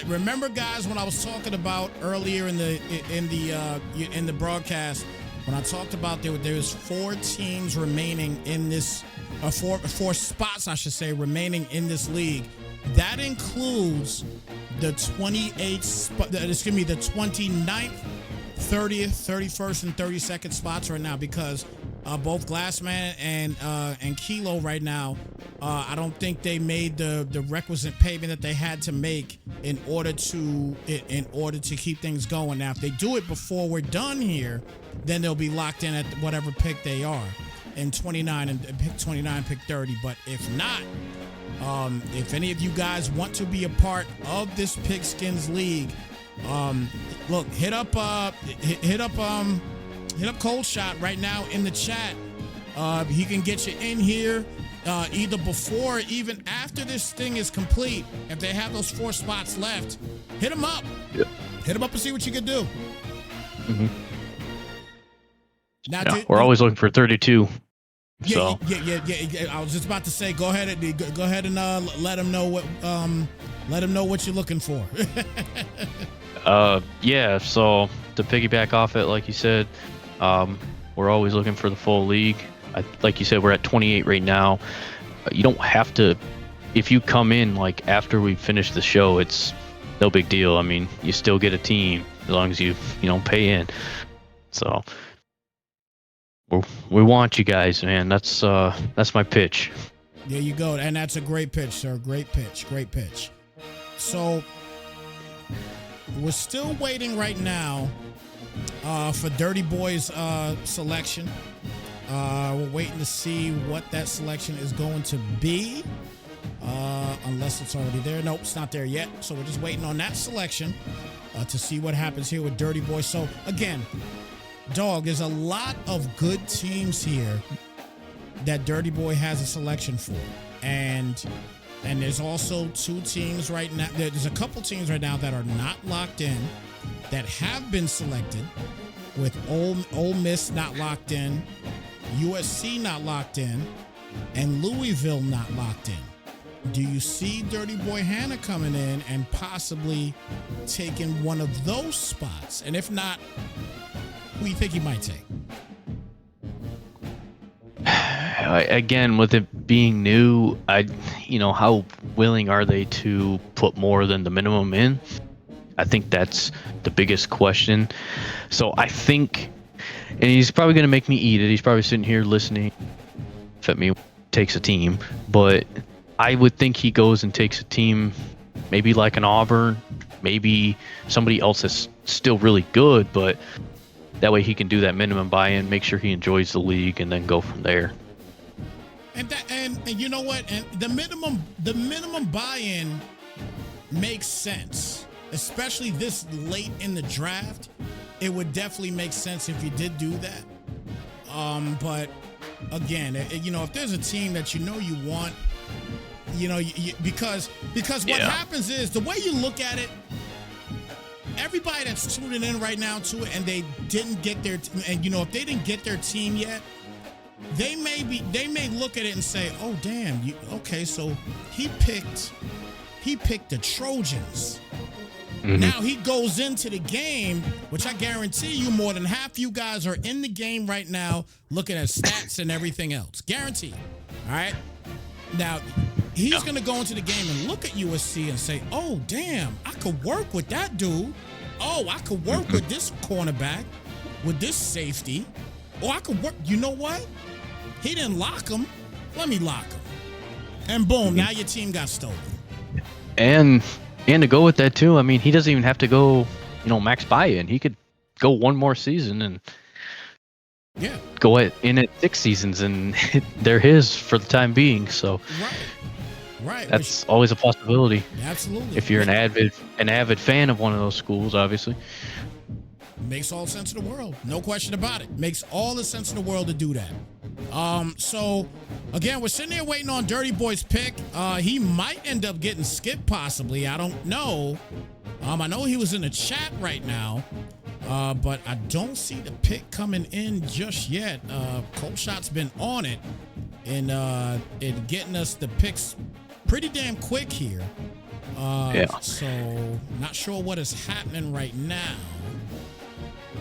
remember, guys, when I was talking about earlier in the broadcast, when I talked about there's 4 teams remaining in this, 4 spots, I should say, remaining in this league. That includes the 29th, 30th, 31st, and 32nd spots right now, because both Glassman and Kilo right now, I don't think they made the requisite payment that they had to make in order to keep things going. Now, if they do it before we're done here, then they'll be locked in at whatever pick they are in 29 and pick 29, pick 30. But if not, if any of you guys want to be a part of this Pigskin's League, look, hit up Cold Shot right now in the chat. He can get you in here either before or even after this thing is complete. If they have those 4 spots left, hit him up. Yep. Hit him up and see what you can do. Mm-hmm. Now, we're always looking for 32. Yeah. I was just about to say, go ahead and let him know what you're looking for. Yeah. So to piggyback off it, like you said, we're always looking for the full league. Like you said, we're at 28 right now. You don't have to. If you come in like after we finish the show, it's no big deal. I mean, you still get a team as long as you pay in. So we want you guys, man. That's my pitch. There you go, and that's a great pitch, sir. Great pitch. So we're still waiting right now for Dirty Boy's selection. We're waiting to see what that selection is going to be, unless it's already there. Nope, it's not there yet. So we're just waiting on that selection to see what happens here with Dirty Boy. So again, Dog, there's a lot of good teams here that Dirty Boy has a selection for, and there's also 2 teams right now. There's a couple teams right now that are not locked in, that have been selected, with Ole Miss not locked in, USC not locked in, and Louisville not locked in. Do you see Dirty Boy Hannah coming in and possibly taking one of those spots? And if not, who do you think he might take? Again, with it being new, how willing are they to put more than the minimum in? I think that's the biggest question. So I think, and he's probably going to make me eat it. He's probably sitting here listening if me takes a team, but I would think he goes and takes a team, maybe like an Auburn, maybe somebody else that's still really good, but that way he can do that minimum buy-in, make sure he enjoys the league, and then go from there. And you know what? And the minimum buy-in makes sense, especially this late in the draft. It would definitely make sense if you did do that. But again, if there's a team that you want, because what happens is, the way you look at it, everybody that's tuning in right now to it, and they didn't get their, if they didn't get their team yet, they may look at it and say, oh damn, okay, so he picked the Trojans. Mm-hmm. Now he goes into the game, which I guarantee you more than half you guys are in the game right now looking at stats and everything else. Guaranteed. All right. Now he's going to go into the game and look at USC and say, oh, damn, I could work with that dude. Oh, I could work with this cornerback, with this safety. Or I could work. You know what? He didn't lock him. Let me lock him. And boom, now your team got stolen. And to go with that too, I mean, he doesn't even have to go, max buy-in. He could go one more season and go in at 6 seasons, and they're his for the time being. So right, that's always a possibility. Absolutely. If you're an avid fan of one of those schools, obviously. Makes all sense in the world. No question about it. Makes all the sense in the world to do that. So again, we're sitting there waiting on Dirty Boy's pick. He might end up getting skipped, possibly. I don't know. I know he was in the chat right now, but I don't see the pick coming in just yet. Cold Shot's been on it and getting us the picks pretty damn quick here. So not sure what is happening right now.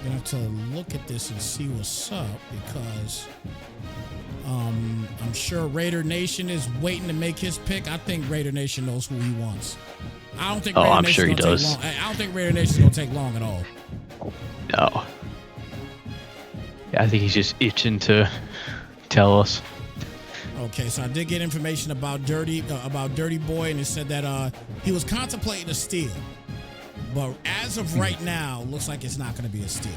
Gonna have to look at this and see what's up, because I'm sure Raider Nation is waiting to make his pick. I think Raider Nation knows who he wants. I don't think Raider Nation's gonna take long. I don't think Raider Nation's gonna take long at all. No. Yeah, I think he's just itching to tell us. Okay, so I did get information about Dirty Boy, and it said that he was contemplating a steal. But as of right now, looks like it's not going to be a steal.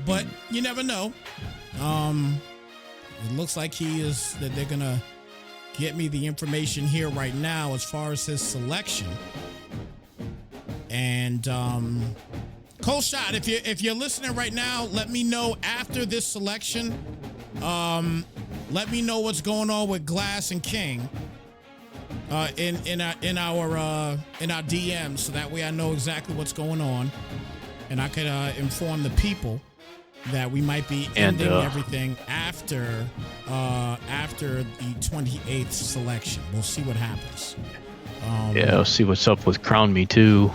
But you never know. It looks like that they're going to get me the information here right now as far as his selection. And Cold Shot, if you're listening right now, let me know after this selection. Let me know what's going on with Glass and King. In our DMs, so that way I know exactly what's going on, and I could inform the people that we might be ending everything after the 28th selection. We'll see what happens. We'll see what's up with Crown Me too,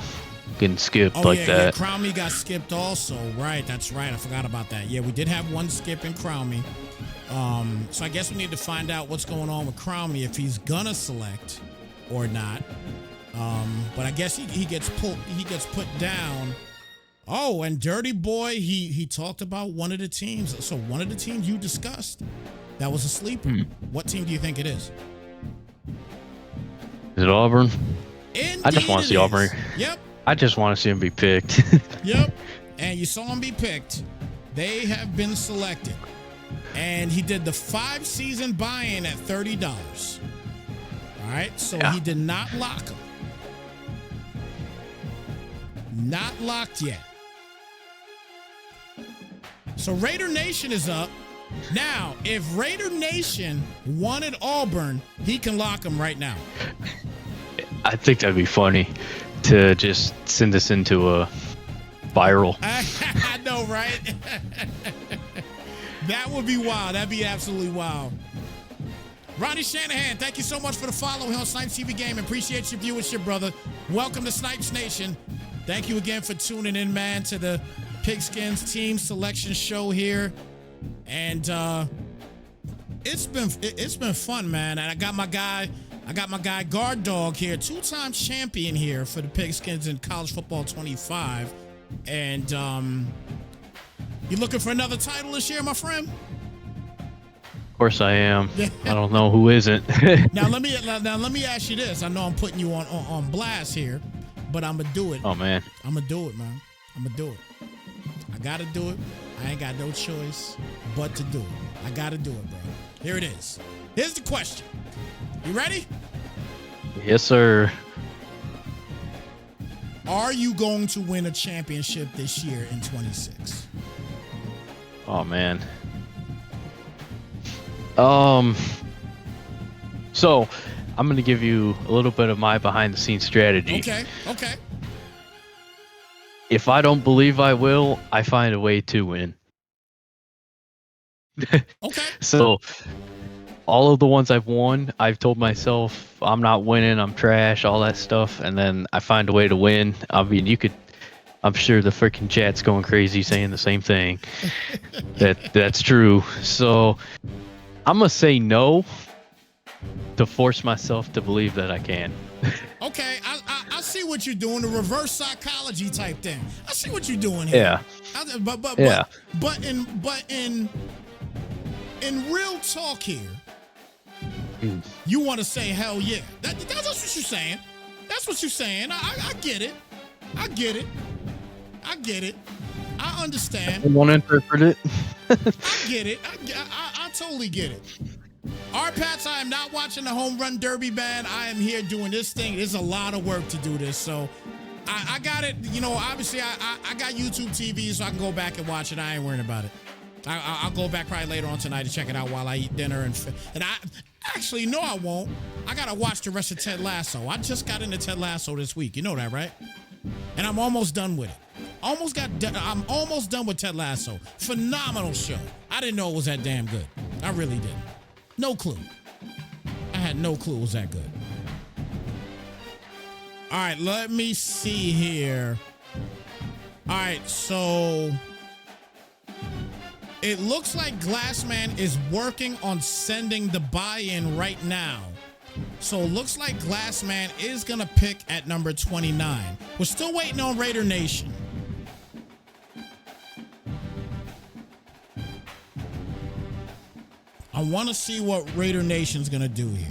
getting skipped that. Yeah, Crown Me got skipped also. Right, that's right. I forgot about that. Yeah, we did have one skip in Crown Me. So I guess we need to find out what's going on with Crown Me, if he's gonna select or not. But I guess he gets put down. Oh, and Dirty Boy, he talked about one of the teams. So one of the teams you discussed, that was a sleeper. What team do you think it is? Is it Auburn? Indeed, I just want to see Auburn. Yep. I just want to see him be picked. Yep. And you saw him be picked. They have been selected. And he did the 5-season buy-in at $30. All right, so he did not lock him. Not locked yet. So Raider Nation is up. Now, if Raider Nation wanted Auburn, he can lock him right now. I think that'd be funny to just send this into a viral. I know, right? That would be wild. That'd be absolutely wild. Ronnie Shanahan, thank you so much for the follow here on Snipes TV Game. Appreciate your viewership, brother. Welcome to Snipes Nation. Thank you again for tuning in, man, to the Pigskin's team selection show here. And it's been fun, man. And I got my guy Guard Dog here, 2-time champion here for the Pigskins in College Football 25. And you looking for another title this year, my friend? Of course I am. I don't know who isn't. Now let me ask you this. I know I'm putting you on blast here, but I'm gonna do it. Oh man. I'm gonna do it, man. I'm gonna do it. I gotta do it. I ain't got no choice but to do it. I gotta do it, bro. Here it is. Here's the question. You ready? Yes, sir. Are you going to win a championship this year in 26? Oh man. So I'm gonna give you a little bit of my behind the scenes strategy. Okay. If I don't believe I will, I find a way to win. Okay. So all of the ones I've won, I've told myself I'm not winning, I'm trash, all that stuff, and then I find a way to win. I mean, I'm sure the freaking chat's going crazy saying the same thing. That's true. So I'm gonna say no to force myself to believe that I can. Okay, I see what you're doing, the reverse psychology type thing. I see what you're doing here. Yeah. But in real talk here, You want to say hell yeah. That's what you're saying. That's what you're saying. I get it. I get it. I get it. I understand. I want to interpret it. I get it. I totally get it. Our Pats, I am not watching the home run derby, man. I am here doing this thing. There's a lot of work to do this. So I got it. You know, obviously I got YouTube TV, so I can go back and watch it. I ain't worrying about it. I'll go back probably later on tonight to check it out while I eat dinner. And I actually, no, I won't. I got to watch the rest of Ted Lasso. I just got into Ted Lasso this week. You know that, right? And I'm almost done with it. I'm almost done with Ted Lasso. Phenomenal show. I didn't know it was that damn good. I really didn't. No clue. I had no clue it was that good. All right, let me see here. All right, so it looks like Glassman is working on sending the buy-in right now. So it looks like Glassman is going to pick at number 29. We're still waiting on Raider Nation. I want to see what Raider Nation's going to do here.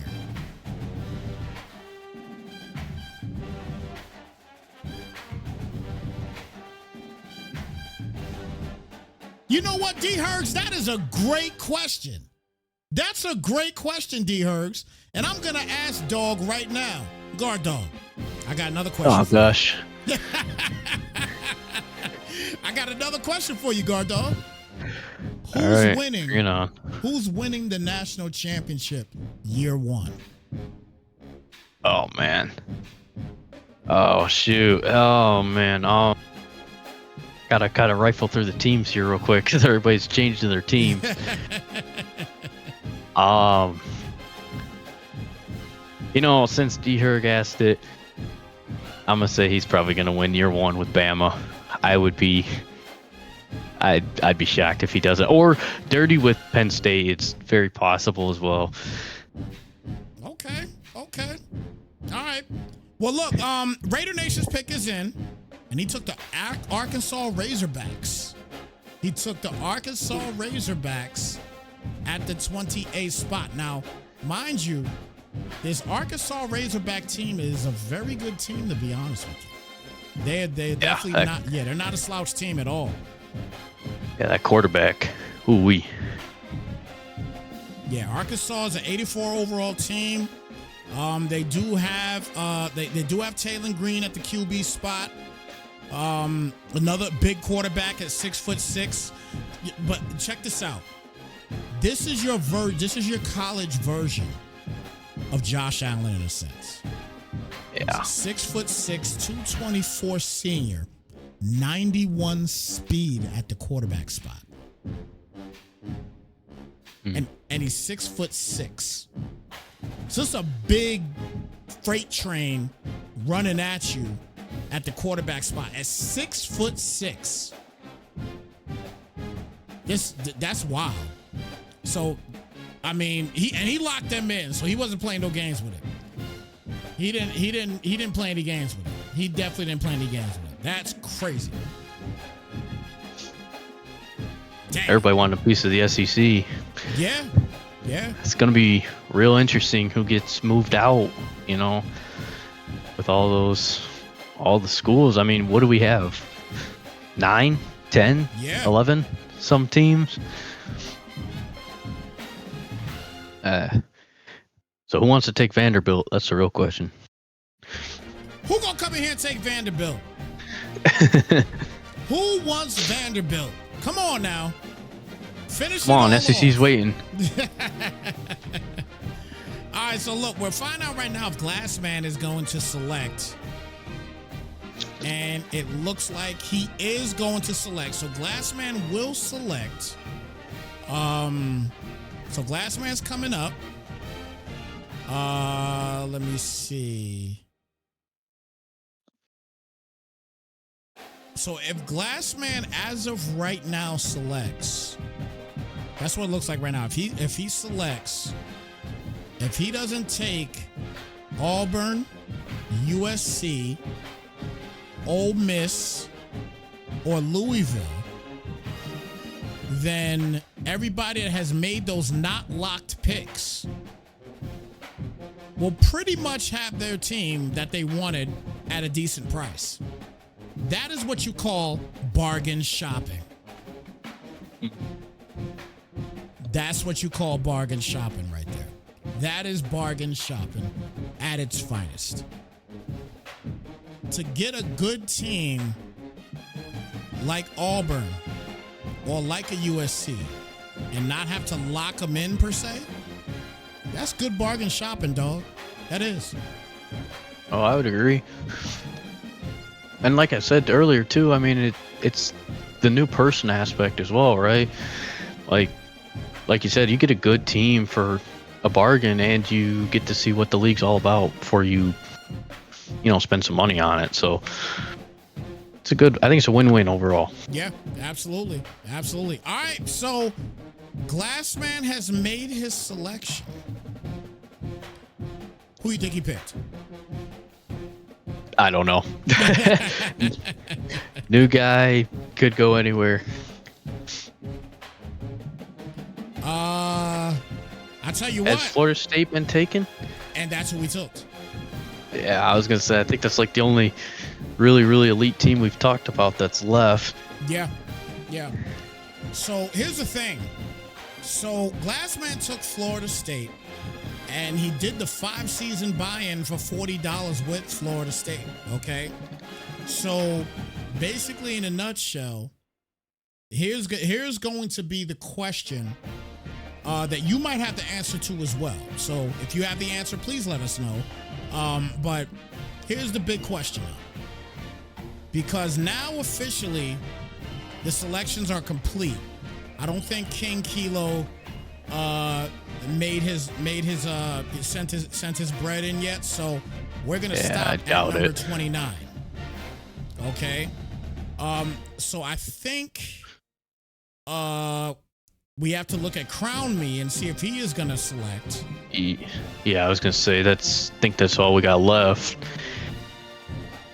You know what, D. Hergs? That is a great question. That's a great question, D. Hergs. And I'm going to ask Dog right now. Guard Dog, I got another question. Oh, gosh. I got another question for you, Guard Dog. Who's winning? You know. Who's winning the national championship year one? Oh, man. Oh, shoot. Oh, man. Oh. Gotta kind of rifle through the teams here real quick because everybody's changed to their team. You know, since D. Herg asked it, I'm gonna say he's probably gonna win year one with Bama. I'd be shocked if he doesn't. Or dirty with Penn State. It's very possible as well. Okay. All right. Well, look, Raider Nation's pick is in, and he took the Arkansas Razorbacks. He took the Arkansas Razorbacks at the 28th spot. Now, mind you, this Arkansas Razorback team is a very good team, to be honest with you. They're definitely not. Yeah, they're not a slouch team at all. Yeah, that quarterback. Ooh-wee. Yeah, Arkansas is an 84 overall team. They do have they do have Taylon Green at the QB spot. Another big quarterback at 6'6". But check this out. This is your college version of Josh Allen in a sense. Yeah. 6'6", 224 senior, 91 speed at the quarterback spot. And he's 6'6". So it's a big freight train running at you at the quarterback spot at 6'6". That's wild. So, I mean, he locked them in, so he wasn't playing no games with it. He didn't play any games with it. He definitely didn't play any games with it. That's crazy. Dang. Everybody wanted a piece of the SEC. Yeah. It's going to be real interesting who gets moved out, you know, with all the schools. I mean, what do we have? 9, 10, 11, some teams. So who wants to take Vanderbilt? That's the real question. Who gonna come in here and take Vanderbilt? Who wants Vanderbilt? Come on now. Finish. Come on, SEC's waiting. All right, so look, we're finding out right now if Glassman is going to select. And it looks like he is going to select. So Glassman will select. So Glassman's coming up. Let me see. So if Glassman as of right now selects, that's what it looks like right now. If he selects, if he doesn't take Auburn, USC, Ole Miss, or Louisville, then everybody that has made those not locked picks will pretty much have their team that they wanted at a decent price. That is what you call bargain shopping. That's what you call bargain shopping right there. That is bargain shopping at its finest. To get a good team like Auburn or like a USC and not have to lock them in per se, that's good bargain shopping, dog. That is. Oh, I would agree. And like I said earlier too, I mean it's the new person aspect as well, right? Like you said, you get a good team for a bargain, and you get to see what the league's all about before you spend some money on it. So I think it's a win-win overall. Yeah, absolutely. Absolutely. All right, so Glassman has made his selection. Who you think he picked? I don't know. New guy, could go anywhere. I tell you what. Has Florida State been taken? And that's who we took. Yeah, I was gonna say, I think that's like the only really, really elite team we've talked about that's left. Yeah. So here's the thing. So Glassman took Florida State, and he did the 5-season buy-in for $40 with Florida State. Okay. So basically, in a nutshell, here's going to be the question that you might have to answer to as well. So if you have the answer, please let us know. But here's the big question, because now officially the selections are complete. I don't think King Kilo sent his bread in yet, so we're gonna stop at number 29. Okay. So I think we have to look at Crown Me and see if he is gonna select. Yeah, I was gonna say I think that's all we got left.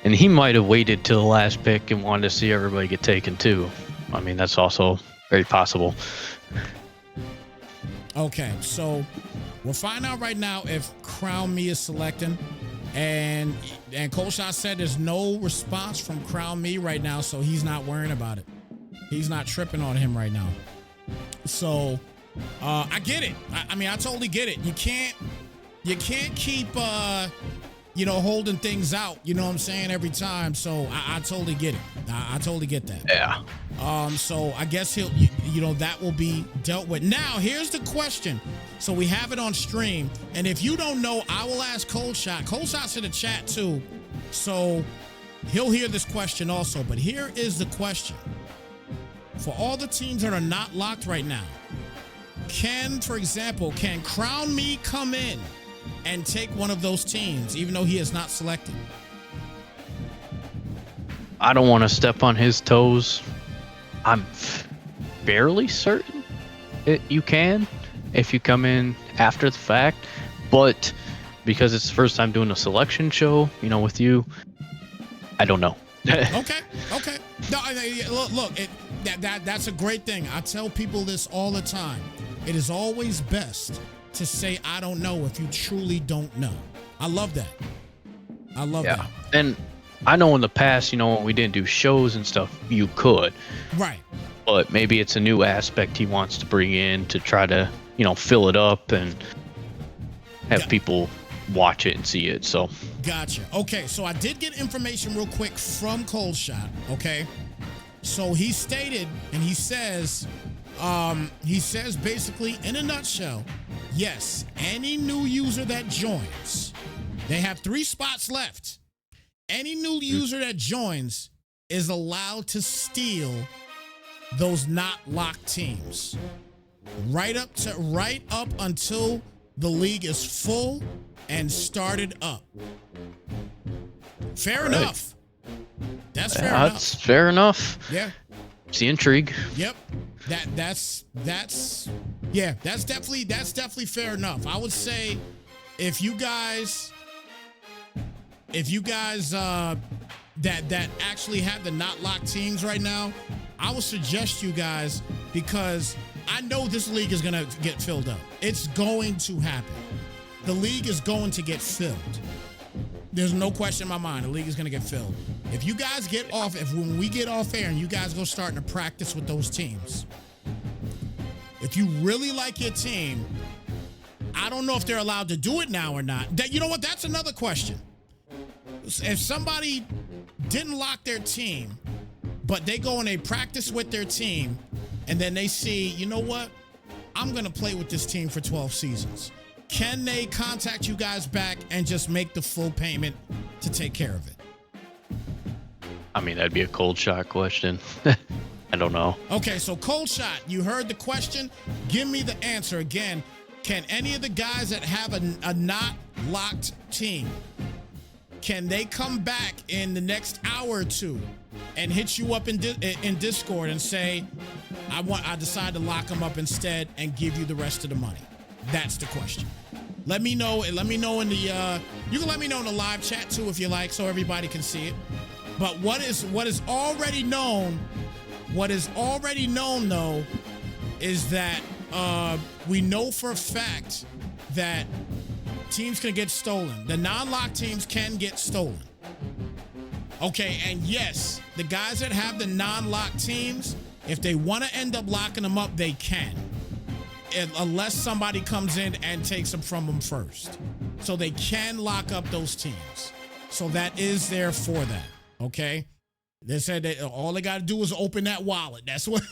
And he might have waited till the last pick and wanted to see everybody get taken too. I mean, that's also very possible. Okay, so we'll find out right now if Crown Me is selecting. And Colshot said there's no response from Crown Me right now, so he's not worrying about it. He's not tripping on him right now. So I get it. I mean, I totally get it. You can't keep holding things out, you know what I'm saying, every time. So I totally get it. I totally get that. Yeah. So I guess that will be dealt with. Now, here's the question. So we have it on stream, and if you don't know, I will ask Colshot. Colshot's in the chat too, so he'll hear this question also. But here is the question. For all the teams that are not locked right now, for example, can Crown Me come in and take one of those teams, even though he is not selected? I don't want to step on his toes. I'm fairly certain you can if you come in after the fact, but because it's the first time doing a selection show, with you, I don't know. Okay. No, look, that's a great thing. I tell people this all the time. It is always best to say I don't know if you truly don't know. I love that. I love that. And I know in the past, when we didn't do shows and stuff, you could. Right. But maybe it's a new aspect he wants to bring in to try to, fill it up and have people watch it and see it. So. Gotcha. Okay, so I did get information real quick from Colshot. Okay. So he stated, and he says basically in a nutshell, yes, any new user that joins, they have 3 spots left. Any new user that joins is allowed to steal those not locked teams right up until the league is full and started up. Fair enough. That's fair enough. That's fair enough. Yeah. It's the intrigue. Yep. That's definitely fair enough. I would say if you guys that actually have the not locked teams right now, I would suggest you guys, because I know this league is gonna get filled up. It's going to happen. the league is going to get filled. There's no question in my mind. The league is going to get filled. If you guys get off, when we get off air and you guys go starting to practice with those teams, if you really like your team, I don't know if they're allowed to do it now or not. You know what? That's another question. If somebody didn't lock their team, but they go and they practice with their team, and then they see, you know what? I'm going to play with this team for 12 seasons. Can they contact you guys back and just make the full payment to take care of it? I mean, that'd be a cold shot question. I don't know. Okay, so cold shot. You heard the question. Give me the answer again. Can any of the guys that have a not locked team, can they come back in the next hour or two and hit you up in Discord and say, I decide to lock them up instead and give you the rest of the money? That's the question. Let me know. Let me know in the you can let me know in the live chat too if you like, so everybody can see it. But what is already known though is that we know for a fact that teams can get stolen. The non-lock teams can get stolen. Okay, and yes, the guys that have the non-lock teams, if they want to end up locking them up, they can. Unless somebody comes in and takes them from them first. So they can lock up those teams. So that is there for that, okay? They said that all they got to do is open that wallet. That's what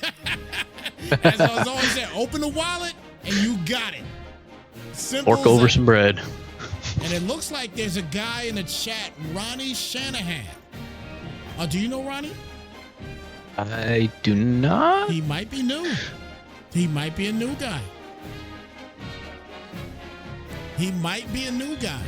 that's what I was always saying. Open the wallet and you got it. Simple. Fork over some bread. And it looks like there's a guy in the chat, Ronnie Shanahan. Do you know Ronnie? I do not. He might be new. He might be a new guy. He might be a new guy.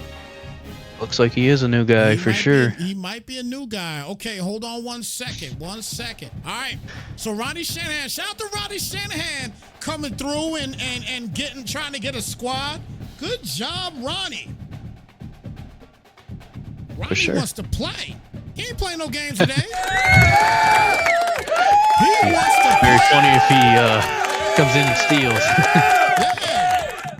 Looks like he is a new guy for sure. He might be a new guy. Okay, hold on 1 second. 1 second. All right. So Ronnie Shanahan, shout out to Ronnie Shanahan coming through and trying to get a squad. Good job, Ronnie. Ronnie wants to play. He ain't playing no games today. He wants to play. Very funny if he comes in and steals. Yeah.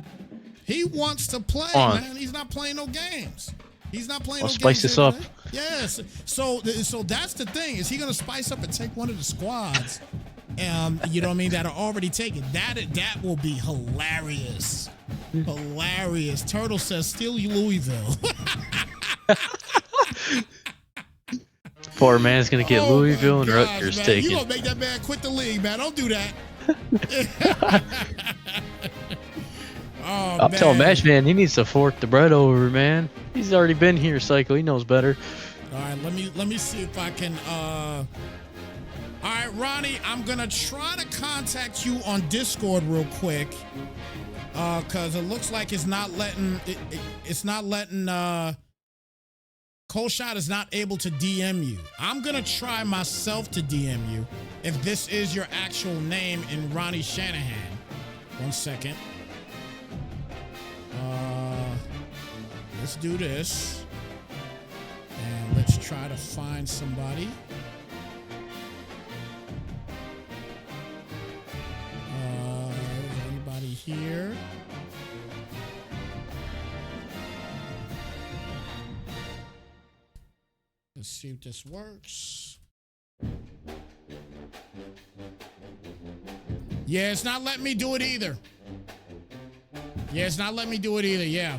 He wants to play, man. He's not playing no games. He's not playing no games. Spice this up. Yes. So that's the thing. Is he going to spice up and take one of the squads? You know what I mean? That are already taken. That will be hilarious. Hilarious. Turtle says, steal Louisville. Poor man's gonna get Louisville and Rutgers taken. You gonna make that man quit the league, man? Don't do that. I'll tell Mash Man he needs to fork the bread over, man. He's already been here, Psycho. He knows better. All right, let me see if I can. All right, Ronnie, I'm gonna try to contact you on Discord real quick, cause it looks like it's not letting. It's not letting. Cold Shot is not able to DM you. I'm going to try myself to DM you if this is your actual name in Ronnie Shanahan. 1 second. Let's do this. And let's try to find somebody. Is anybody here? Let's see if this works. Yeah, it's not letting me do it either. Yeah.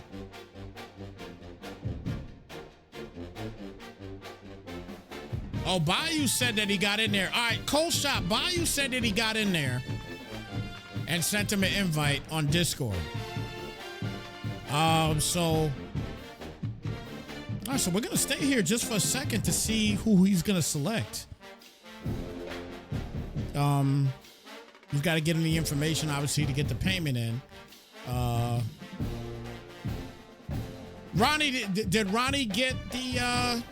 Oh, Bayou said that he got in there. All right, Cold Shot. Bayou said that he got in there and sent him an invite on Discord. All right, so we're going to stay here just for a second to see who he's going to select. He's got to get him the information, obviously, to get the payment in. Ronnie, did Ronnie get the...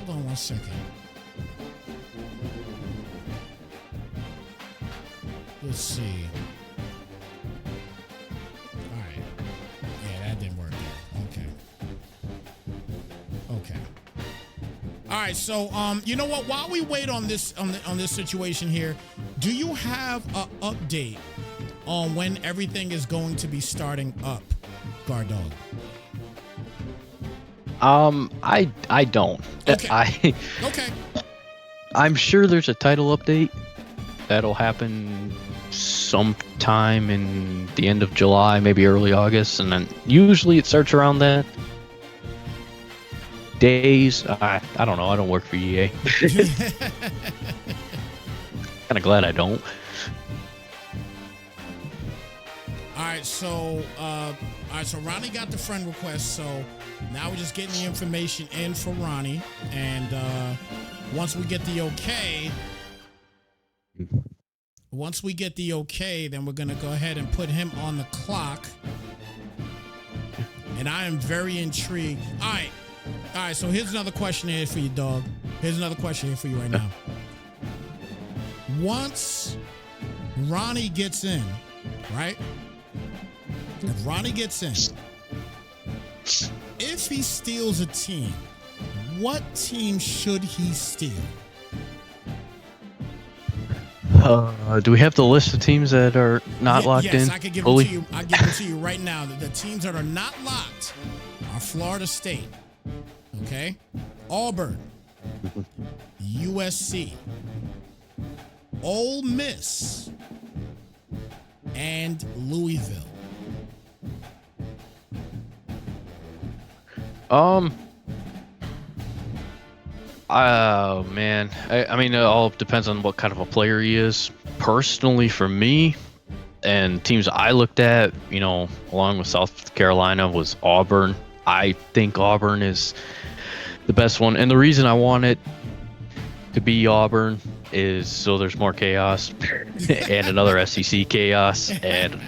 Hold on 1 second. Let's see. All right, so you know what? While we wait on this on this situation here, do you have an update on when everything is going to be starting up, Guard Dog? I don't. Okay. Okay. I'm sure there's a title update that'll happen sometime in the end of July, maybe early August, and then usually it starts around that days. I don't know. I don't work for EA. Kind of glad I don't. All right, so Ronnie got the friend request, so now we're just getting the information in for Ronnie, and once we get the okay, then we're gonna go ahead and put him on the clock. And I am very intrigued. All right. So here's another question here for you, dog. Here's another question here for you right now. Once Ronnie gets in, right? If Ronnie gets in, if he steals a team, what team should he steal? Do we have the list of teams that are not locked in? Yes, I can give it to you. I give it to you right now. The teams that are not locked are Florida State, okay, Auburn, USC, Ole Miss, and Louisville. Oh man, I mean, it all depends on what kind of a player he is. Personally, for me, and teams I looked at, along with South Carolina, was Auburn. I think Auburn is the best one, and the reason I want it to be Auburn is so there's more chaos and another SEC chaos, and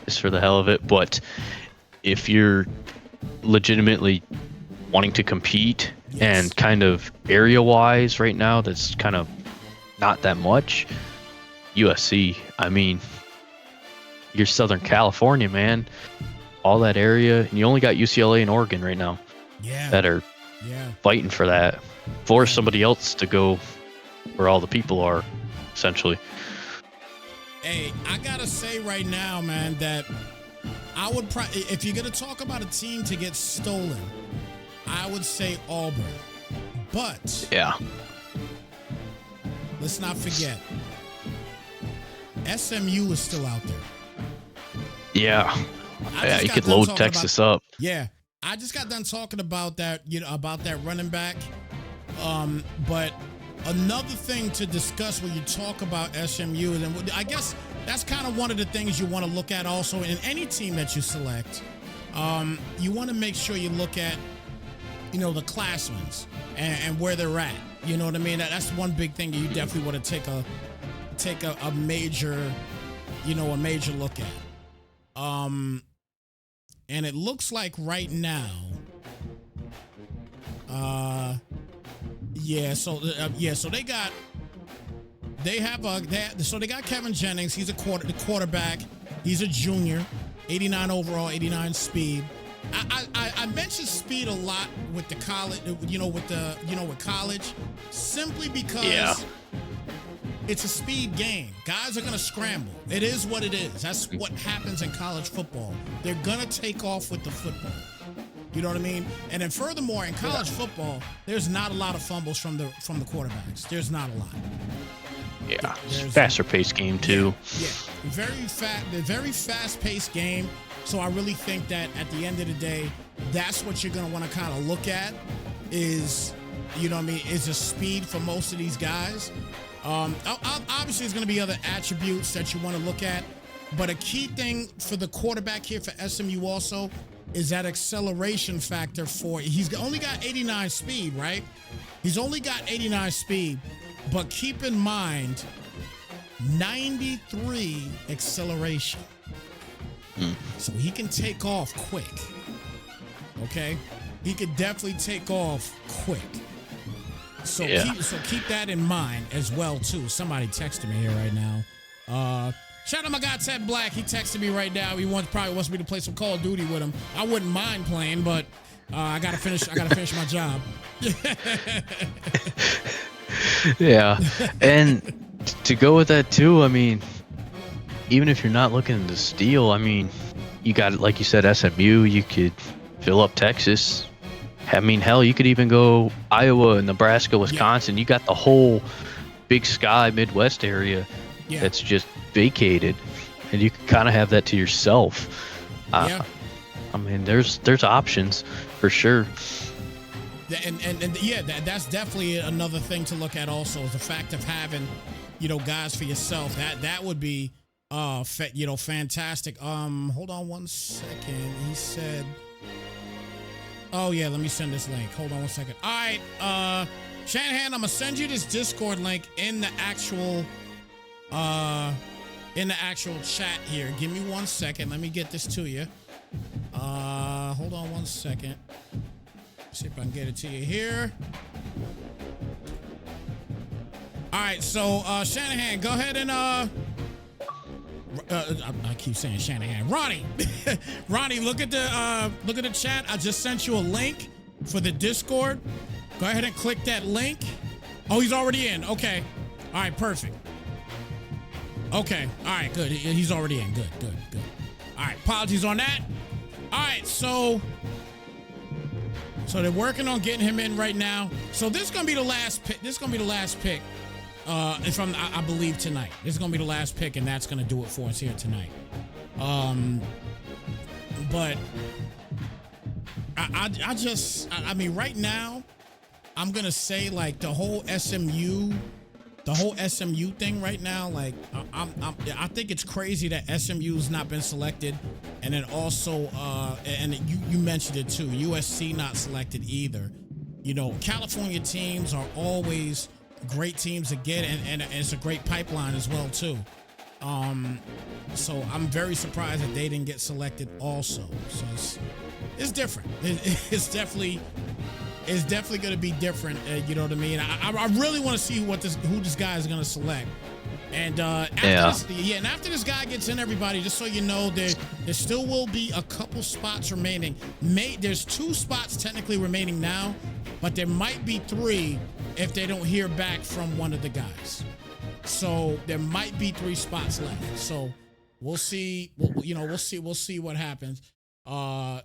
just for the hell of it. But if you're legitimately wanting to compete, and kind of area-wise right now, that's kind of not that much. USC, I mean, you're Southern California, man. All that area, and you only got UCLA and Oregon right now that are fighting for that. Force somebody else to go where all the people are, essentially. Hey, I gotta say right now, man, that I would if you're gonna talk about a team to get stolen, I would say Auburn. But let's not forget, SMU is still out there. Yeah, you could load Texas up. Yeah, I just got done talking about that, about that running back. But another thing to discuss when you talk about SMU, and I guess that's kind of one of the things you want to look at also in any team that you select. You want to make sure you look at, the classmen and where they're at. You know what I mean? That's one big thing you definitely want to take a major, a major look at. And it looks like right now, so they got Kevin Jennings. He's the quarterback. He's a junior, 89 overall, 89 speed. I mentioned speed a lot with the college, with college, simply because it's a speed game. Guys are going to scramble. It is what it is. That's what happens in college football. They're going to take off with the football. You know what I mean? And then furthermore, in college football, there's not a lot of fumbles from the quarterbacks. There's not a lot. Yeah, faster paced game too. Yeah. Very fast paced game. So I really think that at the end of the day, that's what you're going to want to kind of look at is, is the speed for most of these guys. Obviously, there's going to be other attributes that you want to look at. But a key thing for the quarterback here for SMU also is that acceleration factor he's only got 89 speed, right? He's only got 89 speed. But keep in mind, 93 acceleration. So he can take off quick. Okay? He could definitely take off quick. So keep that in mind as well, too. Somebody texted me here right now. Shout out my guy Ted Black. He texted me right now. He probably wants me to play some Call of Duty with him. I wouldn't mind playing, but I gotta finish my job. Yeah. And to go with that too, I mean, even if you're not looking to steal, I mean, you got, like you said, SMU. You could fill up Texas. I mean, hell, you could even go Iowa, Nebraska, Wisconsin. You got the whole Big Sky Midwest area that's just vacated, and you can kind of have that to yourself. I mean, there's options for sure. And that's definitely another thing to look at. Also, is the fact of having, guys for yourself. That would be, fantastic. Hold on one second. He said, "Oh yeah, let me send this link. Hold on one second. All right, Shanahan, I'm gonna send you this Discord link in the actual chat here. Give me 1 second. Let me get this to you. Hold on 1 second. See if I can get it to you here. All right, so Shanahan, go ahead and I keep saying Shanahan. Ronnie, Ronnie, look at the chat. I just sent you a link for the Discord. Go ahead and click that link. Oh, he's already in. Okay. All right, perfect. Okay. All right, good. He's already in. Good. All right, apologies on that. All right, so they're working on getting him in right now. So this is gonna be the last pick. From I believe tonight. This is gonna be the last pick, and that's gonna do it for us here tonight. But I mean, right now, I'm gonna say like the whole SMU thing right now. Like I think it's crazy that SMU's not been selected, and then also and you mentioned it too. USC not selected either. California teams are always great teams to get, and it's a great pipeline as well too. So I'm very surprised that they didn't get selected also. So it's different. It's definitely going to be different. You know what I mean? I really want to see who this guy is going to select. And after this guy gets in, everybody, just so you know, there still will be a couple spots remaining. There's 2 spots technically remaining now, but there might be 3 if they don't hear back from one of the guys. So there might be 3 spots left. So we'll see. We'll see what happens. Hey,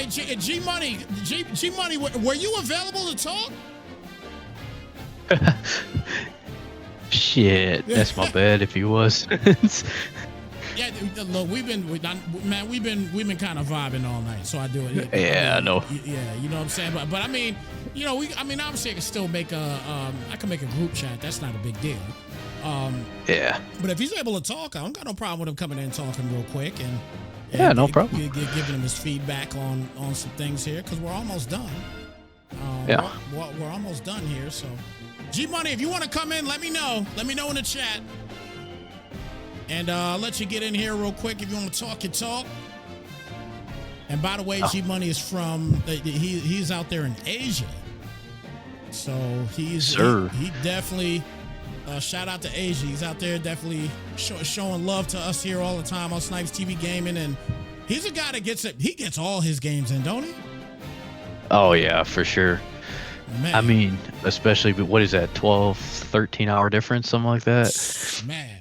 G Money, were you available to talk? Shit, that's my bad if he was. Yeah, look, we've been kind of vibing all night, so I do it. Yeah, I know. Yeah, you know what I'm saying. But I mean, obviously I can still make I can make a group chat. That's not a big deal. But if he's able to talk, I don't got no problem with him coming in and talking real quick and no problem. Giving him his feedback on some things here, because we're almost done. We're almost done here. So, G Money, if you want to come in, let me know. Let me know in the chat. And I'll let you get in here real quick. If you want to talk, you talk. And by the way, G Money is from he's out there in Asia. So he definitely shout out to Asia. He's out there definitely showing love to us here all the time on Snipes TV Gaming, and he's a guy that gets all his games in, don't he? Oh yeah, for sure. Man. I mean, especially, what is that, 12, 13 hour difference, something like that? Man.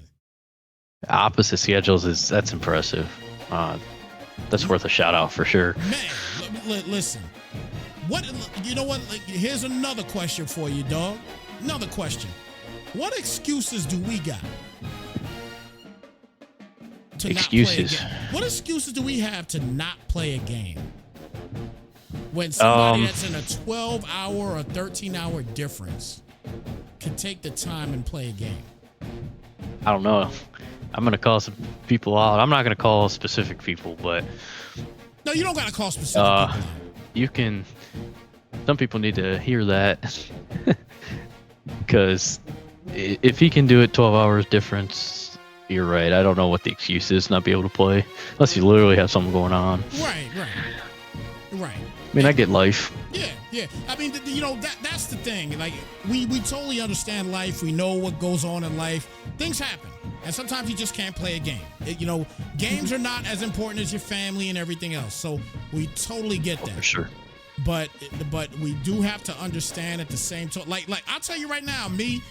Opposite schedules, that's impressive. That's worth a shout out for sure. Man, listen. You know what? Here's another question for you, dog. Another question. What excuses do we got to not play a game? What excuses do we have to not play a game when somebody that's in a 12-hour or 13-hour difference can take the time and play a game? I don't know. I'm going to call some people out. I'm not going to call specific people, but... No, you don't got to call specific people out. You can... Some people need to hear that. Because if he can do it 12 hours difference, you're right. I don't know what the excuse is not be able to play. Unless you literally have something going on. Right. I mean, I get life. Yeah. I mean, that's the thing. Like, we totally understand life. We know what goes on in life. Things happen. And sometimes you just can't play a game. Games are not as important as your family and everything else. So we totally get that. For sure. But we do have to understand at the same time. Like I'll tell you right now, me,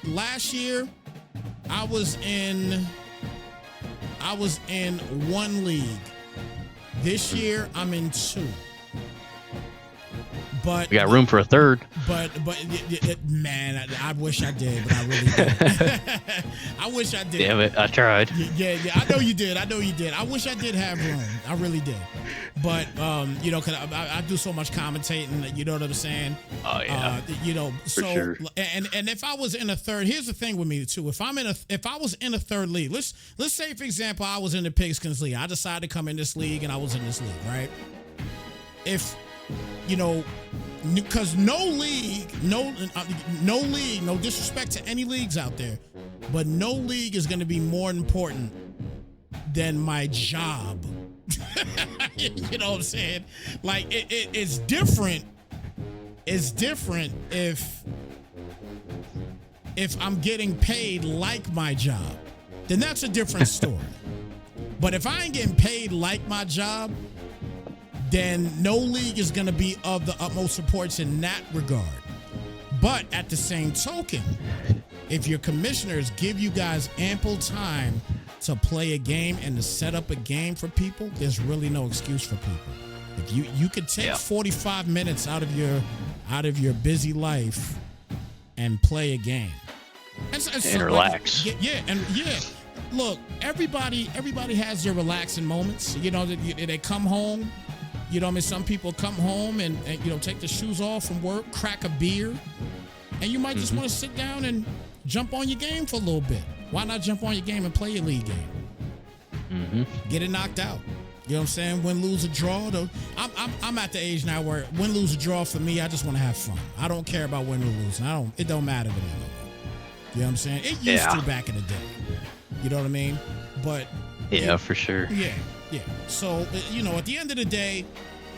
last year I was in one league. This year, I'm in two. But we got room for a third. But man, I wish I did, but I really did. I wish I did. Damn it, I tried. Yeah, I know you did. I wish I did have room. I really did. But you know, cause I do so much commentating. You know what I'm saying? Oh yeah. You know, for so sure. and if I was in a third, here's the thing with me too. If I was in a third league, let's say for example, I was in the Pigskin's league. I decided to come in this league, and I was in this league, right? If you know, because no league, no disrespect to any leagues out there, but no league is going to be more important than my job. You know what I'm saying? Like it's different. It's different if I'm getting paid like my job, then that's a different story. But if I ain't getting paid like my job, then no league is going to be of the utmost importance in that regard. But at the same token, if your commissioners give you guys ample time to play a game and to set up a game for people, there's really no excuse for people. If you could take 45 minutes out of your busy life and play a game and relax. Look, everybody has their relaxing moments. You know, they come home. You know what I mean? Some people come home and you know, take the shoes off from work, crack a beer, and you might just want to sit down and jump on your game for a little bit. Why not jump on your game and play your league game? Get it knocked out. You know what I'm saying? Win, lose, or draw. I'm at the age now where win, lose, or draw for me, I just want to have fun. I don't care about winning or losing. It don't matter to me no more. You know what I'm saying? It used to back in the day. You know what I mean? But for sure. Yeah. So, you know, at the end of the day,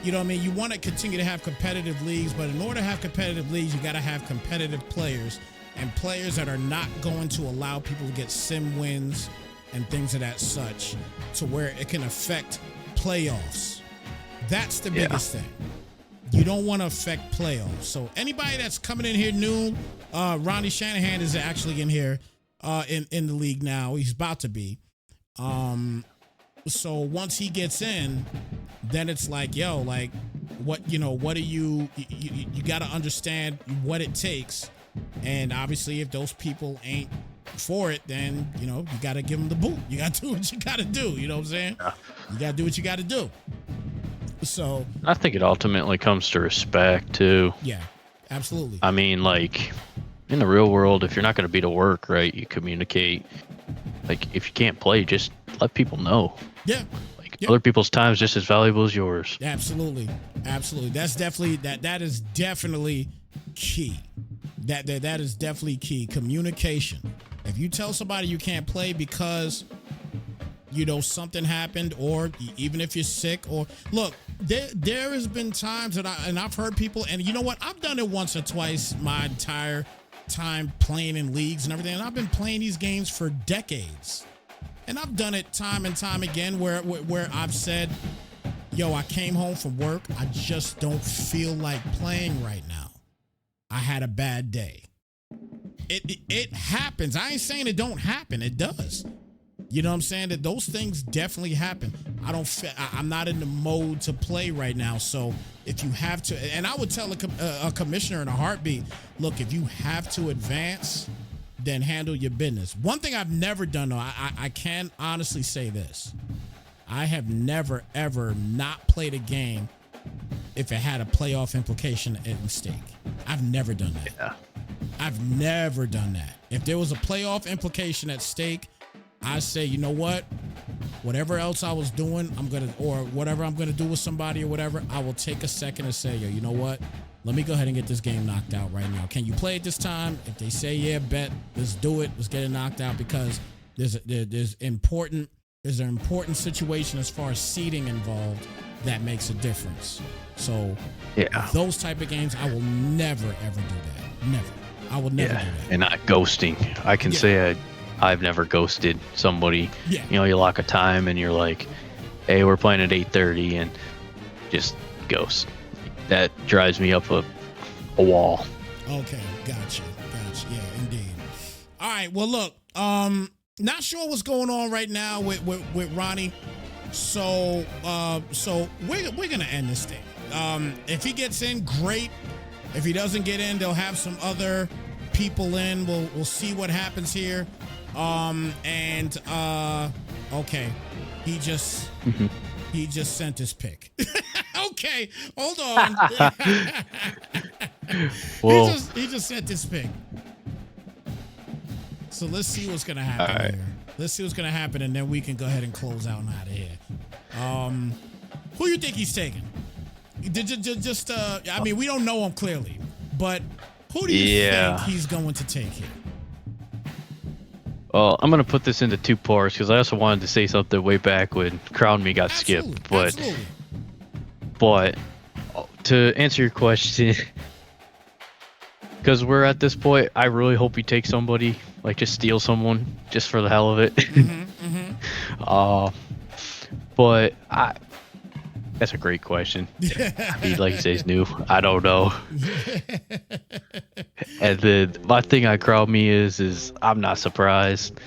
you know what I mean? You want to continue to have competitive leagues, but in order to have competitive leagues, you got to have competitive players and players that are not going to allow people to get sim wins and things of that such to where it can affect playoffs. That's the biggest thing. You don't want to affect playoffs. So anybody that's coming in here new, Ronnie Shanahan is actually in here in the league now. He's about to be. So once he gets in, then it's like, yo, like, what do you got to understand what it takes. And obviously, if those people ain't for it, then, you know, you got to give them the boot. You got to do what you got to do. You know what I'm saying? Yeah. You got to do what you got to do. So I think it ultimately comes to respect, too. Yeah, absolutely. I mean, like, in the real world, if you're not going to be to work, right, you communicate. Like, if you can't play, just let people know. Yeah. Like, other people's time is just as valuable as yours. Absolutely. That's definitely, that is definitely key. That is definitely key. Communication. If you tell somebody you can't play because, you know, something happened, or even if you're sick, or look, there has been times that I've heard people, and you know what? I've done it once or twice my entire time playing in leagues and everything, and I've been playing these games for decades, and I've done it time and time again where I've said, yo, I came home from work, I just don't feel like playing right now. I had a bad day. It happens. I ain't saying it don't happen. It does. You know what I'm saying? That those things definitely happen. I'm not in the mode to play right now. So if you have to, and I would tell a commissioner in a heartbeat, look, if you have to advance, then handle your business. One thing I've never done, though, I can honestly say this. I have never, ever not played a game if it had a playoff implication at stake. I've never done that. Yeah. I've never done that. If there was a playoff implication at stake, I say, you know what? Whatever else I was doing, or whatever I'm gonna do with somebody or whatever, I will take a second and say, yo, you know what? Let me go ahead and get this game knocked out right now. Can you play it this time? If they say, yeah, bet, let's do it. Let's get it knocked out, because there's an important situation as far as seeding involved that makes a difference. So those type of games, I will never, ever do that. Never. I will never do that. And not ghosting. I can say I've never ghosted somebody. Yeah. You know, you lock a time and you're like, hey, we're playing at 8:30, and just ghost. That drives me up a wall. Okay, gotcha. Yeah, indeed. All right, well, look, Not sure what's going on right now with Ronnie. So we're gonna end this thing. If he gets in, great. If he doesn't get in, they'll have some other people in. We'll see what happens here. Okay, he just sent his pick. Okay, hold on. Well, he just sent his pick. So let's see what's gonna happen here. Let's see what's gonna happen, and then we can go ahead and close out and out of here. Who you think he's taking? I mean, we don't know him clearly, but who do you think he's going to take here? Well, I'm gonna put this into two parts because I also wanted to say something way back when Crown Me got skipped, but to answer your question, because we're at this point, I really hope he takes somebody, like just steal someone just for the hell of it. But that's a great question. I mean, like you say, he's new. I don't know. And then my thing on Crowd Me is I'm not surprised.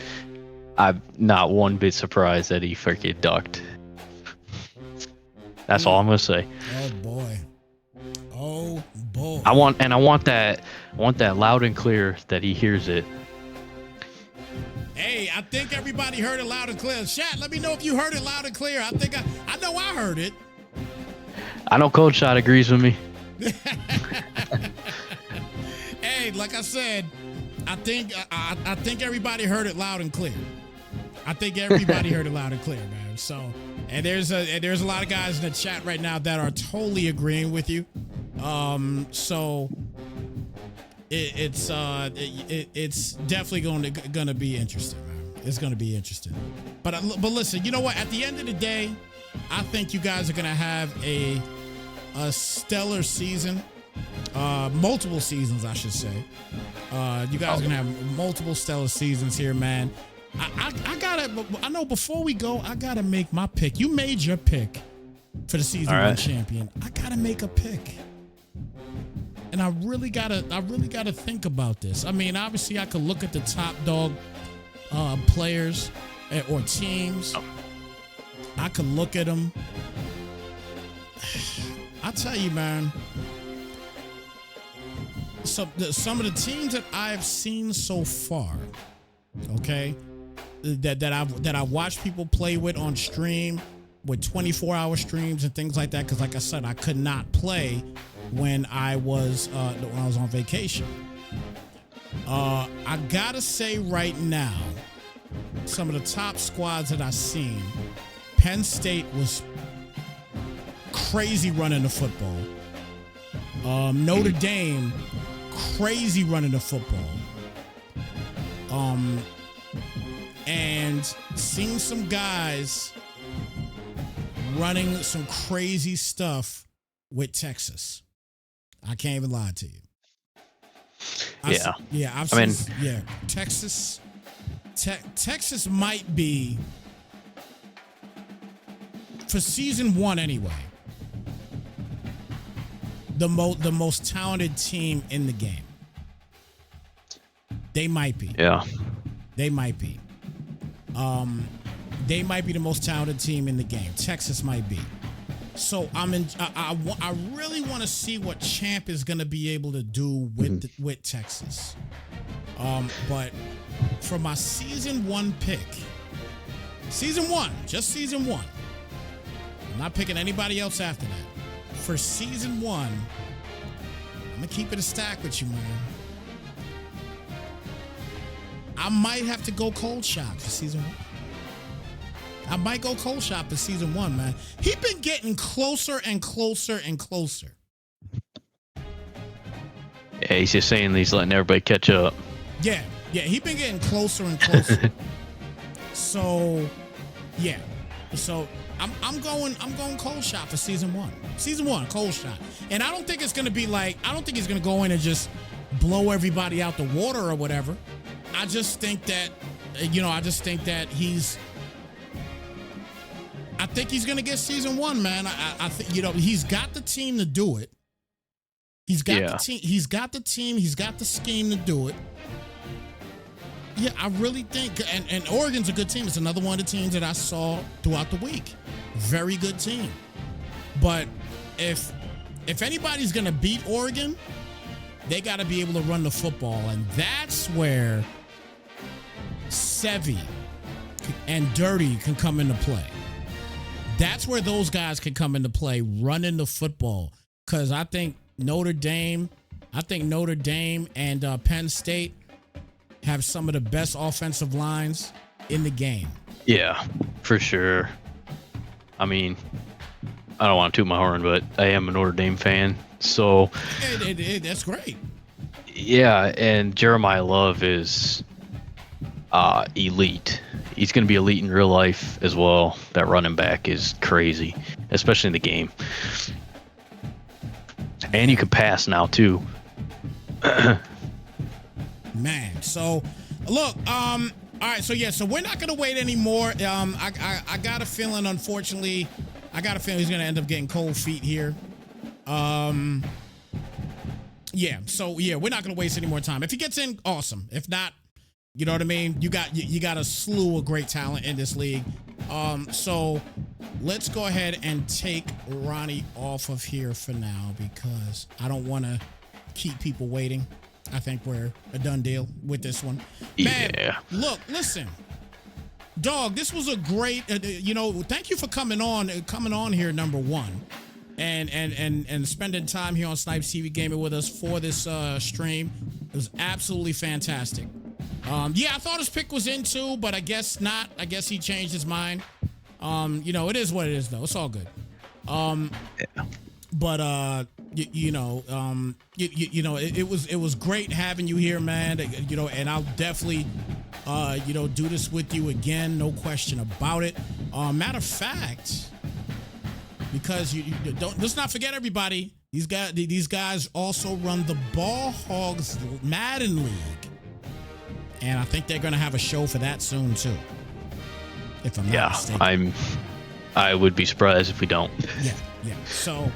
I'm not one bit surprised that he freaking ducked. That's all I'm gonna say. Oh boy. I want that loud and clear that he hears it. Hey, I think everybody heard it loud and clear. Chat, let me know if you heard it loud and clear. I think I know I heard it. I know Cold Shot agrees with me. Hey, like I said, I think everybody heard it loud and clear. I think everybody heard it loud and clear, man. So, and there's a lot of guys in the chat right now that are totally agreeing with you. So it's definitely going to be interesting, man. It's going to be interesting. But listen, you know what? At the end of the day, I think you guys are going to have a stellar season. Multiple seasons, I should say. You guys are going to have multiple stellar seasons here, man. I know before we go, I got to make my pick. You made your pick for the season one champion. I got to make a pick. And I really gotta think about this. I mean, obviously I could look at the top dog players or teams. I could look at them. I tell you, man. Some of the teams that I've seen so far, okay, that I've watched people play with on stream, with 24-hour streams and things like that. Because, like I said, I could not play when I was on vacation. I gotta say right now, some of the top squads that I've seen, Penn State was crazy running the football. Notre Dame, crazy running the football. And seeing some guys running some crazy stuff with Texas. I can't even lie to you. Texas. Texas might be, for season one anyway, the most talented team in the game. They might be. Yeah. They might be. They might be the most talented team in the game. Texas might be. So I really want to see what Champ is going to be able to do with Texas. But for my season one pick, just season one. I'm not picking anybody else after that. For season one, I'm going to keep it a stack with you, man. I might have to go Cold Shot for season one. I might go Cold Shot for season one, man. He's been getting closer and closer and closer. Yeah, he's just saying he's letting everybody catch up. Yeah, he's been getting closer and closer. So, yeah. So I'm going Cold Shot for season one. Season one, Cold Shot. And I don't think it's gonna be like, I don't think he's gonna go in and just blow everybody out the water or whatever. I just think that, I think he's going to get season one, man. I think, he's got the team to do it. He's got the team. He's got the team. He's got the scheme to do it. Yeah, I really think, and Oregon's a good team. It's another one of the teams that I saw throughout the week. Very good team. But if anybody's going to beat Oregon, they got to be able to run the football. And that's where Sevy and Dirty can come into play. That's where those guys can come into play, running the football. Because I think Notre Dame and Penn State have some of the best offensive lines in the game. Yeah, for sure. I mean, I don't want to toot my horn, but I am a Notre Dame fan. So that's great. Yeah, and Jeremiah Love is elite. He's going to be elite in real life as well. That running back is crazy, especially in the game. And you can pass now too. Man, so look, all right, so we're not gonna wait anymore. I got a feeling, unfortunately, he's gonna end up getting cold feet here. We're not gonna waste any more time. If he gets in, awesome. If not, you know what I mean? You got a slew of great talent in this league. So let's go ahead and take Ronnie off of here for now because I don't want to keep people waiting. I think we're a done deal with this one. Man, yeah. Look, listen, dog, this was a great, thank you for coming on here, number one, and spending time here on Snipes TV Gaming with us for this stream. It was absolutely fantastic. I thought his pick was in too, but I guess not. I guess he changed his mind. It is what it is though. It's all good. But it was great having you here, man. And I'll definitely do this with you again, no question about it. Matter of fact, because you don't, let's not forget, everybody, these guys also run the Ball Hogs Madden League, and I think they're gonna have a show for that soon too, if I'm not mistaken. I would be surprised if we don't. Yeah. So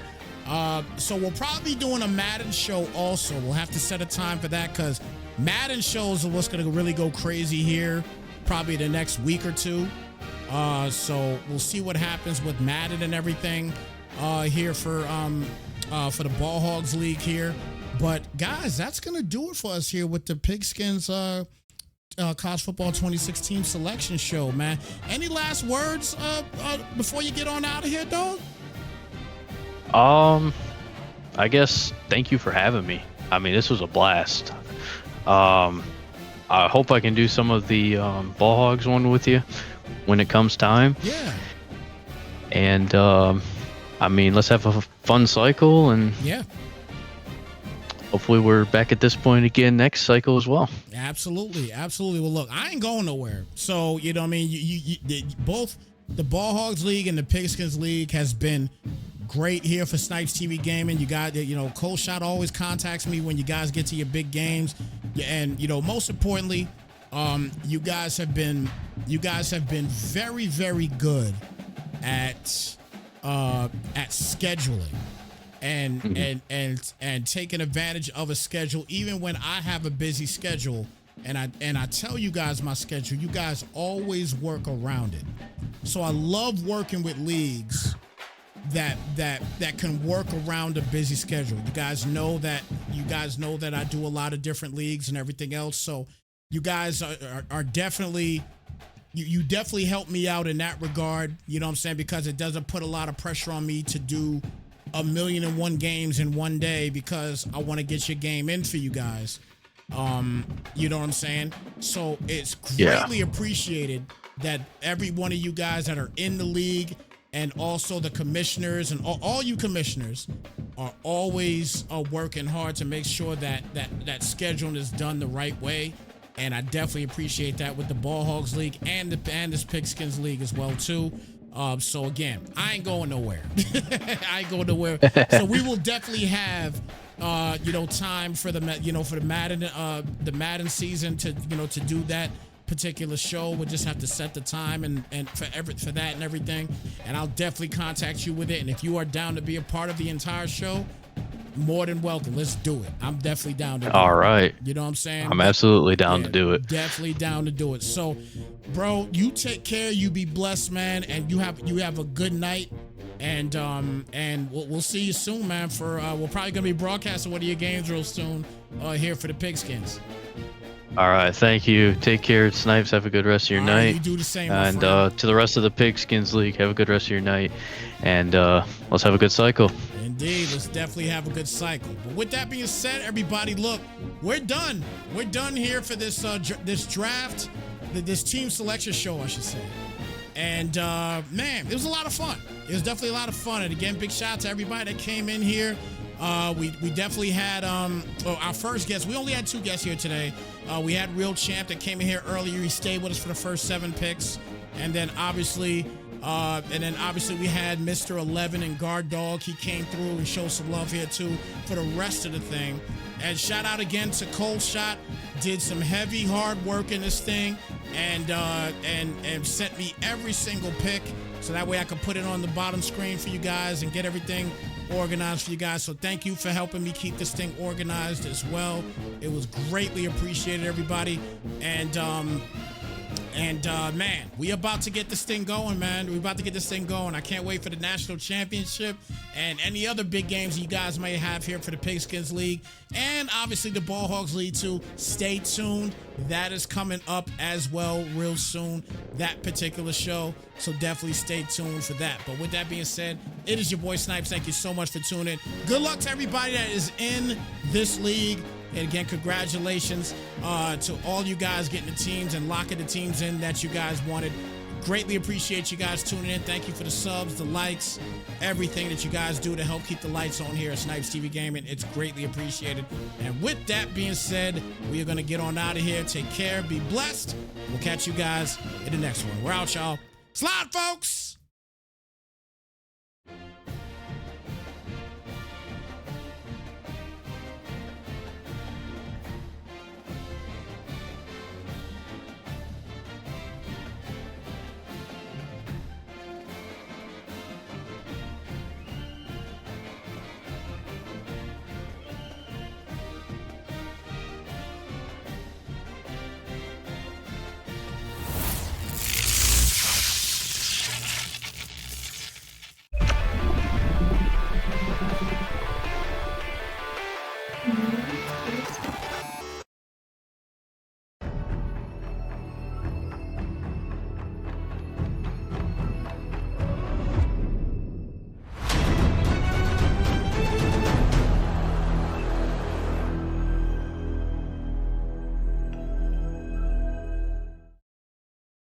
we'll probably be doing a Madden show also. We'll have to set a time for that because Madden shows are what's going to really go crazy here probably the next week or two. So we'll see what happens with Madden and everything here for the Ball Hogs League here. But guys, that's going to do it for us here with the Pigskins College Football 2016 selection show, man. Any last words before you get on out of here, dog? I guess thank you for having me. I mean, this was a blast. I hope I can do some of the Ball Hogs one with you when it comes time. Yeah. And let's have a fun cycle, and hopefully we're back at this point again next cycle as well. Absolutely. Well, look, I ain't going nowhere. So, you know what I mean? You both the Ball Hogs League and the Pigskins League has been great here for Snipes TV Gaming. You got, Cold Shot always contacts me when you guys get to your big games. And, most importantly, you guys have been very, very good at scheduling and taking advantage of a schedule, even when I have a busy schedule. And I tell you guys my schedule, you guys always work around it. So I love working with leagues that can work around a busy schedule. You guys know that I do a lot of different leagues and everything else. So you guys are definitely, you definitely help me out in that regard. You know what I'm saying? Because it doesn't put a lot of pressure on me to do 1,000,001 games in one day because I want to get your game in for you guys. You know what I'm saying? So it's greatly appreciated that every one of you guys that are in the league and also the commissioners and all you commissioners are always working hard to make sure that scheduling is done the right way. And I definitely appreciate that with the Ball Hogs League and this Pigskins League as well too. So again, I ain't going nowhere. So we will definitely have time for the Madden season to do that particular show. We'll just have to set the time and for that and everything, and I'll definitely contact you with it. And if you are down to be a part of the entire show, more than welcome. Let's do it. I'm definitely down to do it. All right. You know what I'm saying? I'm absolutely down to do it. Definitely down to do it. So, bro, you take care. You be blessed, man, and you have a good night. And we'll see you soon, man. For we're probably gonna be broadcasting one of your games real soon here for the Pigskins. All right, thank you. Take care, Snipes. Have a good rest of your night. You do the same. And to the rest of the Pigskins League, have a good rest of your night. And let's have a good cycle. Indeed, let's definitely have a good cycle. But with that being said, everybody, look, we're done. We're done here for this this draft, this team selection show, I should say. And man, it was a lot of fun. It was definitely a lot of fun. And again, big shout out to everybody that came in here. We definitely had our first guest. We only had 2 guests here today. We had Real Champ that came in here earlier. He stayed with us for the first 7 picks, and then obviously we had Mr. 11 and Guard Dog. He came through and showed some love here too for the rest of the thing. And shout out again to Cold Shot. Did some heavy hard work in this thing, and sent me every single pick, so that way I could put it on the bottom screen for you guys and get everything organized for you guys. So thank you for helping me keep this thing organized as well. It was greatly appreciated, everybody. And man, we about to get this thing going, man. We about to get this thing going. I can't wait for the national championship and any other big games you guys may have here for the Pigskins League, and obviously the Ball Hogs League too. Stay tuned. That is coming up as well real soon, that particular show. So definitely stay tuned for that. But with that being said, it is your boy Snipes. Thank you so much for tuning in. Good luck to everybody that is in this league. And again, congratulations to all you guys getting the teams and locking the teams in that you guys wanted. Greatly appreciate you guys tuning in. Thank you for the subs, the likes, everything that you guys do to help keep the lights on here at Snipes TV Gaming. It's greatly appreciated. And with that being said, we are going to get on out of here. Take care. Be blessed. We'll catch you guys in the next one. We're out, y'all. Slide, folks.